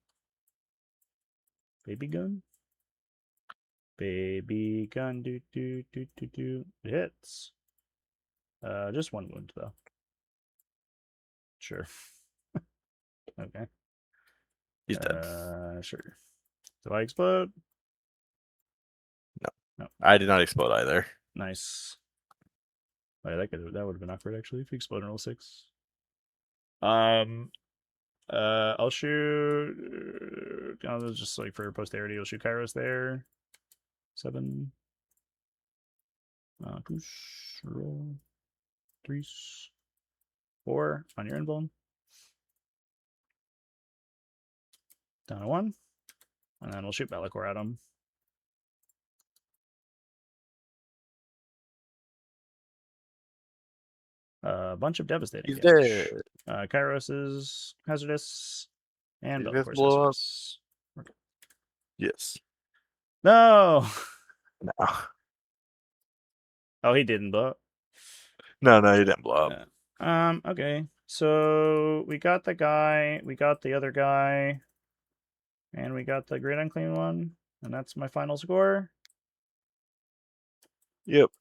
S1: Baby gun. Baby gun. Do. It hits. Just 1 wound though. Sure. Okay.
S2: He's dead.
S1: Sure. Do I explode?
S2: No. I did not explode either.
S1: Nice. Oh, yeah, that would have been awkward actually if you explode in roll 6. I'll shoot. Just like for posterity, I'll shoot Kairos there. 7. Push. Roll. 3. 4 on your invuln. Down to 1. And then we'll shoot Be'lakor at him. A bunch of devastating damage. Kairos is hazardous. And Be'lakor's hazardous.
S2: Okay. Yes.
S1: No!
S2: No.
S1: Oh, he didn't blow up.
S2: No, he didn't blow up.
S1: Yeah. Okay. So we got the guy, we got the other guy, and we got the Great Unclean one, and that's my final score.
S2: Yep.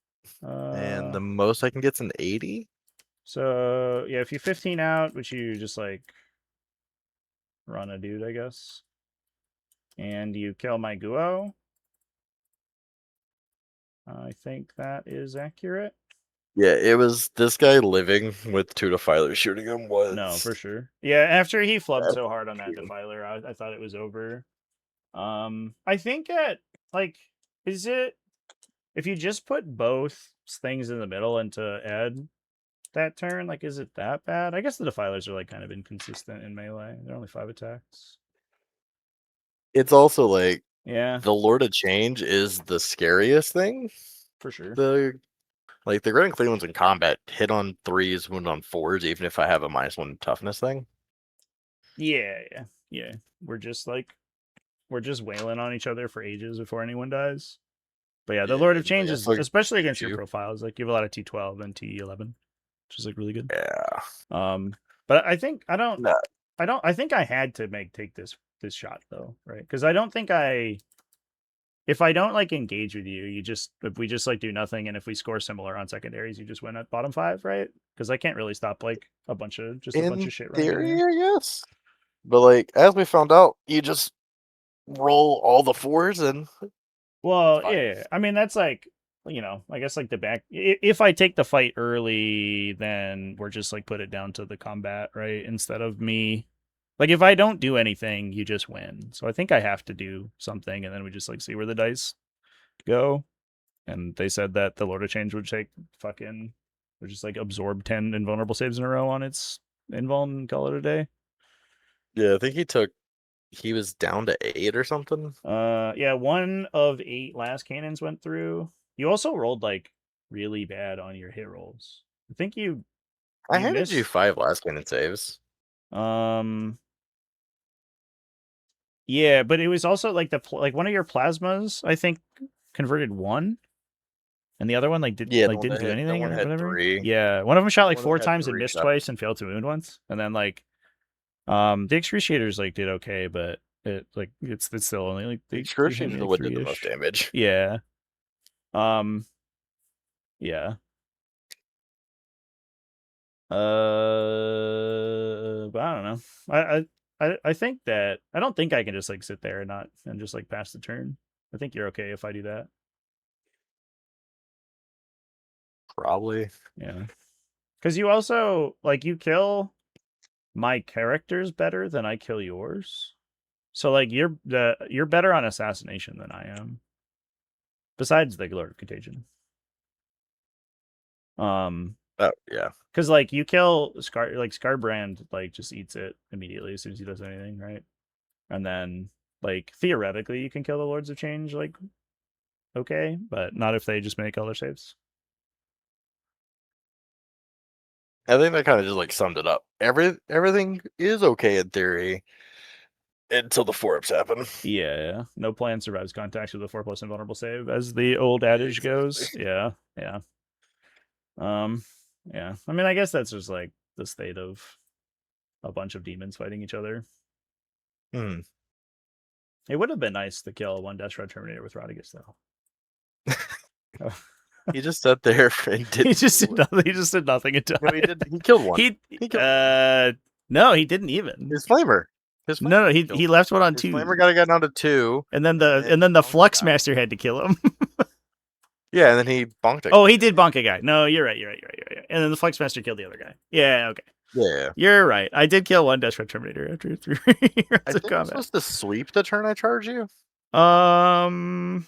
S2: And the most I can get's an 80.
S1: So yeah, if you 15 out, which you just like run a dude, I guess, and you kill my Guo, I think that is accurate.
S2: Yeah, it was this guy living with 2 Defilers shooting him was...
S1: No, for sure. Yeah, after he flubbed so hard on that Defiler, I thought it was over. I think is it... If you just put both things in the middle into Ed that turn, like, is it that bad? I guess the Defilers are, like, kind of inconsistent in melee. They're only 5 attacks.
S2: It's also, like...
S1: Yeah.
S2: The Lord of Change is the scariest thing.
S1: For sure.
S2: The Great Unclean ones in combat hit on 3s, wound on 4s, even if I have a -1 toughness thing.
S1: Yeah. We're just wailing on each other for ages before anyone dies. But yeah, the Lord of Change is, especially against your profiles, like you have a lot of T12 and T11, which is like really good.
S2: Yeah.
S1: But I think I think I had to take this shot though, right? Because I don't think if I don't like engage with you, if we just like do nothing, and if we score similar on secondaries, you just win at bottom 5, right? Because I can't really stop like a bunch of shit.
S2: In theory, yes. But like as we found out, you just roll all the 4s and.
S1: Well, yeah. I mean, that's like, I guess like the back. If I take the fight early, then we're just like put it down to the combat, right? Instead of me. Like, if I don't do anything, you just win. So I think I have to do something, and then we just, like, see where the dice go. And they said that the Lord of Change would take would just, like, absorb 10 invulnerable saves in a row on its invuln and call it a day.
S2: Yeah, I think he was down to 8 or something.
S1: Yeah, 1 of 8 last cannons went through. You also rolled, like, really bad on your hit rolls. I think
S2: I handed you 5 last cannon saves.
S1: Yeah, but it was also like one of your plasmas, I think, converted 1, and the other one didn't do anything or whatever.
S2: 3.
S1: Yeah, one of them shot like 4 times and missed twice and failed to wound once, and then the excruciators did okay, but it's still only like
S2: the excruciators would do the most damage.
S1: Yeah. Yeah. But I don't know. I think that I don't think I can just sit there and just pass the turn. I think you're okay if I do that.
S2: Probably.
S1: Yeah. Because you also you kill my characters better than I kill yours. So you're better on assassination than I am. Besides the Lord of Contagion.
S2: Oh yeah.
S1: Because you kill Scarbrand just eats it immediately as soon as he does anything, right? And then theoretically you can kill the Lords of Change okay, but not if they just make all their saves.
S2: I think that kind of just summed it up. Everything is okay in theory until the 4-ups happen.
S1: Yeah. No plan survives contact with a 4+ invulnerable save, as the old adage goes. Yeah. Yeah. I mean, I guess that's just the state of a bunch of demons fighting each other. It would have been nice to kill one Destro Terminator with Rodriguez, though.
S2: He just sat there and did.
S1: He just did nothing. He just did nothing until
S2: he did. He killed one.
S1: No, he didn't even.
S2: His flamer.
S1: No, he left one on 2.
S2: Flamer got to get down to 2,
S1: and then the Flux Master had to kill him.
S2: Yeah, and then he bonked it.
S1: Oh, he did bonk a guy. No, you're right. And then the Flex Master killed the other guy. Yeah, okay.
S2: Yeah.
S1: You're right. I did kill one Deathstroke Terminator after 3 years
S2: I
S1: of
S2: think I'm
S1: combat.
S2: supposed to sweep the turn I charge you. Because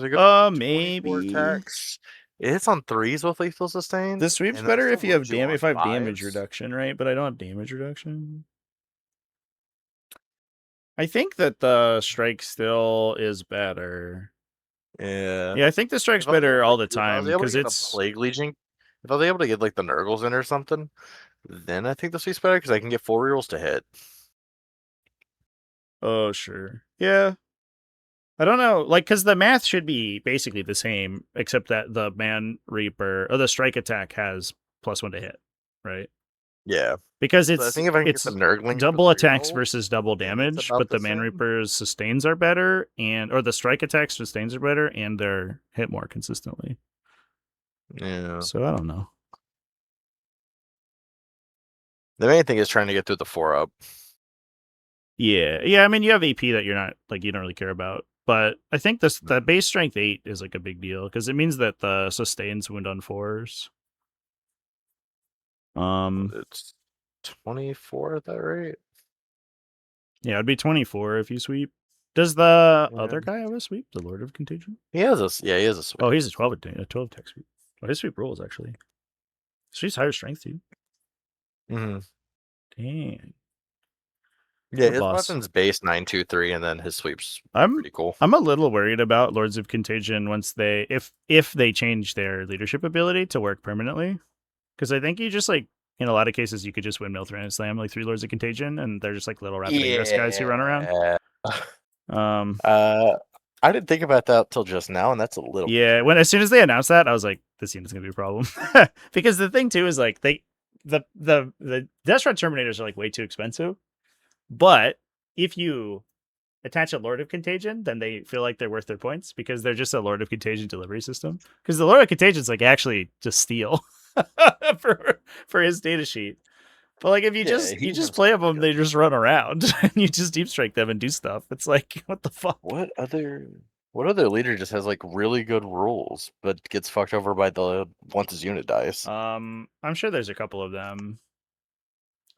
S2: I go
S1: maybe
S2: attacks. It's on 3s with lethal sustain.
S1: the sweep's better if you have if I have damage reduction, right? But I don't have damage reduction. I think that the strike still is better.
S2: Yeah.
S1: Yeah, I think the strike's better all the time because it's
S2: Plague Legion. If I was able to get like the Nurgles in or something, then I think the sweep's better because I can get 4 rerolls to hit.
S1: Oh, sure. Yeah. I don't know, like, because the math should be basically the same, except that the Man Reaper or the strike attack has +1 to hit, right?
S2: Yeah,
S1: because
S2: I think if I can get the Nurgling
S1: double attacks versus double damage, but the Man Reaper's sustains are better, or the strike attacks sustains are better, and they're hit more consistently.
S2: Yeah.
S1: So I don't know.
S2: The main thing is trying to get through the 4-up.
S1: Yeah. I mean, you have AP that you're not you don't really care about. But I think the base strength 8 is like a big deal because it means that the sustains wound on 4s.
S2: It's 24 at that rate.
S1: Yeah, it'd be 24 if you sweep. Does the other guy have a sweep? The Lord of Contagion?
S2: He has a he has a sweep.
S1: Oh, he's a 12 attack sweep. Oh, his sweep rules actually. So he's higher strength too.
S2: Mm-hmm.
S1: Dang.
S2: Yeah, his weapon's base 923, and then his sweep's pretty cool.
S1: I'm a little worried about Lords of Contagion once they if they change their leadership ability to work permanently, because I think you just in a lot of cases you could just windmill Thran Slam 3 Lords of Contagion, and they're just little rapid ingress guys who run around.
S2: I didn't think about that till just now, and that's a little
S1: as soon as they announced that, I was like, this unit's gonna be a problem. Because the thing too is the Deathstroke Terminators are way too expensive. But if you attach a Lord of Contagion, then they feel like they're worth their points because they're just a Lord of Contagion delivery system. Because the Lord of Contagion is actually just steal for his data sheet. But if you just play them, they just run around and you just deep strike them and do stuff. It's what the fuck?
S2: What other leader just has really good rules but gets fucked over by once his unit dies?
S1: I'm sure there's a couple of them.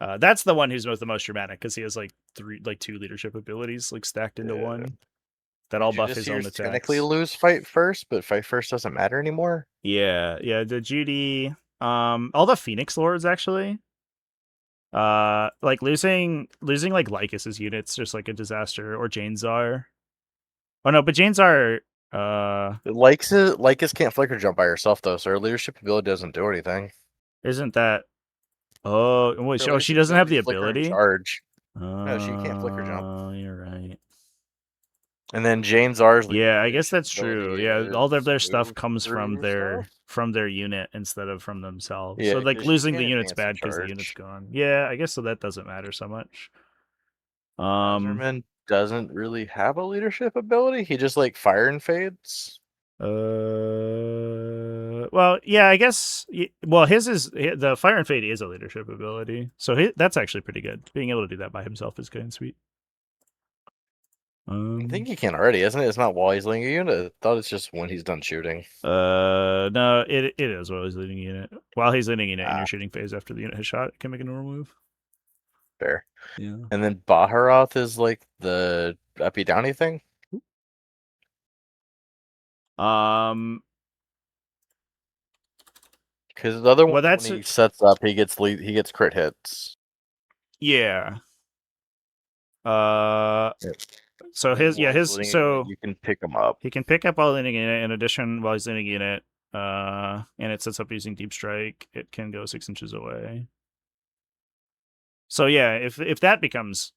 S1: That's the one who's the most dramatic because he has 2 leadership abilities stacked into one that all buff his own attacks.
S2: Technically lose fight first, but fight first doesn't matter anymore.
S1: Yeah. The Judy, all the Phoenix Lords actually. Losing Lycus's units just a disaster, or Janezar. Oh no, but Janezar.
S2: Lycus can't flicker jump by herself though, so her leadership ability doesn't do anything.
S1: Isn't that? Oh, wait, she doesn't have the ability.
S2: Charge. No, she can't flicker jump.
S1: Oh, you're right.
S2: And then Janezar's.
S1: Yeah, I guess that's true. Yeah, all of their stuff comes from their unit instead of from themselves. Yeah, so losing the unit's bad because the unit's gone. Yeah, I guess so that doesn't matter so much.
S2: Zimmerman doesn't really have a leadership ability. He just fire and fades.
S1: Well, yeah, I guess. Well, the fire and fade is a leadership ability, so that's actually pretty good. Being able to do that by himself is good and sweet.
S2: I think he can already, isn't it? It's not while he's leading a unit. I thought it's just when he's done shooting.
S1: No, it is while he's leading a unit. While he's leading a unit in your shooting phase after the unit has shot, it can make a normal move.
S2: Fair.
S1: Yeah.
S2: And then Baharoth is the uppy downy thing. Because the other one, when he sets up, he gets crit hits.
S1: Yeah. So you
S2: can pick him up.
S1: He can pick up while leading a unit. In addition, while he's leading a unit, and it sets up using deep strike, it can go 6 inches away. So yeah, if that becomes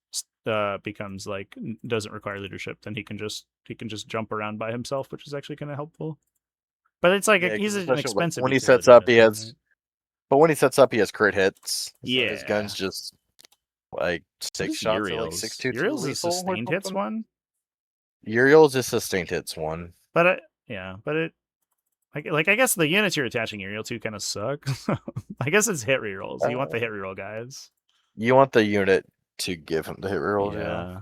S1: doesn't require leadership, then he can just jump around by himself, which is actually kind of helpful. But it's he's an expensive.
S2: When he sets up, he has. Right? But when he sets up, he has crit hits. So
S1: yeah,
S2: his gun's just 6 shots.
S1: Uriel's?
S2: 6-2
S1: Uriel's a sustained hits one.
S2: Uriel's a sustained hits one.
S1: But I guess the units you're attaching Uriel to kind of suck. I guess it's hit rerolls. You want the hit reroll guys.
S2: You want the unit to give him the hit rerolls. Yeah.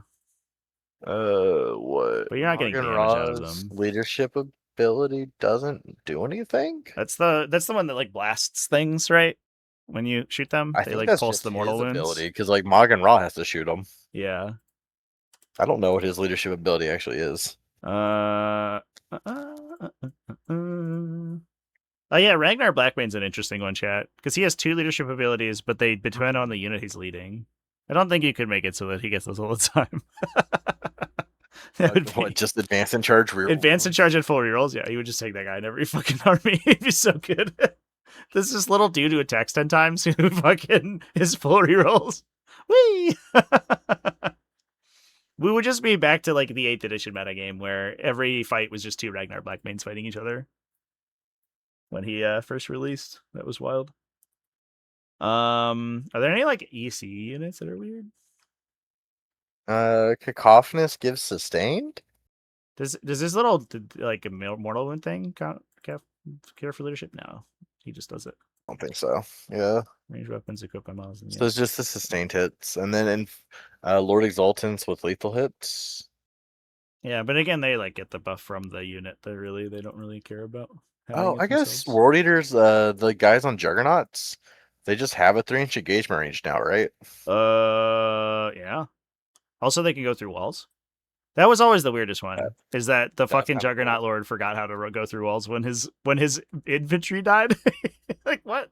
S2: What?
S1: But you're not getting
S2: Morgan
S1: damage out of
S2: Raw's
S1: them.
S2: leadership ability doesn't do anything?
S1: That's the one that like blasts things, right? When you shoot them,
S2: I
S1: they
S2: think
S1: like
S2: that's
S1: pulse
S2: just
S1: the mortal
S2: his
S1: wounds.
S2: ability, because like Morgan Raw has to shoot him.
S1: Yeah.
S2: I don't know what his leadership ability actually is.
S1: Oh yeah, Ragnar Blackbane's an interesting one, chat, because he has 2 leadership abilities, but they depend on the unit he's leading. I don't think you could make it so that he gets those all the time. That would be...
S2: What, just advance in charge, reroll?
S1: Advance in charge and full rerolls? Yeah, he would just take that guy in every fucking army. He'd be so good. There's this little dude who attacks 10 times who fucking his full rerolls. Whee! We would just be back to like the 8th edition metagame where every fight was just 2 Ragnar Blackmanes fighting each other. When he first released. That was wild. Are there any like EC units that are weird?
S2: Cacophonous gives sustained?
S1: Does this little like a mortal wound thing care for leadership? No. He just does it.
S2: I don't think so. Yeah.
S1: Range weapons equipped by models.
S2: So it's just the sustained hits. And then in Lord Exaltants with lethal hits.
S1: Yeah, but again, they like get the buff from the unit that they don't really care about.
S2: Oh, I guess World Eaters, the guys on Juggernauts, they just have a 3-inch engagement range now, right?
S1: Yeah. Also, they can go through walls. That was always the weirdest one. Is that the fucking Juggernaut Lord forgot how to go through walls when his infantry died? Like what?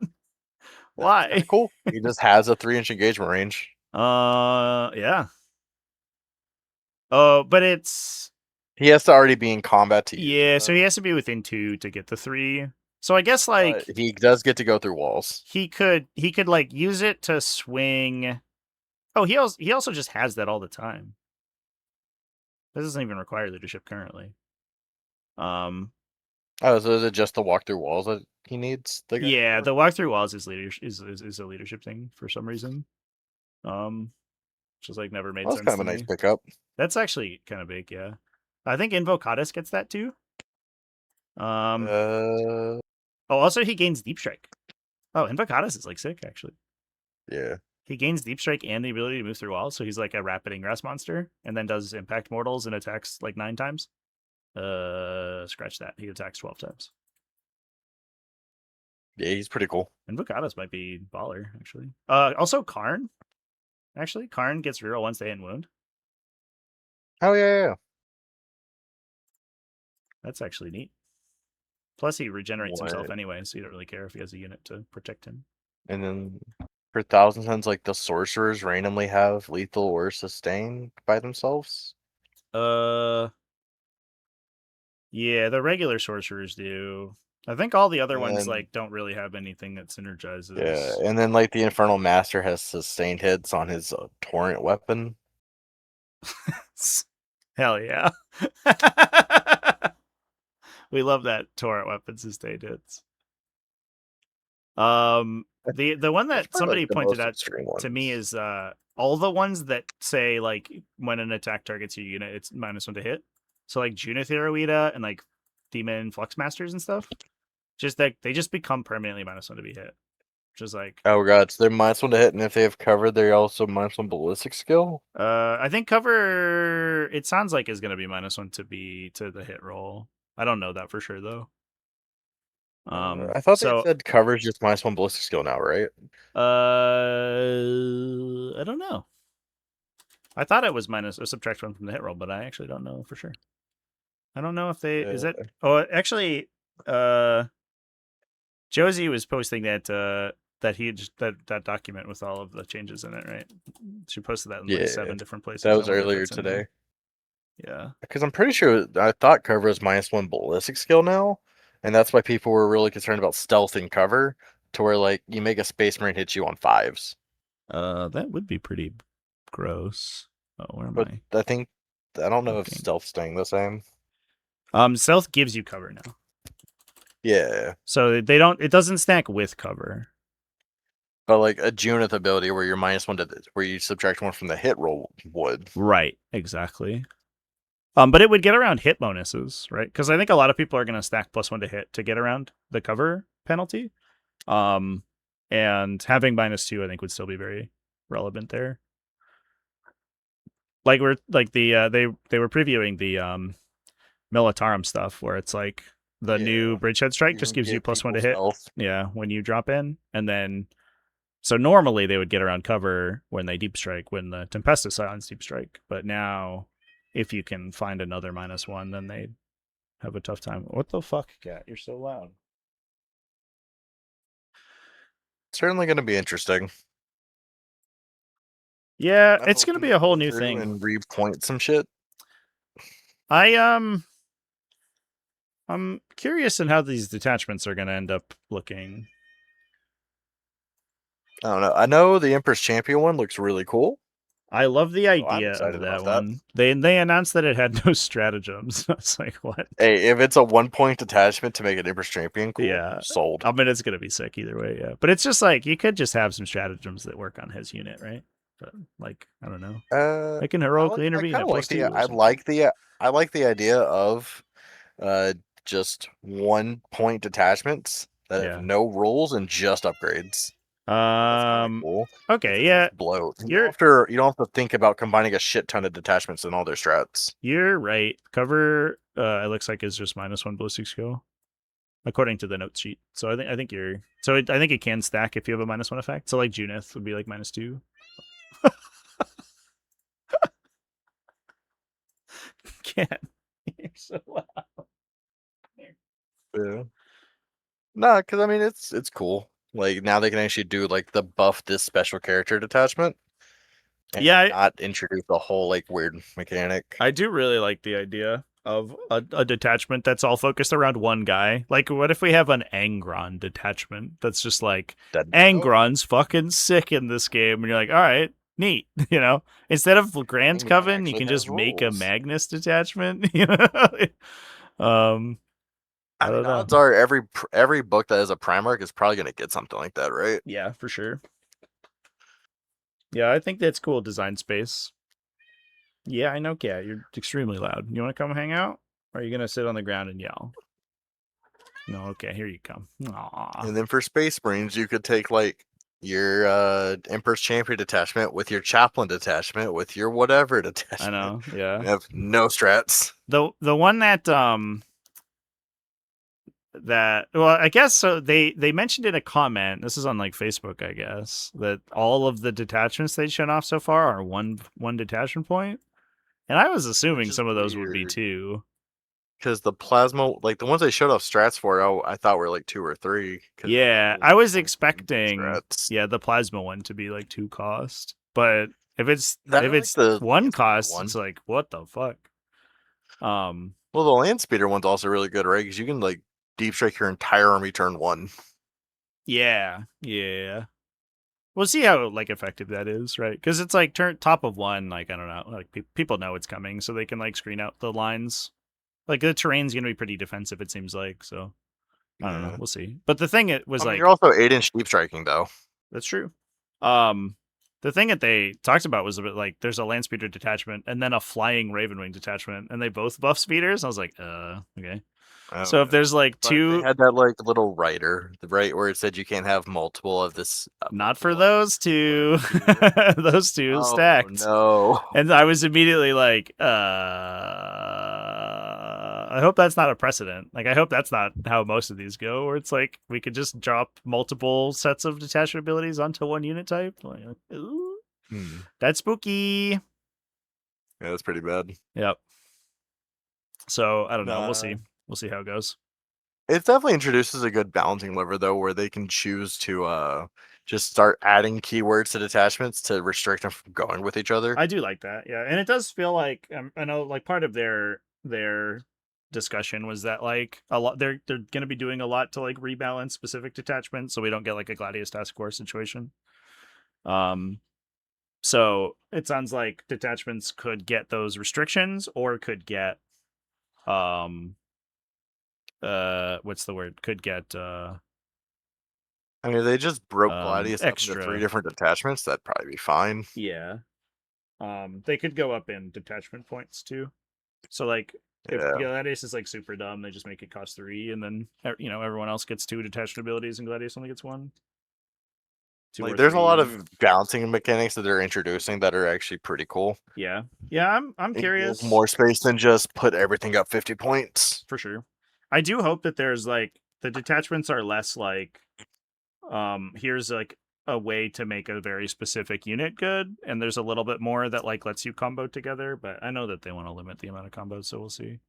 S1: Why?
S2: Cool. He just has a 3-inch engagement range.
S1: Yeah. Oh, but it's
S2: he has to already be in combat to use
S1: it, so he has to be within 2 to get the 3. So I guess like
S2: he does get to go through walls.
S1: He could like use it to swing. Oh, he also just has that all the time. This doesn't even require leadership currently.
S2: Oh, so is it just the walk through walls that he needs?
S1: Yeah, the walk through walls is leadership is a leadership thing for some reason. Just like never made sense.
S2: That's kind of a nice pickup.
S1: That's actually kind of big, yeah. I think Invocatus gets that too. Oh, also he gains Deep Strike. Oh, Invocatus is like sick actually.
S2: Yeah.
S1: He gains Deep Strike and the ability to move through walls, so he's like a rapid ingress monster, and then does impact mortals and attacks like 9 times. Scratch that. He attacks 12 times.
S2: Yeah, he's pretty cool.
S1: Invocatus might be baller, actually. Also Karn. Actually, Karn gets reroll once they hit wound.
S2: Oh yeah.
S1: That's actually neat. Plus, he regenerates himself anyway, so you don't really care if he has a unit to protect him.
S2: And then for Thousand Suns, like the sorcerers randomly have lethal or sustain by themselves.
S1: Yeah, the regular sorcerers do. I think all the other ones like don't really have anything that synergizes.
S2: Yeah, and then like the Infernal Master has sustained hits on his torrent weapon.
S1: Hell yeah. We love that torrent weapon sustained hits. The one that somebody pointed out to me is all the ones that say like when an attack targets your unit, it's -1 to hit. So like Junith Eroida and like Demon Flux Masters and stuff. Just that they just become permanently -1 to be hit. Just like
S2: oh god, so they're -1 to hit, and if they have cover, they're also -1 ballistic skill.
S1: I think cover it sounds like is gonna be -1 to the hit roll. I don't know that for sure though.
S2: I thought they said cover is just -1 ballistic skill now, right?
S1: I don't know. I thought it was subtract 1 from the hit roll, but I actually don't know for sure. I don't know if they is it. Oh, actually, Josie was posting that that document with all of the changes in it, right? She posted that in like 7 different places.
S2: That was earlier today.
S1: Yeah,
S2: because I'm pretty sure I thought cover is -1 ballistic skill now, and that's why people were really concerned about stealth and cover, to where like you make a Space Marine hit you on 5s.
S1: That would be pretty gross. Oh, where am I?
S2: I think I don't know if stealth's staying the same.
S1: Stealth gives you cover now.
S2: Yeah.
S1: So it doesn't stack with cover.
S2: But like a Junith ability where you're -1 to where you subtract 1 from the hit roll would.
S1: Right, exactly. But it would get around hit bonuses, right? Because I think a lot of people are going to stack +1 to hit to get around the cover penalty. And having -2, I think, would still be very relevant there. like we're like the they were previewing the Militarum stuff where it's like the new Bridgehead Strike just gives you +1 to hit.
S2: Health.
S1: Yeah, when you drop in, and then so normally they would get around cover when they deep strike when the Tempestus silence deep strike, but now if you can find another -1, then they have a tough time. What the fuck, cat? You're so loud.
S2: Certainly going to be interesting.
S1: Yeah, it's going to be a whole new thing.
S2: And repoint some shit.
S1: I'm curious in how these detachments are going to end up looking.
S2: I don't know. I know the Empress Champion one looks really cool.
S1: I love the idea of that one. They announced that it had no stratagems. I was like, what?
S2: Hey, if it's a 1-point detachment to make an Empress Champion cool,
S1: yeah,
S2: sold.
S1: I mean, it's going to be sick either way, yeah. But it's just like, you could just have some stratagems that work on his unit, right? But like, I don't know. I can heroically intervene at +2.
S2: I like the idea of just 1-point detachments that have no rules and just upgrades. Cool.
S1: Okay, yeah.
S2: Bloat. You don't have to think about combining a shit ton of detachments in all their strats.
S1: You're right. Cover it looks like is just -1 ballistic skill, according to the note sheet. So I think you're. So I think it can stack if you have a -1 effect. So like Junith would be like -2. Can't. You're so loud.
S2: Yeah. Nah, because I mean it's cool. Like now they can actually do like the buff this special character detachment. And not introduce the whole like weird mechanic.
S1: I do really like the idea of a detachment that's all focused around one guy. Like, what if we have an Angron detachment that's just like Angron's fucking sick in this game, and you're like, all right, neat. You know, instead of Grand Coven, you can just make a Magnus detachment. You know,
S2: I mean, odds are every book that has a Primarch is probably going to get something like that, right?
S1: Yeah, for sure. Yeah, I think that's cool design space. Yeah, I know, Cat. You're extremely loud. You want to come hang out? Or are you going to sit on the ground and yell? No, okay, here you come. Aww.
S2: And then for Space Marines, you could take like your Emperor's Champion detachment with your Chaplain detachment with your whatever detachment.
S1: I know, yeah.
S2: You have no strats.
S1: The one that well, I guess so they mentioned in a comment, this is on like Facebook, I guess, that all of the detachments they've shown off so far are one detachment point. And I was assuming some of those would be 2.
S2: Because the plasma, like the ones they showed off strats for, I thought were like 2 or 3.
S1: Yeah, I was expecting the plasma one to be like 2 cost. But if it's the 1 cost, it's like, what the fuck?
S2: Well, the land speeder one's also really good, right? Because you can like deep strike your entire army turn 1.
S1: Yeah. We'll see how like effective that is, right? Because it's like top of 1, like I don't know, like people know it's coming, so they can like screen out the lines. Like the terrain's gonna be pretty defensive, it seems like. So I don't know, we'll see. But the thing it was like,
S2: you're also 8-inch deep striking though.
S1: That's true. The thing that they talked about was a bit like there's a land speeder detachment and then a flying Ravenwing detachment, and they both buff speeders. I was like, okay. So if there's like 2,
S2: they had that like little writer, right, where it said you can't have multiple of this.
S1: Not for those 2. Those 2 stacked.
S2: No.
S1: And I was immediately like, I hope that's not a precedent. Like, I hope that's not how most of these go, where it's like we could just drop multiple sets of detachment abilities onto one unit type. Like, ooh, that's spooky.
S2: Yeah, that's pretty bad.
S1: Yep. So I don't know. We'll see. We'll see how it goes.
S2: It definitely introduces a good balancing lever, though, where they can choose to just start adding keywords to detachments to restrict them from going with each other.
S1: I do like that, yeah. And it does feel like I know, like part of their discussion was that like a lot they're going to be doing a lot to like rebalance specific detachments, so we don't get like a Gladius Task Force situation. So it sounds like detachments could get those restrictions, or could get what's the word? Could get
S2: I mean, if they just broke Gladius extra up into 3 different detachments, that'd probably be fine.
S1: Yeah. They could go up in detachment points too. So like if Gladius is like super dumb, they just make it cost 3, and then everyone else gets 2 detachment abilities and Gladius only gets 1. 2
S2: Like,
S1: or
S2: there's a
S1: 3
S2: lot
S1: even.
S2: of balancing mechanics that they're introducing that are actually pretty cool.
S1: Yeah. Yeah, I'm
S2: It gives
S1: curious.
S2: more space than just put everything up 50 points.
S1: For sure. I do hope that there's like the detachments are less like here's like a way to make a very specific unit good, and there's a little bit more that like lets you combo together, but I know that they want to limit the amount of combos, so we'll see.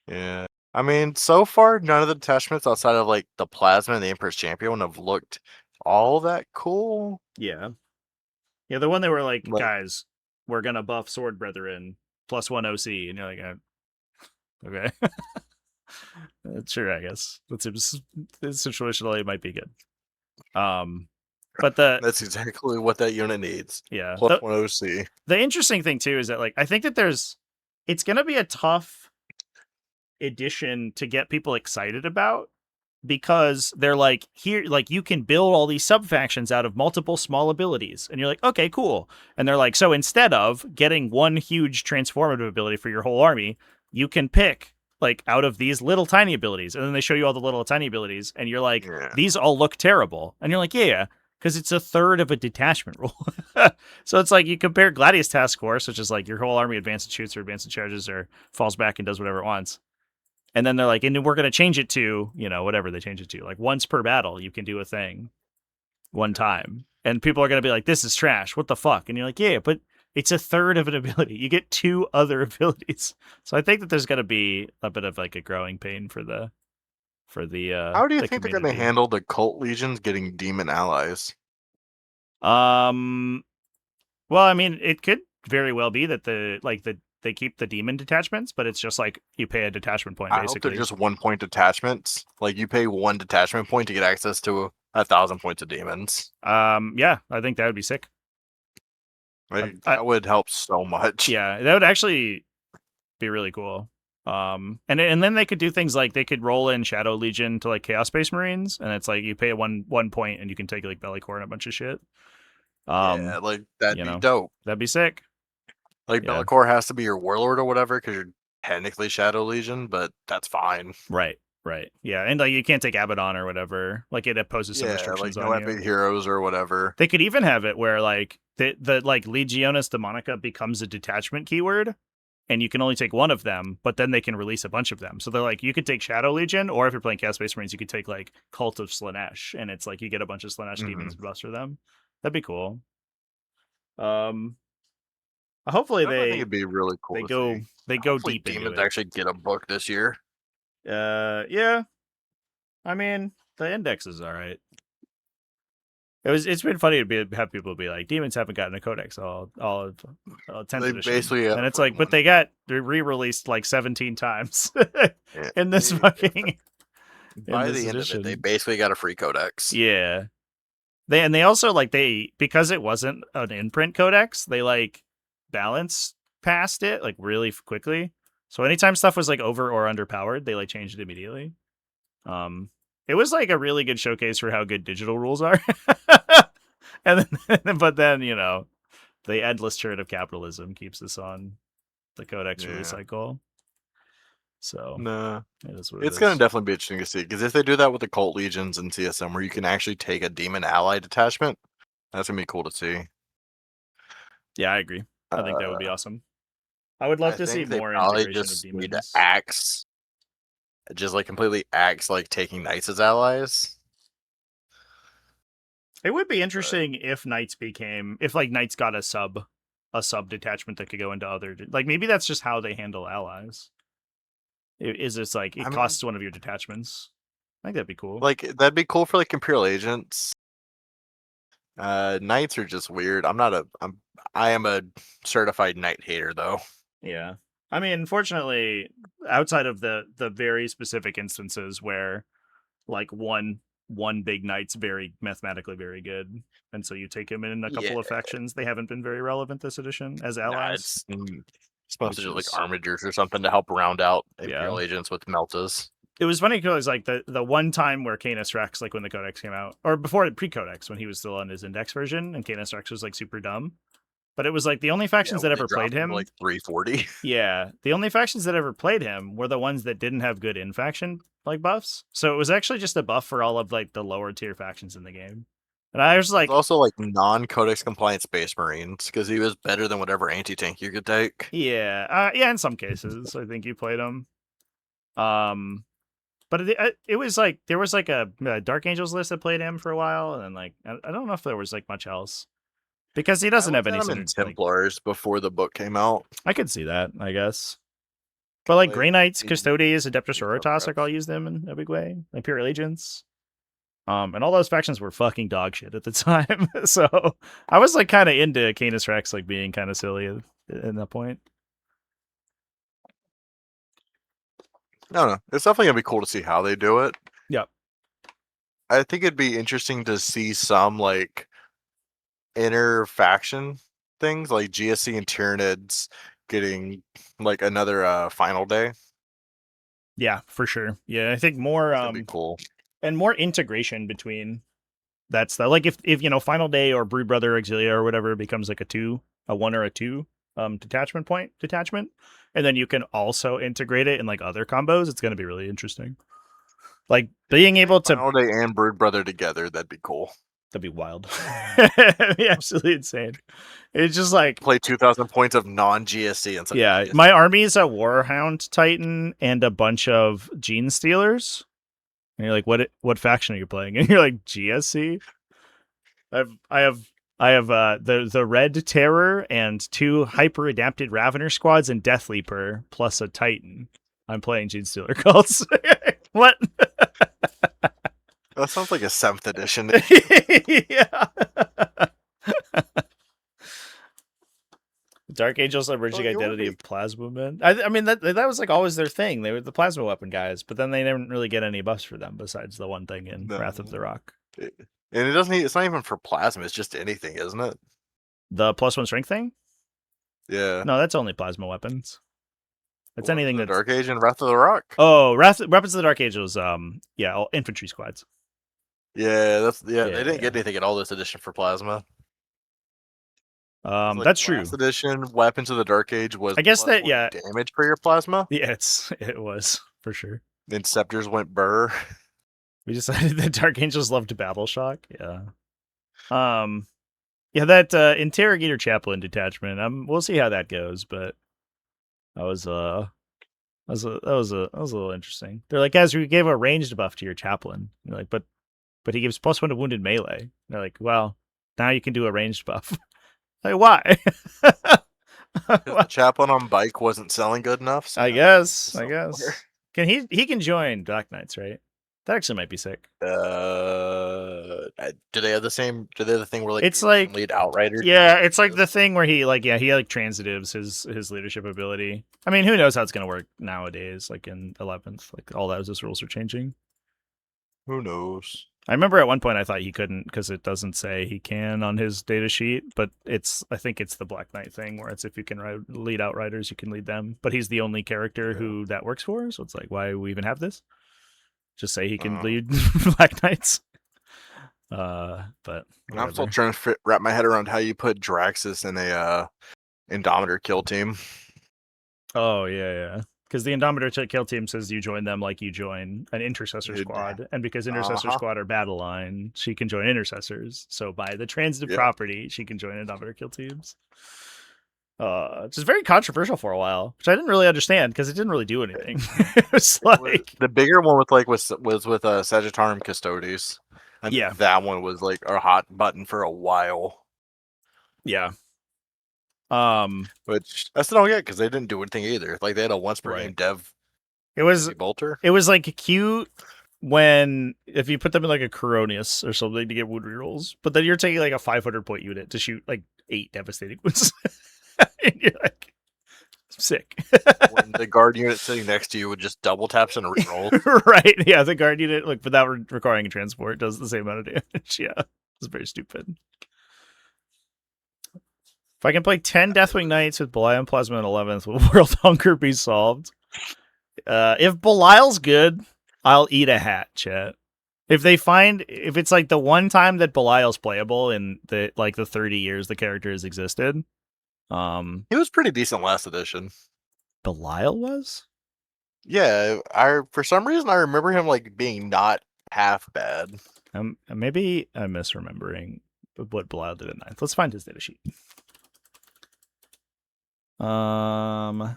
S2: Yeah. I mean, so far, none of the detachments outside of like the Plasma and the Emperor's Champion have looked all that cool.
S1: Yeah. Yeah, the one they were like,
S2: Like,
S1: guys, we're gonna buff Sword Brethren +1 OC, and you're like, okay. Sure, I guess. That seems situationally it might be good. But
S2: that's exactly what that unit needs.
S1: yeah.
S2: Plus 1 OC.
S1: The interesting thing too is that like I think that it's gonna be a tough edition to get people excited about because they're like here like you can build all these sub factions out of multiple small abilities and you're like okay cool and they're like so instead of getting one huge transformative ability for your whole army you can pick like out of these little tiny abilities and then they show you all the little tiny abilities and you're like these all look terrible and you're like yeah because it's a third of a detachment rule. So it's like you compare Gladius Task Force, which is like your whole army advances, shoots, or advances, charges, or falls back and does whatever it wants. And then they're like, and we're going to change it to, whatever they change it to. Like once per battle, you can do a thing one time. And people are going to be like, this is trash. What the fuck? And you're like, yeah, but it's a third of an ability. You get 2 other abilities. So I think that there's going to be a bit of like a growing pain for the
S2: How do you
S1: the
S2: think they're going to
S1: community.
S2: handle the cult legions getting demon allies?
S1: Well, I mean, it could very well be that they keep the demon detachments, but it's just like you pay a detachment point
S2: I hope
S1: basically.
S2: they're just 1 point detachments. Like you pay 1 detachment point to get access to 1,000 points of demons.
S1: Yeah, I think that would be sick.
S2: Like, that would help so much.
S1: Yeah, that would actually be really cool. And then they could do things like they could roll in Shadow Legion to like Chaos Space Marines, and it's like you pay one point and you can take like Bellicore and a bunch of shit.
S2: Yeah, like that'd be dope.
S1: That'd be sick.
S2: Like Bellicore has to be your warlord or whatever because you're technically Shadow Legion, but that's fine.
S1: Right. Yeah, and like you can't take Abaddon or whatever. Like it imposes some restrictions
S2: like
S1: on
S2: no
S1: you.
S2: epic heroes or whatever.
S1: They could even have it where like the like Legionis Demonica becomes a detachment keyword, and you can only take one of them, but then they can release a bunch of them. So they're like, you could take Shadow Legion, or if you're playing Chaos Space Marines, you could take like Cult of Slanesh, and it's like you get a bunch of Slanesh demons buffs for them. That'd be cool. Hopefully
S2: I think it'd be really cool.
S1: They go deep
S2: Demons
S1: into it.
S2: actually get a book this year.
S1: Yeah. I mean, the index is all right. It's been funny to have people be like, Demons haven't gotten a codex all 10th edition.
S2: Basically
S1: and it's like, but they got re-released like 17 times in this fucking.
S2: By the end of it, they basically got a free codex.
S1: Yeah, they also like because it wasn't an imprint codex, they like balance past it like really quickly. So anytime stuff was like over or underpowered, they like changed it immediately. It was like a really good showcase for how good digital rules are. And then, but then, the endless churn of capitalism keeps us on the codex release cycle. So
S2: it's going to definitely be interesting to see, because if they do that with the cult legions and CSM, where you can actually take a demon ally detachment, that's going to be cool to see.
S1: Yeah, I agree. I think that would be awesome. I would love to see more integration of demons.
S2: Need to axe, just like completely axe like taking knights as allies.
S1: It would be interesting if knights got a sub detachment that could go into other, like maybe that's just how they handle allies. Is it's like it costs one of your detachments? I think that'd be cool.
S2: Like that'd be cool for like Imperial agents. Knights are just weird. I am a certified knight hater though.
S1: Yeah. I mean, unfortunately, outside of the very specific instances where like one big knight's very mathematically very good, and so you take him in a couple of factions, they haven't been very relevant this edition as allies.
S2: It's supposed to do like armigers or something to help round out Imperial agents with meltas.
S1: It was funny because like the one time where Canis Rex, like when the Codex came out, or before pre-Codex, when he was still on his index version, and Canis Rex was like super dumb. But it was like the only factions that ever played him,
S2: like 340.
S1: Yeah, the only factions that ever played him were the ones that didn't have good in-faction like buffs. So it was actually just a buff for all of like the lower tier factions in the game, And I was like,
S2: also like non-codex compliant Space Marines because he was better than whatever anti-tank you could take.
S1: yeah, yeah. In some cases, I think you played him. But it was like there was like a Dark Angels list that played him for a while, and then like I don't know if there was like much else because he doesn't have any
S2: him in
S1: synergy. Like,
S2: Templars before the book came out.
S1: I could see that, I guess. But like Grey Knights, Custodes, Adeptus Sororitas, like I'll use them in a big way. Imperial Agents. And all those factions were fucking dog shit at the time. So I was like kind of into Canis Rex like being kind of silly in that point.
S2: No, it's definitely gonna be cool to see how they do it.
S1: Yep.
S2: I think it'd be interesting to see some like inner faction things like GSC and Tyranids getting like another final day.
S1: Yeah, for sure. Yeah, I think more
S2: That'd be cool.
S1: And more integration between that stuff. Like if you know Final Day or Brood Brother Exilia or whatever becomes like a 1 or a 2 detachment, and then you can also integrate it in like other combos, it's going to be really interesting. Like being able to
S2: Final Day and Brood Brother together, that'd be cool.
S1: That'd be wild. That'd be absolutely insane. It's just like
S2: play 2,000 points of non-GSC and
S1: yeah. My army is a Warhound Titan and a bunch of Gene Stealers. And you're like, what faction are you playing? And you're like, GSC. I have the Red Terror and 2 hyper adapted Ravener squads and Death Leaper plus a Titan. I'm playing Gene Stealer cults. What?
S2: That sounds like a 7th edition.
S1: Yeah. Dark Angels emerging identity of plasma men. I mean that was like always their thing. They were the plasma weapon guys, but then they didn't really get any buffs for them besides the one thing in Wrath of the Rock.
S2: And it doesn't. It's not even for plasma. It's just anything, isn't it?
S1: The +1 strength thing.
S2: Yeah.
S1: No, that's only plasma weapons. That's anything that's
S2: Dark Age and Wrath of the Rock.
S1: Oh, Weapons of the Dark Angels. Yeah, all infantry squads.
S2: Yeah, they didn't get anything in all this edition for plasma.
S1: Like that's true.
S2: Last edition, Weapons of the Dark Age was
S1: I guess that
S2: damage for your plasma.
S1: Yeah, it was for sure.
S2: Then Scepters went burr.
S1: We decided that Dark Angels loved Battle Shock. Yeah. Yeah, that Interrogator Chaplain detachment. We'll see how that goes, but that was a little interesting. They're like, guys, we gave a ranged buff to your Chaplain. You're like, but he gives +1 to wounded melee. And they're like, well, now you can do a ranged buff. Like, why?
S2: The Chaplain on bike wasn't selling good enough.
S1: So I guess. Can he can join Black Knights, right? That actually might be sick.
S2: Do they have the same? Do they have the thing where like
S1: it's like
S2: lead Outrider?
S1: Yeah, it's like the thing where he transitives his leadership ability. I mean, who knows how it's gonna work nowadays? Like in 11th, like all those rules are changing.
S2: Who knows?
S1: I remember at one point I thought he couldn't because it doesn't say he can on his data sheet, but I think it's the Black Knight thing where it's if you can lead Outriders, you can lead them. But he's the only character who that works for, so it's like, why do we even have this? Just say he can lead Black Knights. But whatever.
S2: I'm still trying to wrap my head around how you put Draxus in a Indomitor kill team.
S1: Oh yeah. Because the Indomitor kill team says you join them like you join an Intercessor squad. And because Intercessor squad are battle line, she can join Intercessors. So by the transitive property, she can join Indomitor kill teams. Which is very controversial for a while, which I didn't really understand because it didn't really do anything. It was like
S2: the bigger one with was with Sagittarium Custodes. And that one was like a hot button for a while.
S1: Yeah.
S2: Which I still don't get because they didn't do anything either. Like they had a once per game dev.
S1: It was
S2: bolter.
S1: It was like cute when if you put them in like a Coronius or something to get wound rerolls, but then you're taking like a 500 point unit to shoot like 8 devastating wounds. And you're like sick.
S2: When the guard unit sitting next to you would just double taps and reroll.
S1: Right? Yeah, the guard unit like without requiring a transport does the same amount of damage. Yeah, it's very stupid. If I can play 10 Deathwing Knights with Belial and Plasma in 11th, will world hunger be solved? If Belial's good, I'll eat a hat, chat. If it's like the one time that Belial's playable in the 30 years the character has existed.
S2: He was pretty decent last edition.
S1: Belial was?
S2: Yeah, for some reason I remember him like being not half bad.
S1: Maybe I'm misremembering what Belial did at 9th. Let's find his data sheet. What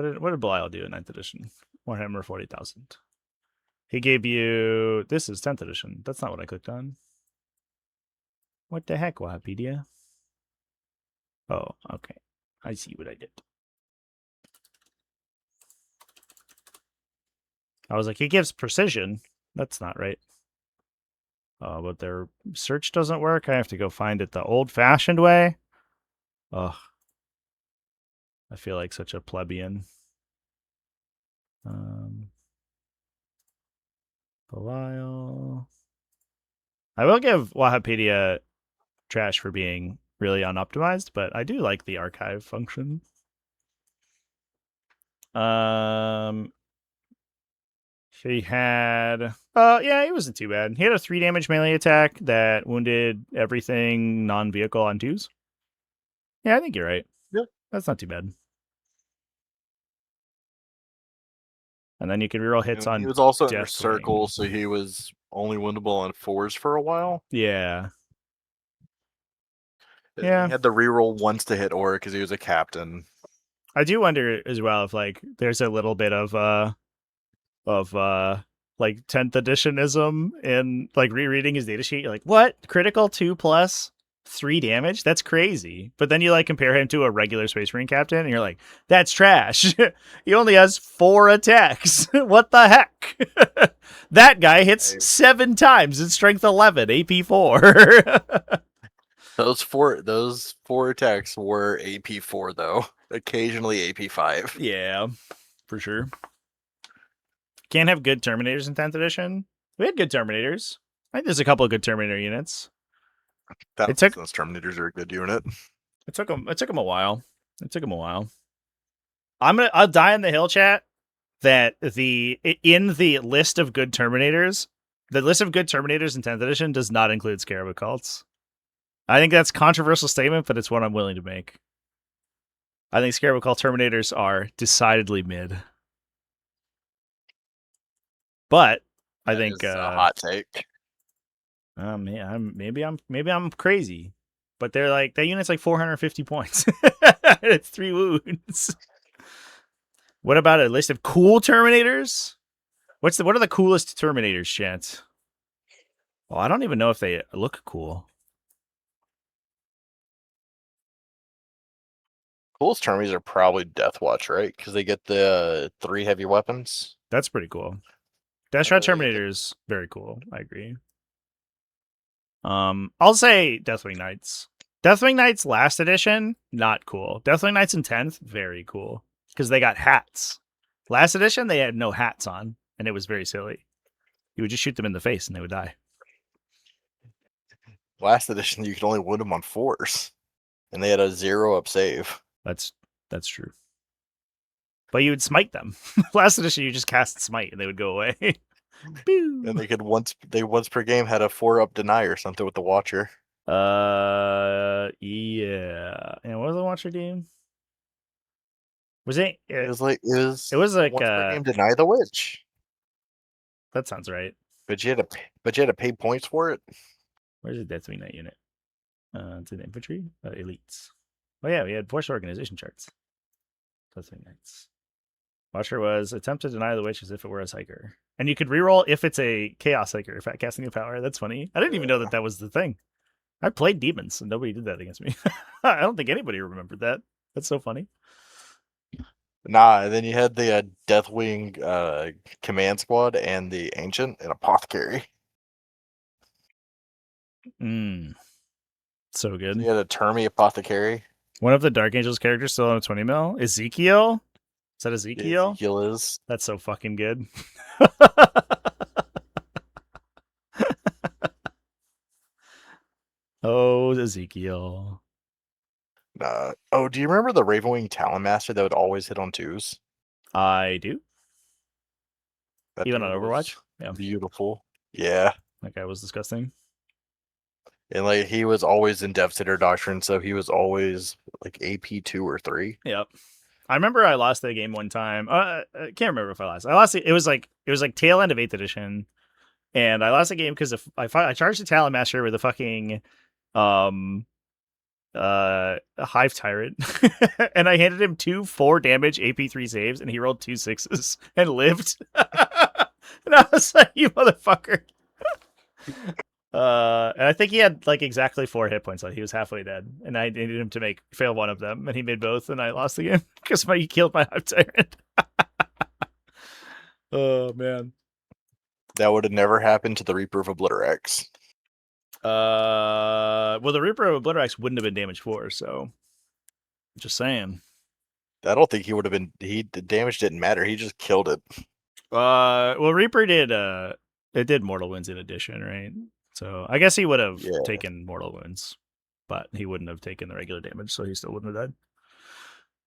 S1: did Belial do in 9th edition? Warhammer 40,000. He gave you... This is 10th edition. That's not what I clicked on. What the heck, Wikipedia? Oh, okay. I see what I did. I was like, he gives precision. That's not right. But their search doesn't work. I have to go find it the old-fashioned way. Ugh. I feel like such a plebeian. Belial. I will give Wikipedia trash for being really unoptimized, but I do like the archive function. He had... yeah, he wasn't too bad. He had a 3 damage melee attack that wounded everything non-vehicle on 2s. Yeah, I think you're right.
S2: Yeah.
S1: That's not too bad. And then you can reroll hits on...
S2: He was also in your
S1: Deathwing.
S2: circle, so he was only winnable on 4s for a while.
S1: Yeah.
S2: Yeah. He had to reroll once to hit Aura because he was a captain.
S1: I do wonder as well if like there's a little bit of like 10th editionism in like rereading his datasheet. You're like, what? Critical 2+, 3 damage? That's crazy. But then you like compare him to a regular Space Marine captain, and you're like, that's trash. He only has 4 attacks. What the heck? That guy hits 7 times in strength 11, AP 4.
S2: Those four attacks were AP 4 though. Occasionally AP 5.
S1: Yeah, for sure. Can't have good Terminators in 10th edition. We had good Terminators. I think there's a couple of good Terminator units.
S2: Those Terminators are a good unit.
S1: It took them a while. I'll die in the hill chat that in the list of good Terminators, the list of good Terminators in 10th edition does not include Scarab cults. I think that's a controversial statement, but it's one I'm willing to make. I think Scarab cult Terminators are decidedly mid. But I think
S2: a hot take.
S1: Maybe I'm crazy, but they're like that unit's like 450 points. It's 3 wounds. What about a list of cool Terminators? What are the coolest Terminators, chance? Well, I don't even know if they look cool.
S2: Coolest Terminators are probably Deathwatch, right? Because they get the 3 heavy weapons.
S1: That's pretty cool. Deathshot Terminators, very cool. I agree. I'll say Deathwing Knights. Deathwing Knights last edition, not cool. Deathwing Knights in 10th, very cool. Because they got hats. Last edition, they had no hats on, and it was very silly. You would just shoot them in the face and they would die.
S2: Last edition, you could only wound them on 4s. And they had a 0-up save.
S1: That's true. But you would smite them. Last edition, you just cast smite and they would go away.
S2: And they could once per game had a 4-up deny or something with the Watcher.
S1: Yeah. And what was the Watcher do? Was it?
S2: It was like
S1: once per
S2: game deny the Witch.
S1: That sounds right.
S2: But you had to pay points for it.
S1: Where's the Deathwing Knight unit? It's in infantry. Elites. Oh yeah, we had force organization charts. Deathwing Knights. Watcher was attempt to deny the witch as if it were a psyker. And you could reroll if it's a chaos psyker, if casting a power. That's funny. I didn't even know that was the thing. I played demons and nobody did that against me. I don't think anybody remembered that. That's so funny.
S2: Nah, and then you had the Deathwing command squad and the Ancient and Apothecary.
S1: So good.
S2: You had a Termi Apothecary.
S1: One of the Dark Angels characters still on a 20 mil. Ezekiel? Is that Ezekiel?
S2: Ezekiel is.
S1: That's so fucking good. Oh, Ezekiel.
S2: Oh, do you remember the Ravenwing Talon Master that would always hit on 2s?
S1: I do.
S2: That
S1: even on Overwatch?
S2: Yeah. Beautiful. Yeah.
S1: That guy was disgusting.
S2: And like he was always in Devastator Doctrine, so he was always like AP 2 or 3.
S1: Yep. I remember I lost that game one time. I can't remember if I lost. I lost it. It was like tail end of 8th edition, and I lost the game because I charged the Talon Master with a fucking a Hive Tyrant, and I handed him 2 4 damage AP3 saves, and he rolled 2 6s and lived. And I was like, "You motherfucker!" And I think he had like exactly 4 hit points. Like he was halfway dead, and I needed him to fail one of them, and he made both, and I lost the game because he killed my Hive Tyrant. Oh man,
S2: that would have never happened to the Reaper of Obliterax.
S1: Well, the Reaper of Obliterax wouldn't have been damage 4, so just saying.
S2: I don't think he would have been. The damage didn't matter. He just killed it.
S1: Well, Reaper did. It did mortal wounds in addition, right? So I guess he would have taken mortal wounds, but he wouldn't have taken the regular damage, so he still wouldn't have died.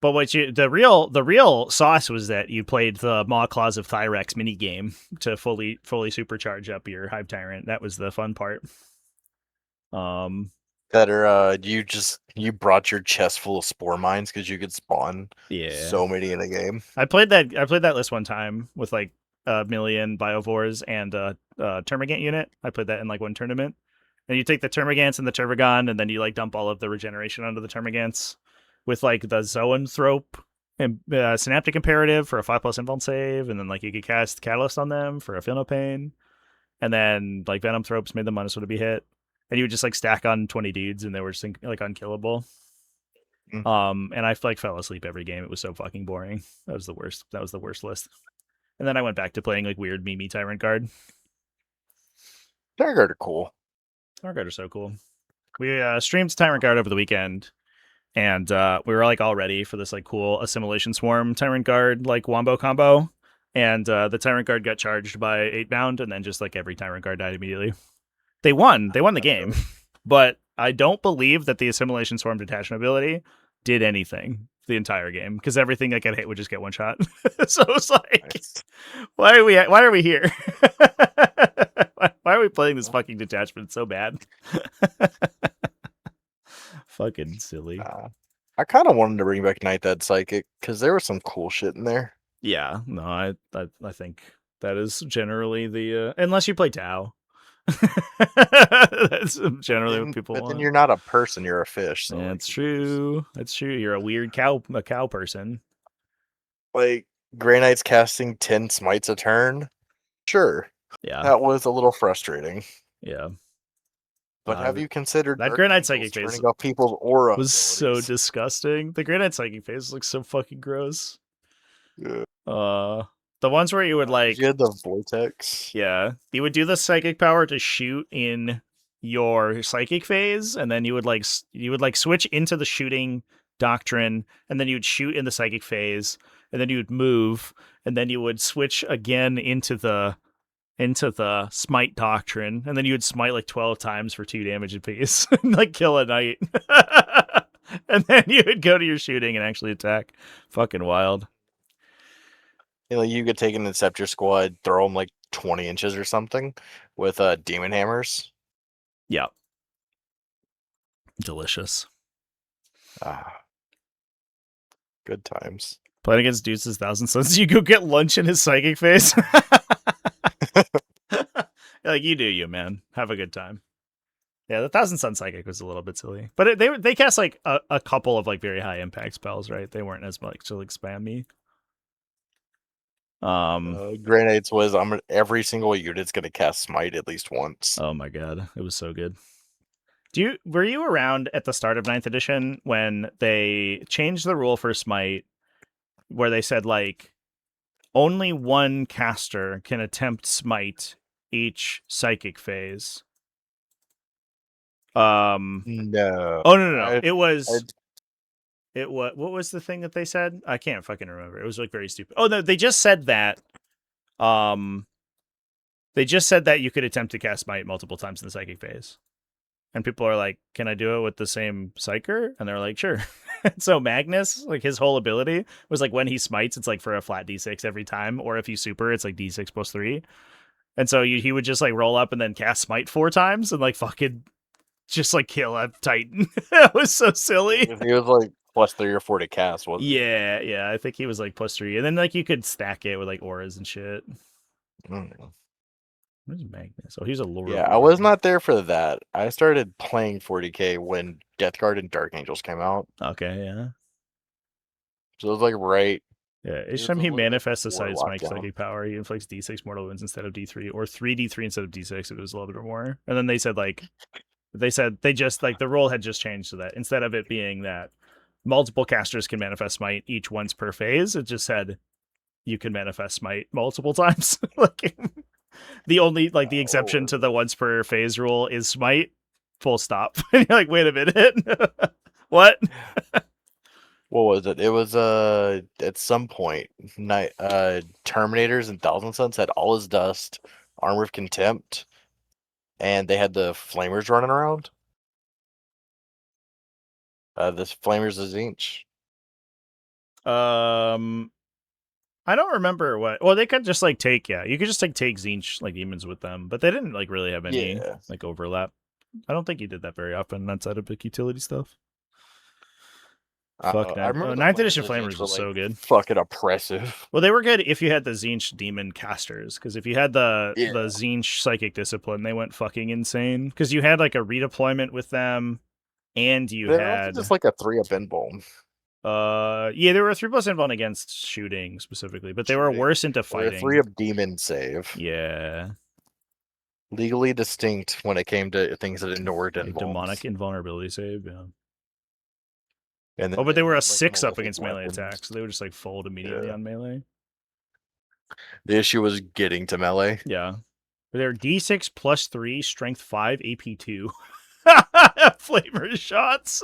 S1: But the real sauce was that you played the Maw Claws of Thyrex mini game to fully supercharge up your Hive Tyrant. That was the fun part.
S2: You brought your chest full of spore mines because you could spawn so many in a game.
S1: I played that list one time with like a million Biovores and a Termagant unit. I played that in like one tournament. And you take the Termagants and the Tervigon, and then you like dump all of the regeneration onto the Termagants with like the Zoanthrope and Synaptic Imperative for a 5+ invuln save, and then like you could cast Catalyst on them for a Feel No Pain, and then like Venom Thropes made them -1 to be hit, and you would just like stack on 20 dudes, and they were just like unkillable. And I like fell asleep every game. It was so fucking boring. That was the worst. That was the worst list. And then I went back to playing like weird Mimi Tyrant Guard.
S2: Tyrant Guard are cool.
S1: Tyrant Guard are so cool. We streamed Tyrant Guard over the weekend, and we were like all ready for this like cool Assimilation Swarm Tyrant Guard like wombo combo. And the Tyrant Guard got charged by 8-bound, and then just like every Tyrant Guard died immediately. They won the game, but I don't believe that the Assimilation Swarm detachment ability did anything the entire game, because everything that got hit would just get one shot. So it's like, nice. Why are we here? Why are we playing this fucking detachment so bad? Fucking silly.
S2: I kind of wanted to bring back Night Dead Psychic because there was some cool shit in there.
S1: Yeah, no, I think that is generally the unless you play Tau. That's generally what people want.
S2: But then you're not a person, you're a fish. So
S1: that's true. That's true. You're a weird cow person.
S2: Like Grey Knight's casting 10 smites a turn. Sure.
S1: Yeah.
S2: That was a little frustrating.
S1: Yeah.
S2: But have you considered
S1: that Grey Knight Psychic phase
S2: turning up people's aura
S1: was
S2: abilities?
S1: So disgusting. The Grey Knight Psychic phase looks so fucking gross.
S2: Yeah.
S1: The ones where you would like
S2: you had the vortex.
S1: Yeah. You would do the psychic power to shoot in your psychic phase, and then you would switch into the shooting doctrine, and then you would shoot in the psychic phase, and then you would move, and then you would switch again into the smite doctrine, and then you would smite like 12 times for 2 damage apiece and like kill a knight. And then you would go to your shooting and actually attack. Fucking wild.
S2: You know, you could take an Inceptor squad, throw them like 20 inches or something with demon hammers.
S1: Yeah. Delicious.
S2: Good times.
S1: Playing against Deuce's 1,000 Suns, you go get lunch in his psychic phase. Like, you do you, man. Have a good time. Yeah, the 1,000 Sun Psychic was a little bit silly. But they cast like a couple of like very high impact spells, right? They weren't as much to like spam me.
S2: Grey Knights was every single unit's gonna cast Smite at least once.
S1: Oh my god, it was so good. Were you around at the start of 9th edition when they changed the rule for Smite, where they said like only one caster can attempt Smite each psychic phase?
S2: No.
S1: Oh no. What was the thing that they said? I can't fucking remember. It was like very stupid. Oh no, they just said that. They just said that you could attempt to cast Smite multiple times in the psychic phase, and people are like, "Can I do it with the same psyker?" And they're like, "Sure." So Magnus, like his whole ability was like when he smites, it's like for a flat d6 every time, or if you super, it's like d6 plus 3. And so he would just like roll up and then cast Smite 4 times and like fucking just like kill a Titan. That was so silly.
S2: If he was like +3 or 4 to cast, wasn't it?
S1: Yeah, I think he was like +3, and then like you could stack it with like auras and shit.
S2: Mm.
S1: Where's Magnus? Oh, he's a Lord.
S2: Yeah, I was not there for that. I started playing 40k when Death Guard and Dark Angels came out,
S1: Okay, yeah.
S2: so it was like right.
S1: Yeah,
S2: It
S1: each
S2: was
S1: time
S2: a
S1: he
S2: little bit
S1: manifests a
S2: before
S1: side smite
S2: lockdown.
S1: psychic power, he inflicts D6 mortal wounds instead of D3, or 3D3 instead of D6 if it was a little bit more. And then they said they just like the rule had just changed so that instead of it being that multiple casters can manifest smite each once per phase, it just said you can manifest smite multiple times. Like the only like the exception to the once per phase rule is smite. Full stop. And you're like, wait a minute. What?
S2: What was it? It was at some point, night Terminators and Thousand Suns had all his dust, Armor of Contempt, and they had the Flamers running around. This Flamers is Zinch.
S1: I don't remember what. Well, they could just like take you could just like take Zinch like demons with them, but they didn't like really have any like overlap. I don't think he did that very often outside of big utility stuff. Fuck
S2: I
S1: that.
S2: remember the
S1: 9th edition
S2: of Zinch
S1: Flamers
S2: were,
S1: was so good.
S2: fucking oppressive.
S1: Well, they were good if you had the Zinch demon casters, because if you had the
S2: Yeah.
S1: Zinch psychic discipline, they went fucking insane. Because you had like a redeployment with them, and you
S2: They're
S1: had
S2: also just like a 3-up Inbone.
S1: yeah, they were a 3+ invuln against shooting specifically, but they were worse into
S2: Or a
S1: fighting.
S2: 3-up Demon save.
S1: Yeah,
S2: Legally distinct when it came to things that ignored
S1: like
S2: invulns.
S1: demonic invulnerability save. Yeah.
S2: And then
S1: Oh, but they were a
S2: had,
S1: 6 up
S2: malefic
S1: against melee
S2: weapons.
S1: attacks, so they would just like fold immediately on melee.
S2: The issue was getting to melee.
S1: Yeah. But they're D6 +3, strength 5, AP 2. Flavor shots.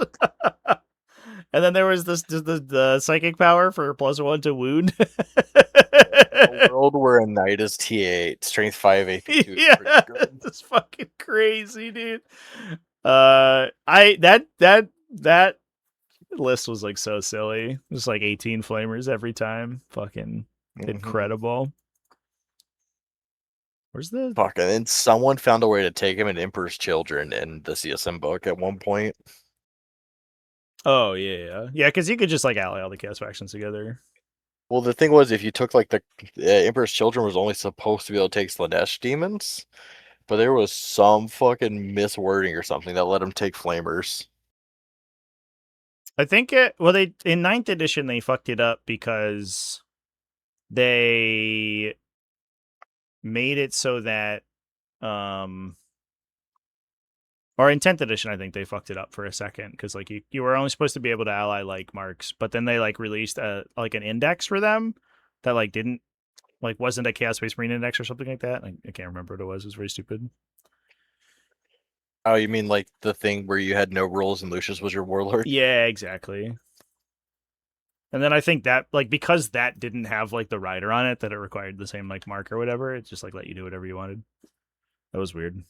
S1: And then there was the psychic power for +1 to wound.
S2: A world where a knight is T8, strength 5, AP 2 is pretty good.
S1: It's fucking crazy, dude. That list was like so silly. Just like 18 flamers every time. Fucking incredible. Where's the
S2: fuck? And then someone found a way to take him in Emperor's Children in the CSM book at one point.
S1: Oh yeah, because you could just like ally all the chaos factions together.
S2: Well, the thing was, if you took like the Emperor's Children was only supposed to be able to take Slanesh demons, but there was some fucking miswording or something that let him take Flamers.
S1: I think they in 9th edition they fucked it up because they made it so that or in 10th edition I think they fucked it up for a second because like you were only supposed to be able to ally like marks, but then they like released like an index for them that like didn't like wasn't a Chaos Space Marine index or something like that. I can't remember what it was. It was very stupid.
S2: Oh, you mean like the thing where you had no rules and Lucius was your warlord?
S1: Yeah, exactly. And then I think that like because that didn't have like the rider on it that it required the same like mark or whatever, it just like let you do whatever you wanted. That was weird.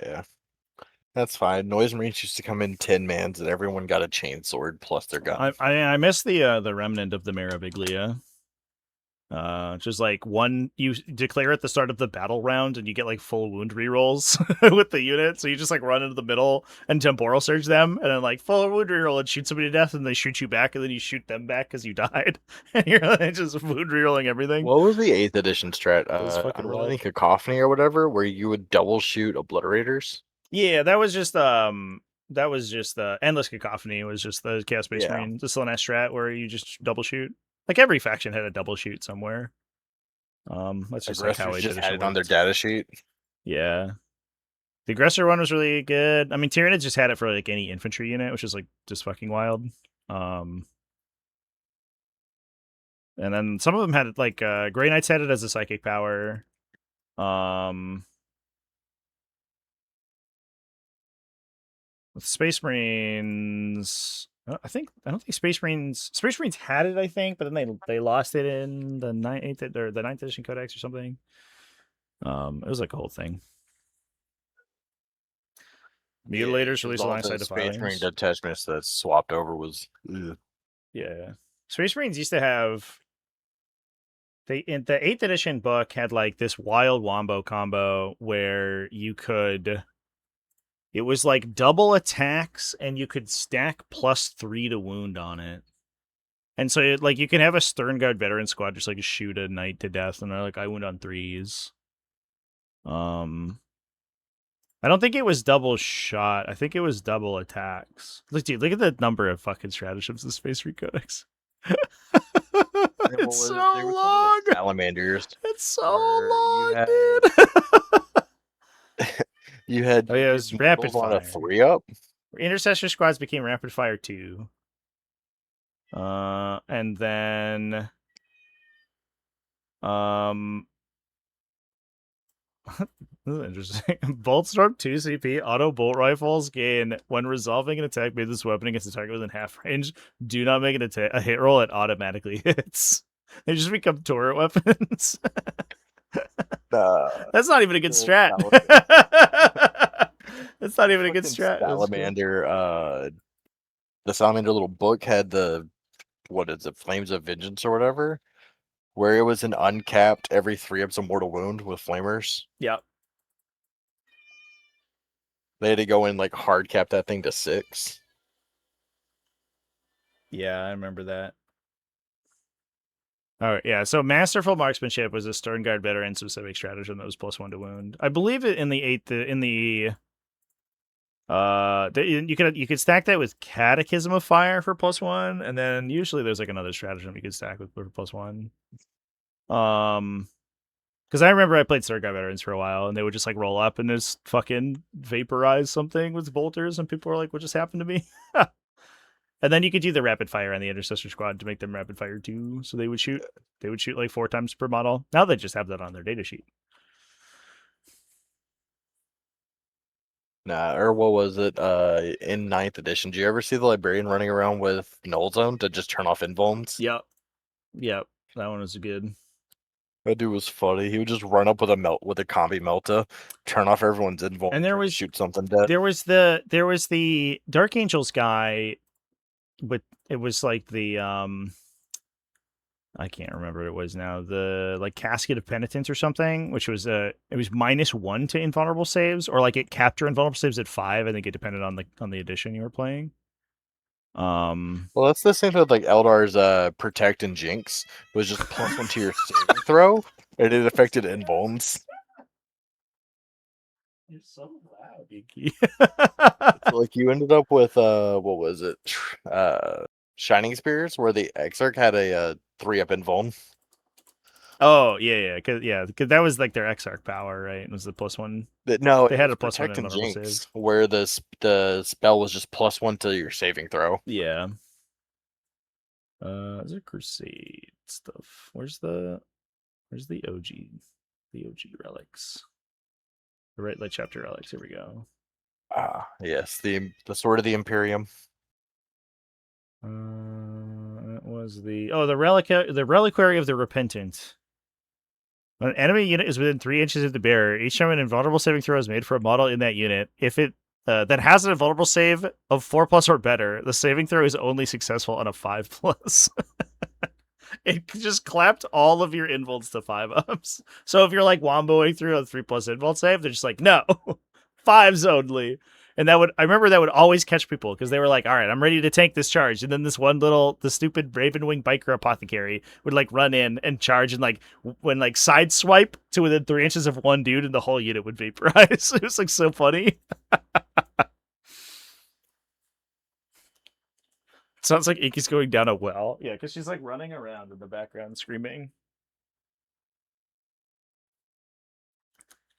S2: Yeah. That's fine. Noise Marines used to come in 10 mans and everyone got a chainsword plus their gun.
S1: I miss the remnant of the Meraviglia. Just like one you declare at the start of the battle round and you get like full wound rerolls with the unit, so you just like run into the middle and temporal surge them and then like full wound reroll and shoot somebody to death and they shoot you back and then you shoot them back because you died and you're like, just wound rerolling everything.
S2: What was the 8th edition strat?
S1: Fucking
S2: Cacophony or whatever, where you would double shoot obliterators?
S1: Yeah, that was just endless cacophony was just the Chaos Space Marine, the Slanesh strat where you just double shoot. Like every faction had a double shoot somewhere. That's just like how
S2: Aggressors just had it on their data sheet.
S1: Yeah. The aggressor one was really good. I mean, Tyranids just had it for like any infantry unit, which is like just fucking wild. And then some of them had it like Grey Knights had it as a psychic power. With Space Marines, I don't think Space Marines had it, I think, but then they lost it in the 9th edition codex or something. It was like a whole thing. Mutilators released alongside Defile.
S2: Space Marine detachments that swapped over was
S1: yeah. Space Marines used to have in the 8th edition book had like this wild wombo combo where you could It was like double attacks, and you could stack +3 to wound on it. And so, you can have a Stern Guard veteran squad just shoot a knight to death, and they're like, I wound on 3s. I don't think it was double shot. I think it was double attacks. Look, dude, look at the number of fucking stratagems in Space Marine Codex. It's so long.
S2: Salamanders.
S1: It's so long, dude.
S2: You had
S1: it was rapid fire.
S2: On a 3-up.
S1: Intercessor squads became rapid fire 2. And then this is interesting. Boltstorm 2 CP auto bolt rifles gain when resolving an attack made this weapon against a target within half range. Do not make a hit roll, it automatically hits. They just become turret weapons. That's not even a good strat. That's not even a good strat.
S2: Salamander, the Salamander little book had the Flames of Vengeance or whatever, where it was an uncapped every 3 ups of mortal wound with flamers.
S1: Yep.
S2: They had to go in hard cap that thing to 6.
S1: Yeah, I remember that. All right, yeah. So Masterful Marksmanship was a Stern Guard veteran specific stratagem that was +1 to wound. I believe it in the 8th. You could stack that with Catechism of Fire for +1, and then usually there's another stratagem you could stack with for +1. Because I remember I played Stern Guard veterans for a while, and they would just roll up and just fucking vaporize something with bolters, and people were like, "What just happened to me?" And then you could do the rapid fire on the Intercessor squad to make them rapid fire too. So they would shoot 4 times per model. Now they just have that on their data sheet.
S2: Nah, or what was it? In 9th edition, did you ever see the Librarian running around with Null Zone to just turn off invulns?
S1: Yep. That one was good.
S2: That dude was funny. He would just run up with a combi melta, turn off everyone's invuln,
S1: and there was
S2: shoot something dead.
S1: There was the Dark Angels guy. But it was the I can't remember what it was now. The Casket of Penitence or something, which was it was -1 to invulnerable saves, or it capped your invulnerable saves at 5. I think it depended on the edition you were playing.
S2: Well, that's the same with Eldar's Protect and Jinx. It was just +1 to your saving throw, and it affected invulns.
S1: You're so loud, Inky.
S2: You ended up with what was it? Shining Spears, where the Exarch had a 3-up invuln.
S1: Oh yeah, because that was their Exarch power, right? It was the +1.
S2: No,
S1: they had a +1 invulnerable save,
S2: where the spell was just +1 to your saving throw.
S1: Yeah. Is it Crusade stuff? Where's the OG? The OG relics. The Right Light Chapter relics. Here we go.
S2: Yes, the Sword of the Imperium.
S1: That was the Reliquary of the Repentant. When an enemy unit is within 3 inches of the bearer, each time an invulnerable saving throw is made for a model in that unit, if it that has an invulnerable save of 4+ or better, the saving throw is only successful on a 5+. It just clapped all of your invulns to 5-ups. So if you're womboing through a 3+ invuln save, they're just no, 5s only. And I remember that would always catch people because they were all right, I'm ready to tank this charge. And then the stupid Ravenwing Biker Apothecary would run in and charge, and when side swipe to within 3 inches of one dude, and the whole unit would vaporize. It was so funny. Sounds like Inky's going down a well. Yeah, because she's running around in the background screaming.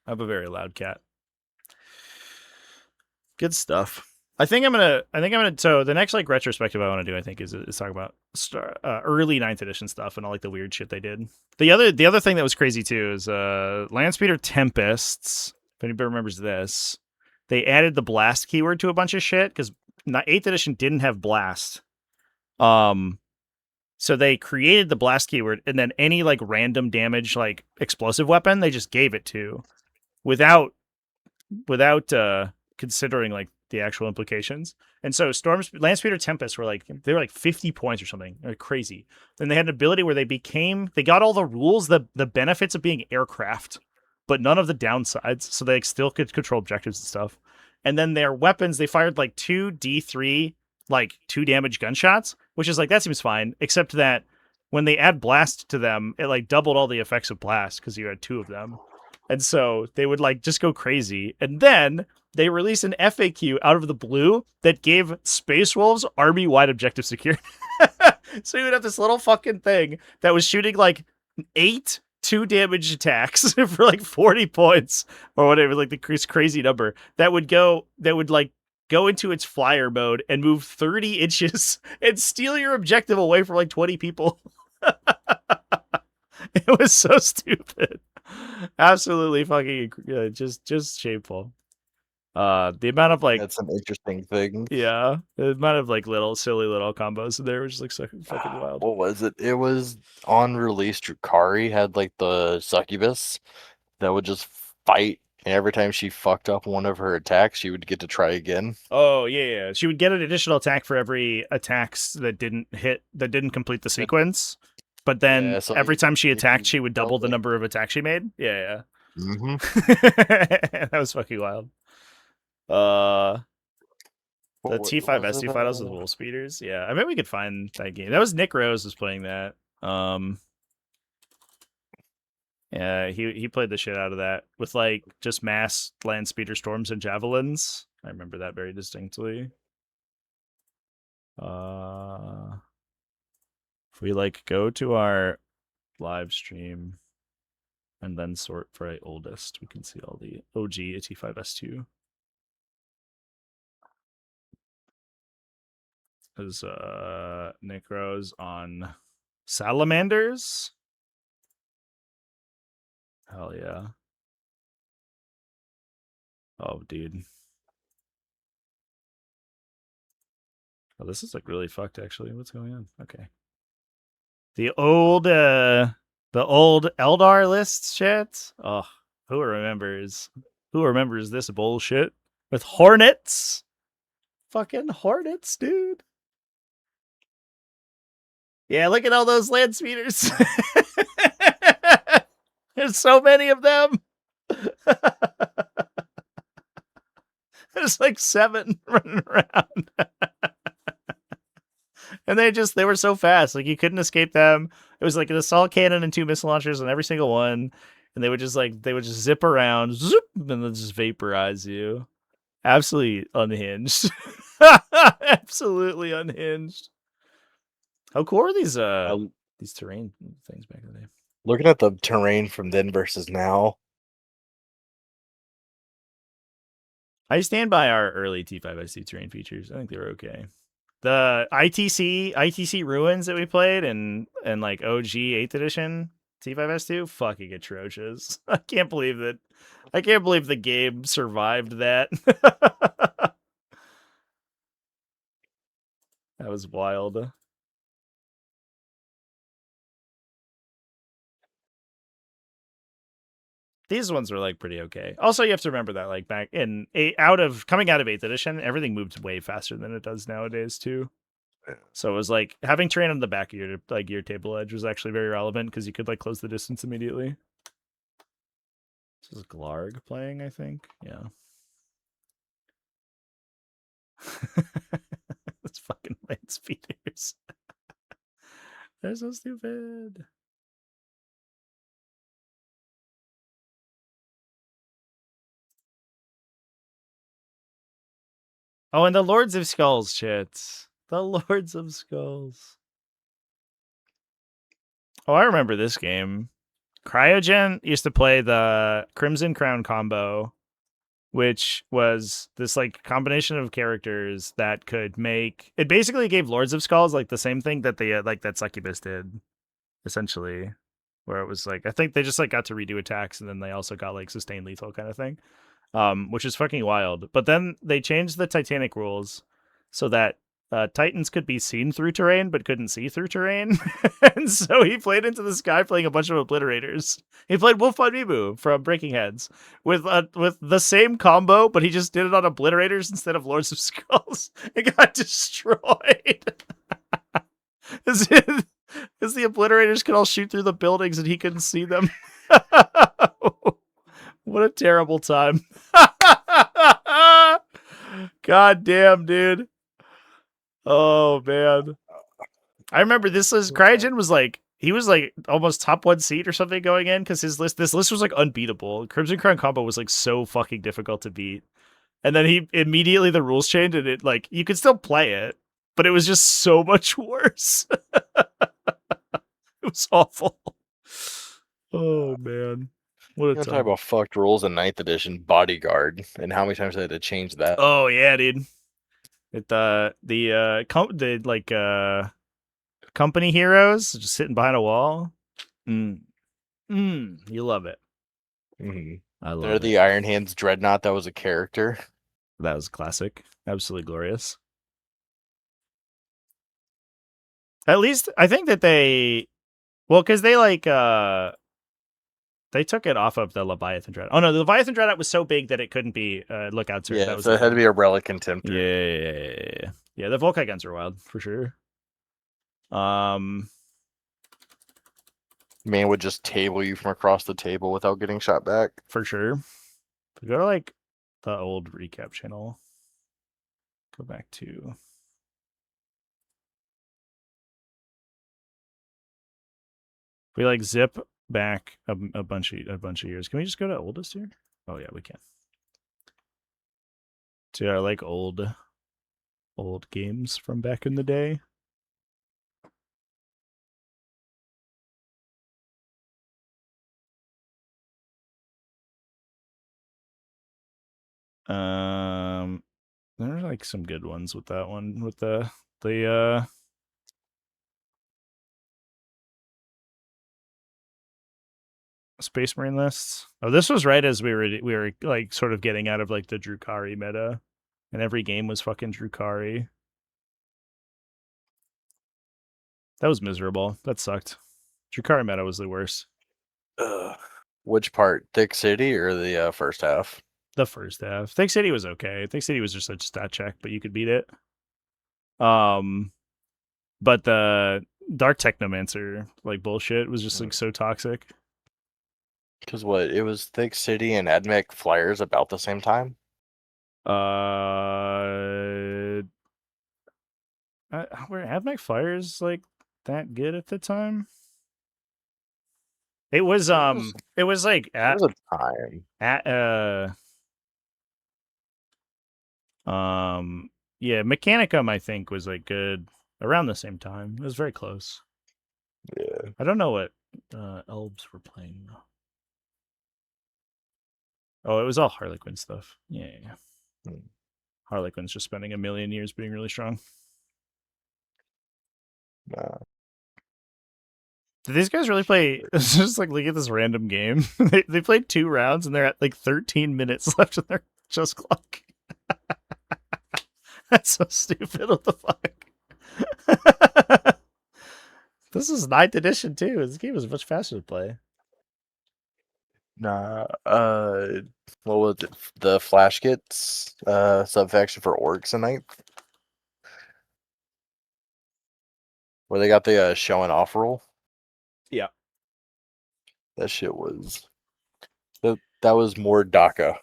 S1: I have a very loud cat. Good stuff. I think I'm gonna. So the next retrospective I want to do, I think, is talk about early 9th edition stuff and all the weird shit they did. The other thing that was crazy too is Landspeeder Tempests. If anybody remembers this, they added the blast keyword to a bunch of shit because 8th edition didn't have blast. So they created the blast keyword, and then any random damage explosive weapon they just gave it to, without considering the actual implications. And so Landspeeder Tempest were they were 50 points or something. They're crazy. Then they had an ability where they got all the rules, the benefits of being aircraft, but none of the downsides. So they still could control objectives and stuff. and then their weapons, they fired like 2d3, like 2 damage gunshots, which is like, that seems fine, except that when they add blast to them, it like doubled all the effects of blast because you had 2 of them. And so they would like just go crazy. And then they released an FAQ out of the blue that gave Space Wolves army-wide objective security. So you would have this little fucking thing that was shooting like 8 2 damage attacks for like 40 points or whatever, like the crazy number that would like go into its flyer mode and move 30 inches and steal your objective away from like 20 people. It was so stupid. Absolutely fucking just shameful. The amount of like,
S2: that's some interesting things.
S1: Yeah, the amount of like silly little combos in there was just like so fucking wild.
S2: What was it? It was on release. Drukari had like the succubus that would just fight, and every time she fucked up one of her attacks, she would get to try again.
S1: Oh yeah. She would get an additional attack for every attacks that didn't complete the sequence. But then so every time she attacked, she would double the number of attacks she made. Yeah. That was fucking wild. The T5S2 finals with Wolf Speeders. Yeah, I bet we could find that game. That was Nick Rose was playing that. Yeah, he played the shit out of that with like just mass land speeder storms and javelins. I remember that very distinctly. If we like go to our live stream and then sort by oldest, we can see all the OG T5S2. Is Nick Rose on Salamanders? Hell yeah. Oh, dude. Oh, this is like really fucked actually. What's going on? Okay. The old Eldar lists chat. Oh, who remembers this bullshit with Hornets? Fucking Hornets, dude. Yeah, look at all those land speeders. There's so many of them. There's like 7 running around. And they were so fast. Like you couldn't escape them. It was like an assault cannon and 2 missile launchers on every single one. And they would just zip around, zoop, and then just vaporize you. Absolutely unhinged. Absolutely unhinged. How cool are these terrain things back in the day?
S2: Looking at the terrain from then versus now.
S1: I stand by our early T5SC terrain features. I think they were okay. The ITC ruins that we played and like OG 8th edition T5S2, fucking atrocious. I can't believe the game survived that. That was wild. These ones were like pretty okay. Also, you have to remember that like back in coming out of 8th edition, everything moved way faster than it does nowadays too. So it was like having terrain on the back of your table edge was actually very relevant because you could like close the distance immediately. This is Glarg playing, I think. Yeah. It's fucking land speeders. They're so stupid. Oh, and the Lords of Skulls, shit. The Lords of Skulls. Oh, I remember this game. Cryogen used to play the Crimson Crown combo, which was this like combination of characters that could make it. Basically gave Lords of Skulls like the same thing that they that Succubus did, essentially, where it was like I think they just like got to redo attacks and then they also got like sustained lethal kind of thing, which is fucking wild. But then they changed the Titanic rules so that Titans could be seen through terrain, but couldn't see through terrain. And so he played into the sky playing a bunch of obliterators. He played Wolf on Mibu from Breaking Heads with the same combo, but he just did it on obliterators instead of Lords of Skulls. It got destroyed. Because the obliterators could all shoot through the buildings and he couldn't see them. What a terrible time. God damn, dude. Oh man. I remember this list. Cryogen was like he was like almost top 1 seed or something going in because this list was like unbeatable. Crimson Crown combo was like so fucking difficult to beat. And then he immediately the rules changed and it like you could still play it, but it was just so much worse. It was awful. Oh man. What a
S2: You want to talk
S1: time.
S2: about fucked rules in 9th edition Bodyguard and how many times they had to change that?
S1: Oh yeah, dude. It company heroes just sitting behind a wall. You love it.
S2: Mm-hmm.
S1: I love
S2: They're
S1: it.
S2: the Iron Hands Dreadnought that was a character.
S1: That was classic. Absolutely glorious. At least I think that because they took it off of the Leviathan Dreadnought. Oh no, the Leviathan Dreadnought was so big that it couldn't be lookout turret.
S2: Yeah,
S1: That was
S2: so it had to be a Relic Contemptor.
S1: Yeah. The Volkite guns are wild for sure.
S2: Man would just table you from across the table without getting shot back.
S1: For sure. Go to like the old recap channel. Go back to we like zip back a bunch of years. Can we just go to oldest here? Oh yeah, we can. To our like old games from back in the day. There's like some good ones with that one with the Space Marine lists. Oh, this was right as we were like sort of getting out of like the Drukhari meta, and every game was fucking Drukhari. That was miserable. That sucked. Drukhari meta was the worst.
S2: Which part? Thick City or the first half?
S1: The first half. Thick City was okay. Thick City was just a stat check, but you could beat it. But the Dark Technomancer like bullshit was just like so toxic.
S2: Because what? It was Thick City and Admech Flyers about the same time?
S1: Were Admech Flyers like that good at the time? It was it was like
S2: It was a time.
S1: Yeah, Mechanicum I think was like good around the same time. It was very close.
S2: Yeah.
S1: I don't know what elves were playing though. Oh, it was all Harlequin stuff. Yeah. Harlequin's just spending a million years being really strong.
S2: Nah.
S1: Did these guys really play? It's just like look at this random game. They played 2 rounds and they're at like 13 minutes left in their just clock. That's so stupid. What the fuck? This is 9th edition too. This game is much faster to play.
S2: Nah. What was it? The Flash Kits subfaction for Orcs in 9th? Where they got the showing off rule?
S1: Yeah.
S2: That shit was that was more DACA,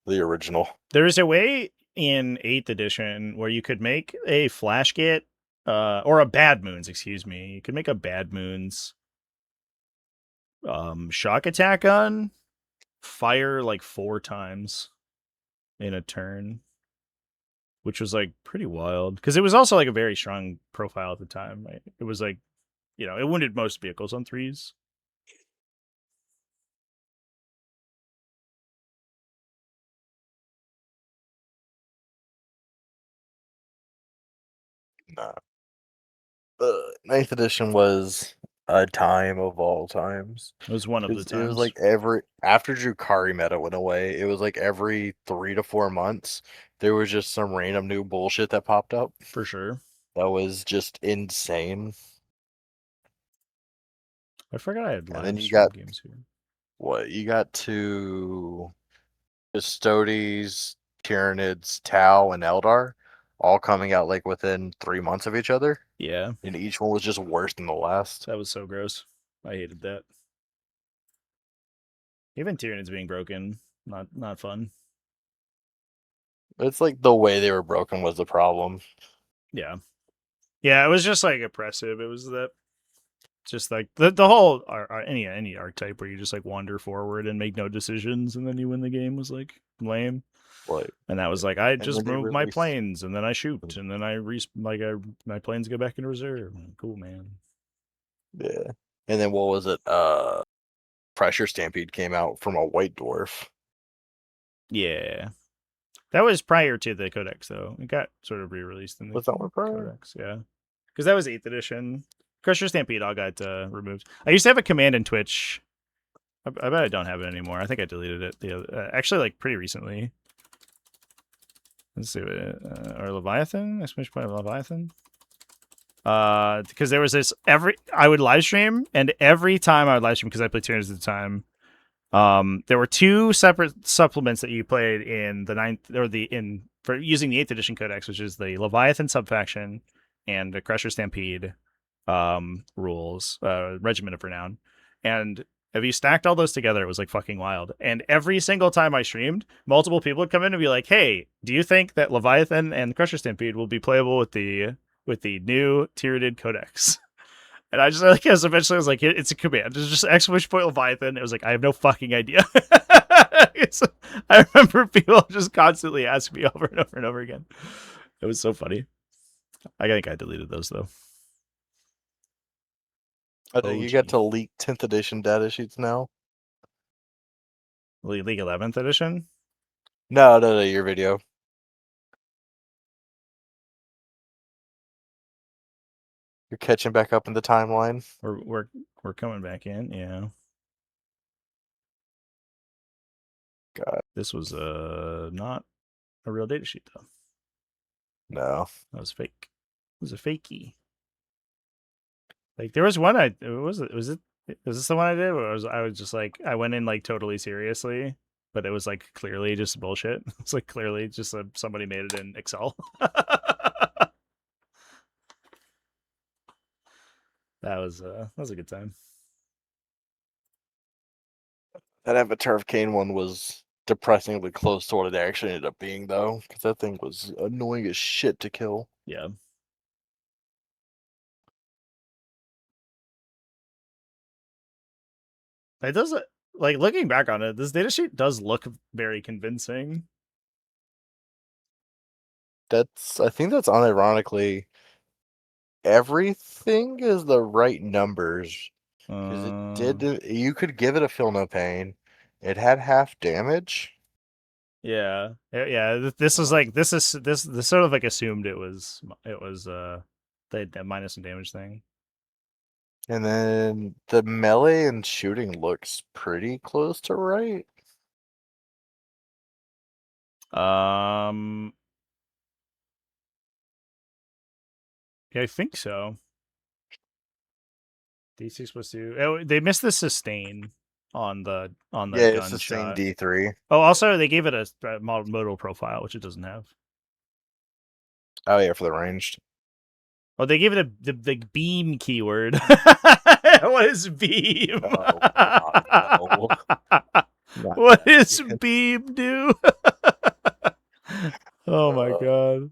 S2: the original.
S1: There's a way in 8th edition where you could make a Flash Kit or a Bad Moons, excuse me. You could make a Bad Moons shock attack gun fire like 4 times in a turn, which was like pretty wild because it was also like a very strong profile at the time. Right? It was like, it wounded most vehicles on 3s.
S2: Nah. 9th edition was a time of all times.
S1: It was one of the times.
S2: It was like after Drukhari meta went away, it was like every 3 to 4 months there was just some random new bullshit that popped up.
S1: For sure.
S2: That was just insane.
S1: I forgot I had live
S2: then you
S1: stream
S2: got
S1: games here.
S2: What? You got to Custodes, Tyranids, Tau, and Eldar all coming out like within 3 months of each other.
S1: Yeah.
S2: And each one was just worse than the last.
S1: That was so gross. I hated that. Even Tyranids being broken, not fun.
S2: It's like the way they were broken was the problem.
S1: Yeah. Yeah, it was just like oppressive. It was that just like the whole any archetype where you just like wander forward and make no decisions and then you win the game was like lame.
S2: Like,
S1: And that was like I
S2: and then
S1: just
S2: they
S1: move my
S2: released.
S1: planes and then I shoot and then my planes go back into reserve. Cool, man.
S2: Yeah. And then what was it? Pressure Stampede came out from a White Dwarf.
S1: Yeah. That was prior to the Codex, though. It got sort of re-released in the
S2: Was that one prior?
S1: Codex, yeah. Because that was 8th edition. Crusher Stampede all got removed. I used to have a command in Twitch. I bet I don't have it anymore. I think I deleted it actually like pretty recently. Let's see what or Leviathan. Exclamation point of Leviathan. Because there was this I would live stream, and every time I would live stream because I played Tyranids at the time. There were 2 separate supplements that you played in the 9th or for using the 8th edition codex, which is the Leviathan subfaction and the Crusher Stampede rules, Regiment of Renown. And if you stacked all those together, it was like fucking wild. And every single time I streamed, multiple people would come in and be like, "Hey, do you think that Leviathan and Crusher Stampede will be playable with the new Tyranid codex?" And I just like eventually I was like, it's a command. It's just exclamation point Leviathan. It was like I have no fucking idea. I remember people just constantly ask me over and over and over again. It was so funny. I think I deleted those though.
S2: I think you got to leak 10th edition data sheets now.
S1: League 11th edition?
S2: No, your video. You're catching back up in the timeline.
S1: We're coming back in, yeah.
S2: God.
S1: This was not a real data sheet though.
S2: No.
S1: That was fake. It was a fakey. Like there was one was this the one I did? Where I was just like I went in like totally seriously, but it was like clearly just bullshit. It's like clearly just somebody made it in Excel. That was a good time.
S2: That Avatar of Cain one was depressingly close to what it actually ended up being, though, because that thing was annoying as shit to kill.
S1: Yeah. It does like looking back on it, this data sheet does look very convincing.
S2: I think that's unironically everything is the right numbers. Because it did, you could give it a feel no pain. It had half damage.
S1: Yeah. This is like this sort of like assumed it was the minus some damage thing.
S2: And then the melee and shooting looks pretty close to right.
S1: Yeah, I think so. D6 plus 2. Oh, they missed the sustain on the gunshot.
S2: Sustain D3.
S1: Oh, also they gave it a modal profile, which it doesn't have.
S2: Oh yeah, for the ranged.
S1: Oh, they gave it the beam keyword. What is beam?
S2: Oh, God, no.
S1: What does beam do? Oh my god.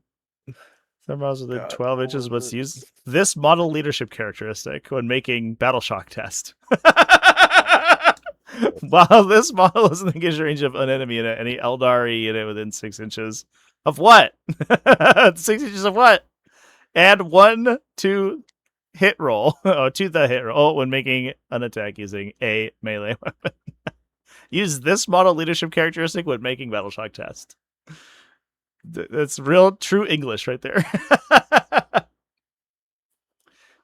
S1: Some models within 12 inches must use this model leadership characteristic when making battle shock test. While this model is in the engaged range of an enemy in any Eldari unit within 6 inches of what? 6 inches of what? Add 1 to hit roll. Oh, to the hit roll when making an attack using a melee weapon. Use this model leadership characteristic when making battle shock test. That's real true English right there.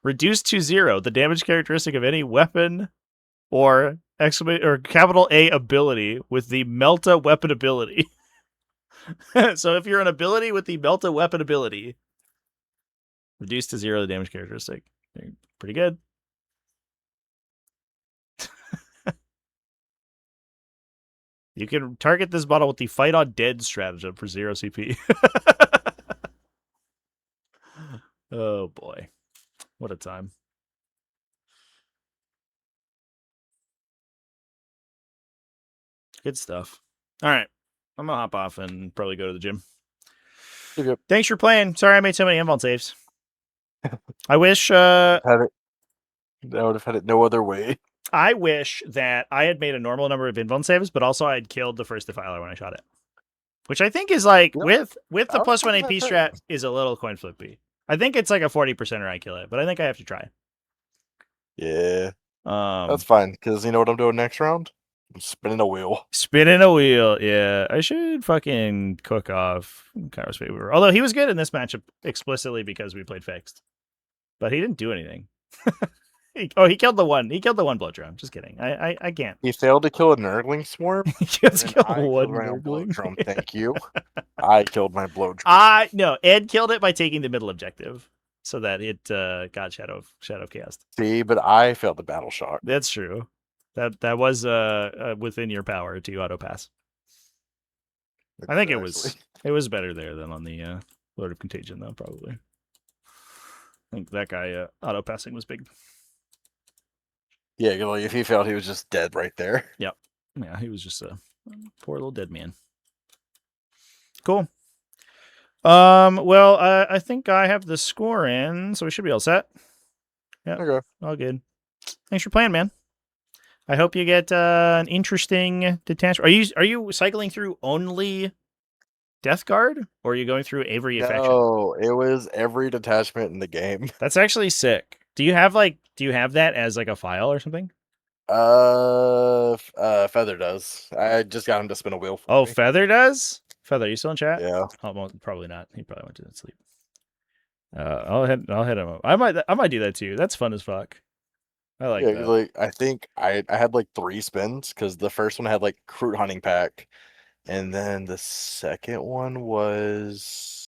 S1: Reduce to 0 the damage characteristic of any weapon or capital A ability with the Melta weapon ability. So if you're an ability with the Melta weapon ability, reduce to 0 the damage characteristic. Pretty good. You can target this model with the Fight on Dead stratagem for 0 CP. Oh boy. What a time. Good stuff. All right. I'm going to hop off and probably go to the gym.
S2: Yep.
S1: Thanks for playing. Sorry I made so many invuln saves. I wish
S2: I would have had it no other way.
S1: I wish that I had made a normal number of invuln saves, but also I had killed the first Defiler when I shot it. Which I think is like, with the plus 1 AP strat, is a little coin flippy. I think it's like a 40%er I kill it, but I think I have to try.
S2: Yeah. That's fine, because you know what I'm doing next round? I'm spinning a wheel.
S1: Spinning a wheel, yeah. I should fucking cook off Kairos Favor. Although he was good in this matchup explicitly because we played fixed. But he didn't do anything. He killed the one. He killed the one blow drum. Just kidding. I can't.
S2: He failed to kill a Nurgling Swarm.
S1: He just killed one
S2: blow drum. Thank you. I killed my blow drum.
S1: No, Ed killed it by taking the middle objective, so that it got Shadow Chaos.
S2: See, but I failed the battle shock.
S1: That's true. That was within your power to auto pass. Exactly. I think it was better there than on the Lord of Contagion though, probably. I think that guy auto passing was big.
S2: Yeah, like if he failed, he was just dead right there.
S1: Yep. Yeah, he was just a poor little dead man. Cool. Well, I think I have the score in, so we should be all set. Yeah.
S2: Okay.
S1: All good. Thanks for playing, man. I hope you get an interesting detachment. Are you cycling through only Death Guard, or are you going through every affection?
S2: No, it was every detachment in the game.
S1: That's actually sick. Do you have that as like a file or something?
S2: Feather does. I just got him to spin a wheel for me.
S1: Feather does? Feather, you still in chat?
S2: Yeah.
S1: Oh, well, probably not. He probably went to sleep. I'll hit him up. I might do that too. That's fun as fuck. I like that.
S2: Like I think I had like 3 spins because the first one had like Crude Hunting Pack, and then the second one was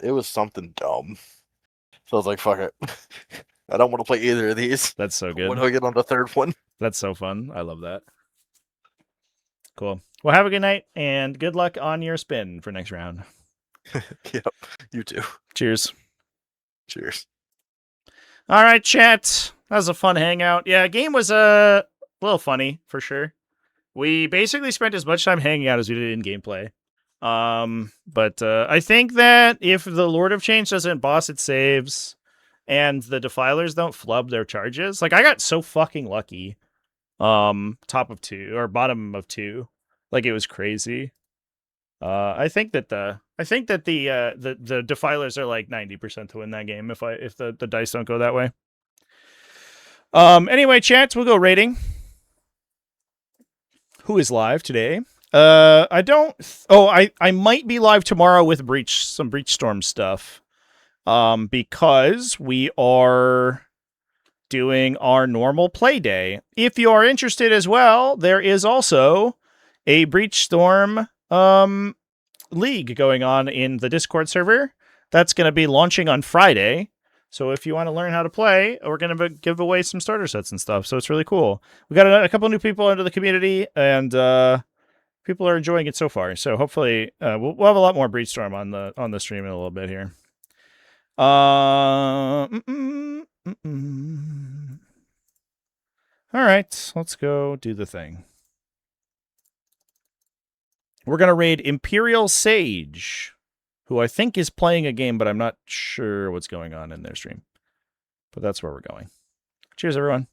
S2: it was something dumb. So I was like, fuck it. I don't want to play either of these.
S1: That's so good.
S2: When do I get on the third one?
S1: That's so fun. I love that. Cool. Well, have a good night and good luck on your spin for next round.
S2: Yep. You too.
S1: Cheers.
S2: Cheers.
S1: All right, chat. That was a fun hangout. Yeah, game was a little funny for sure. We basically spent as much time hanging out as we did in gameplay. But I think that if the Lord of Change doesn't boss its saves and the Defilers don't flub their charges, like I got so fucking lucky. Top of 2 or bottom of 2, like it was crazy. I think that the Defilers are like 90% to win that game if the dice don't go that way. Anyway, chats, we'll go rating. Who is live today? I might be live tomorrow with some Breach Storm stuff. Because we are doing our normal play day. If you are interested as well, there is also a Breach Storm league going on in the Discord server. That's going to be launching on Friday. So if you want to learn how to play, we're going to give away some starter sets and stuff. So it's really cool. We got a couple new people into the community, and people are enjoying it so far. So hopefully we'll have a lot more Breach Storm on the stream in a little bit here. All right, let's go do the thing. We're going to raid Imperial Sage, who I think is playing a game, but I'm not sure what's going on in their stream. But that's where we're going. Cheers, everyone.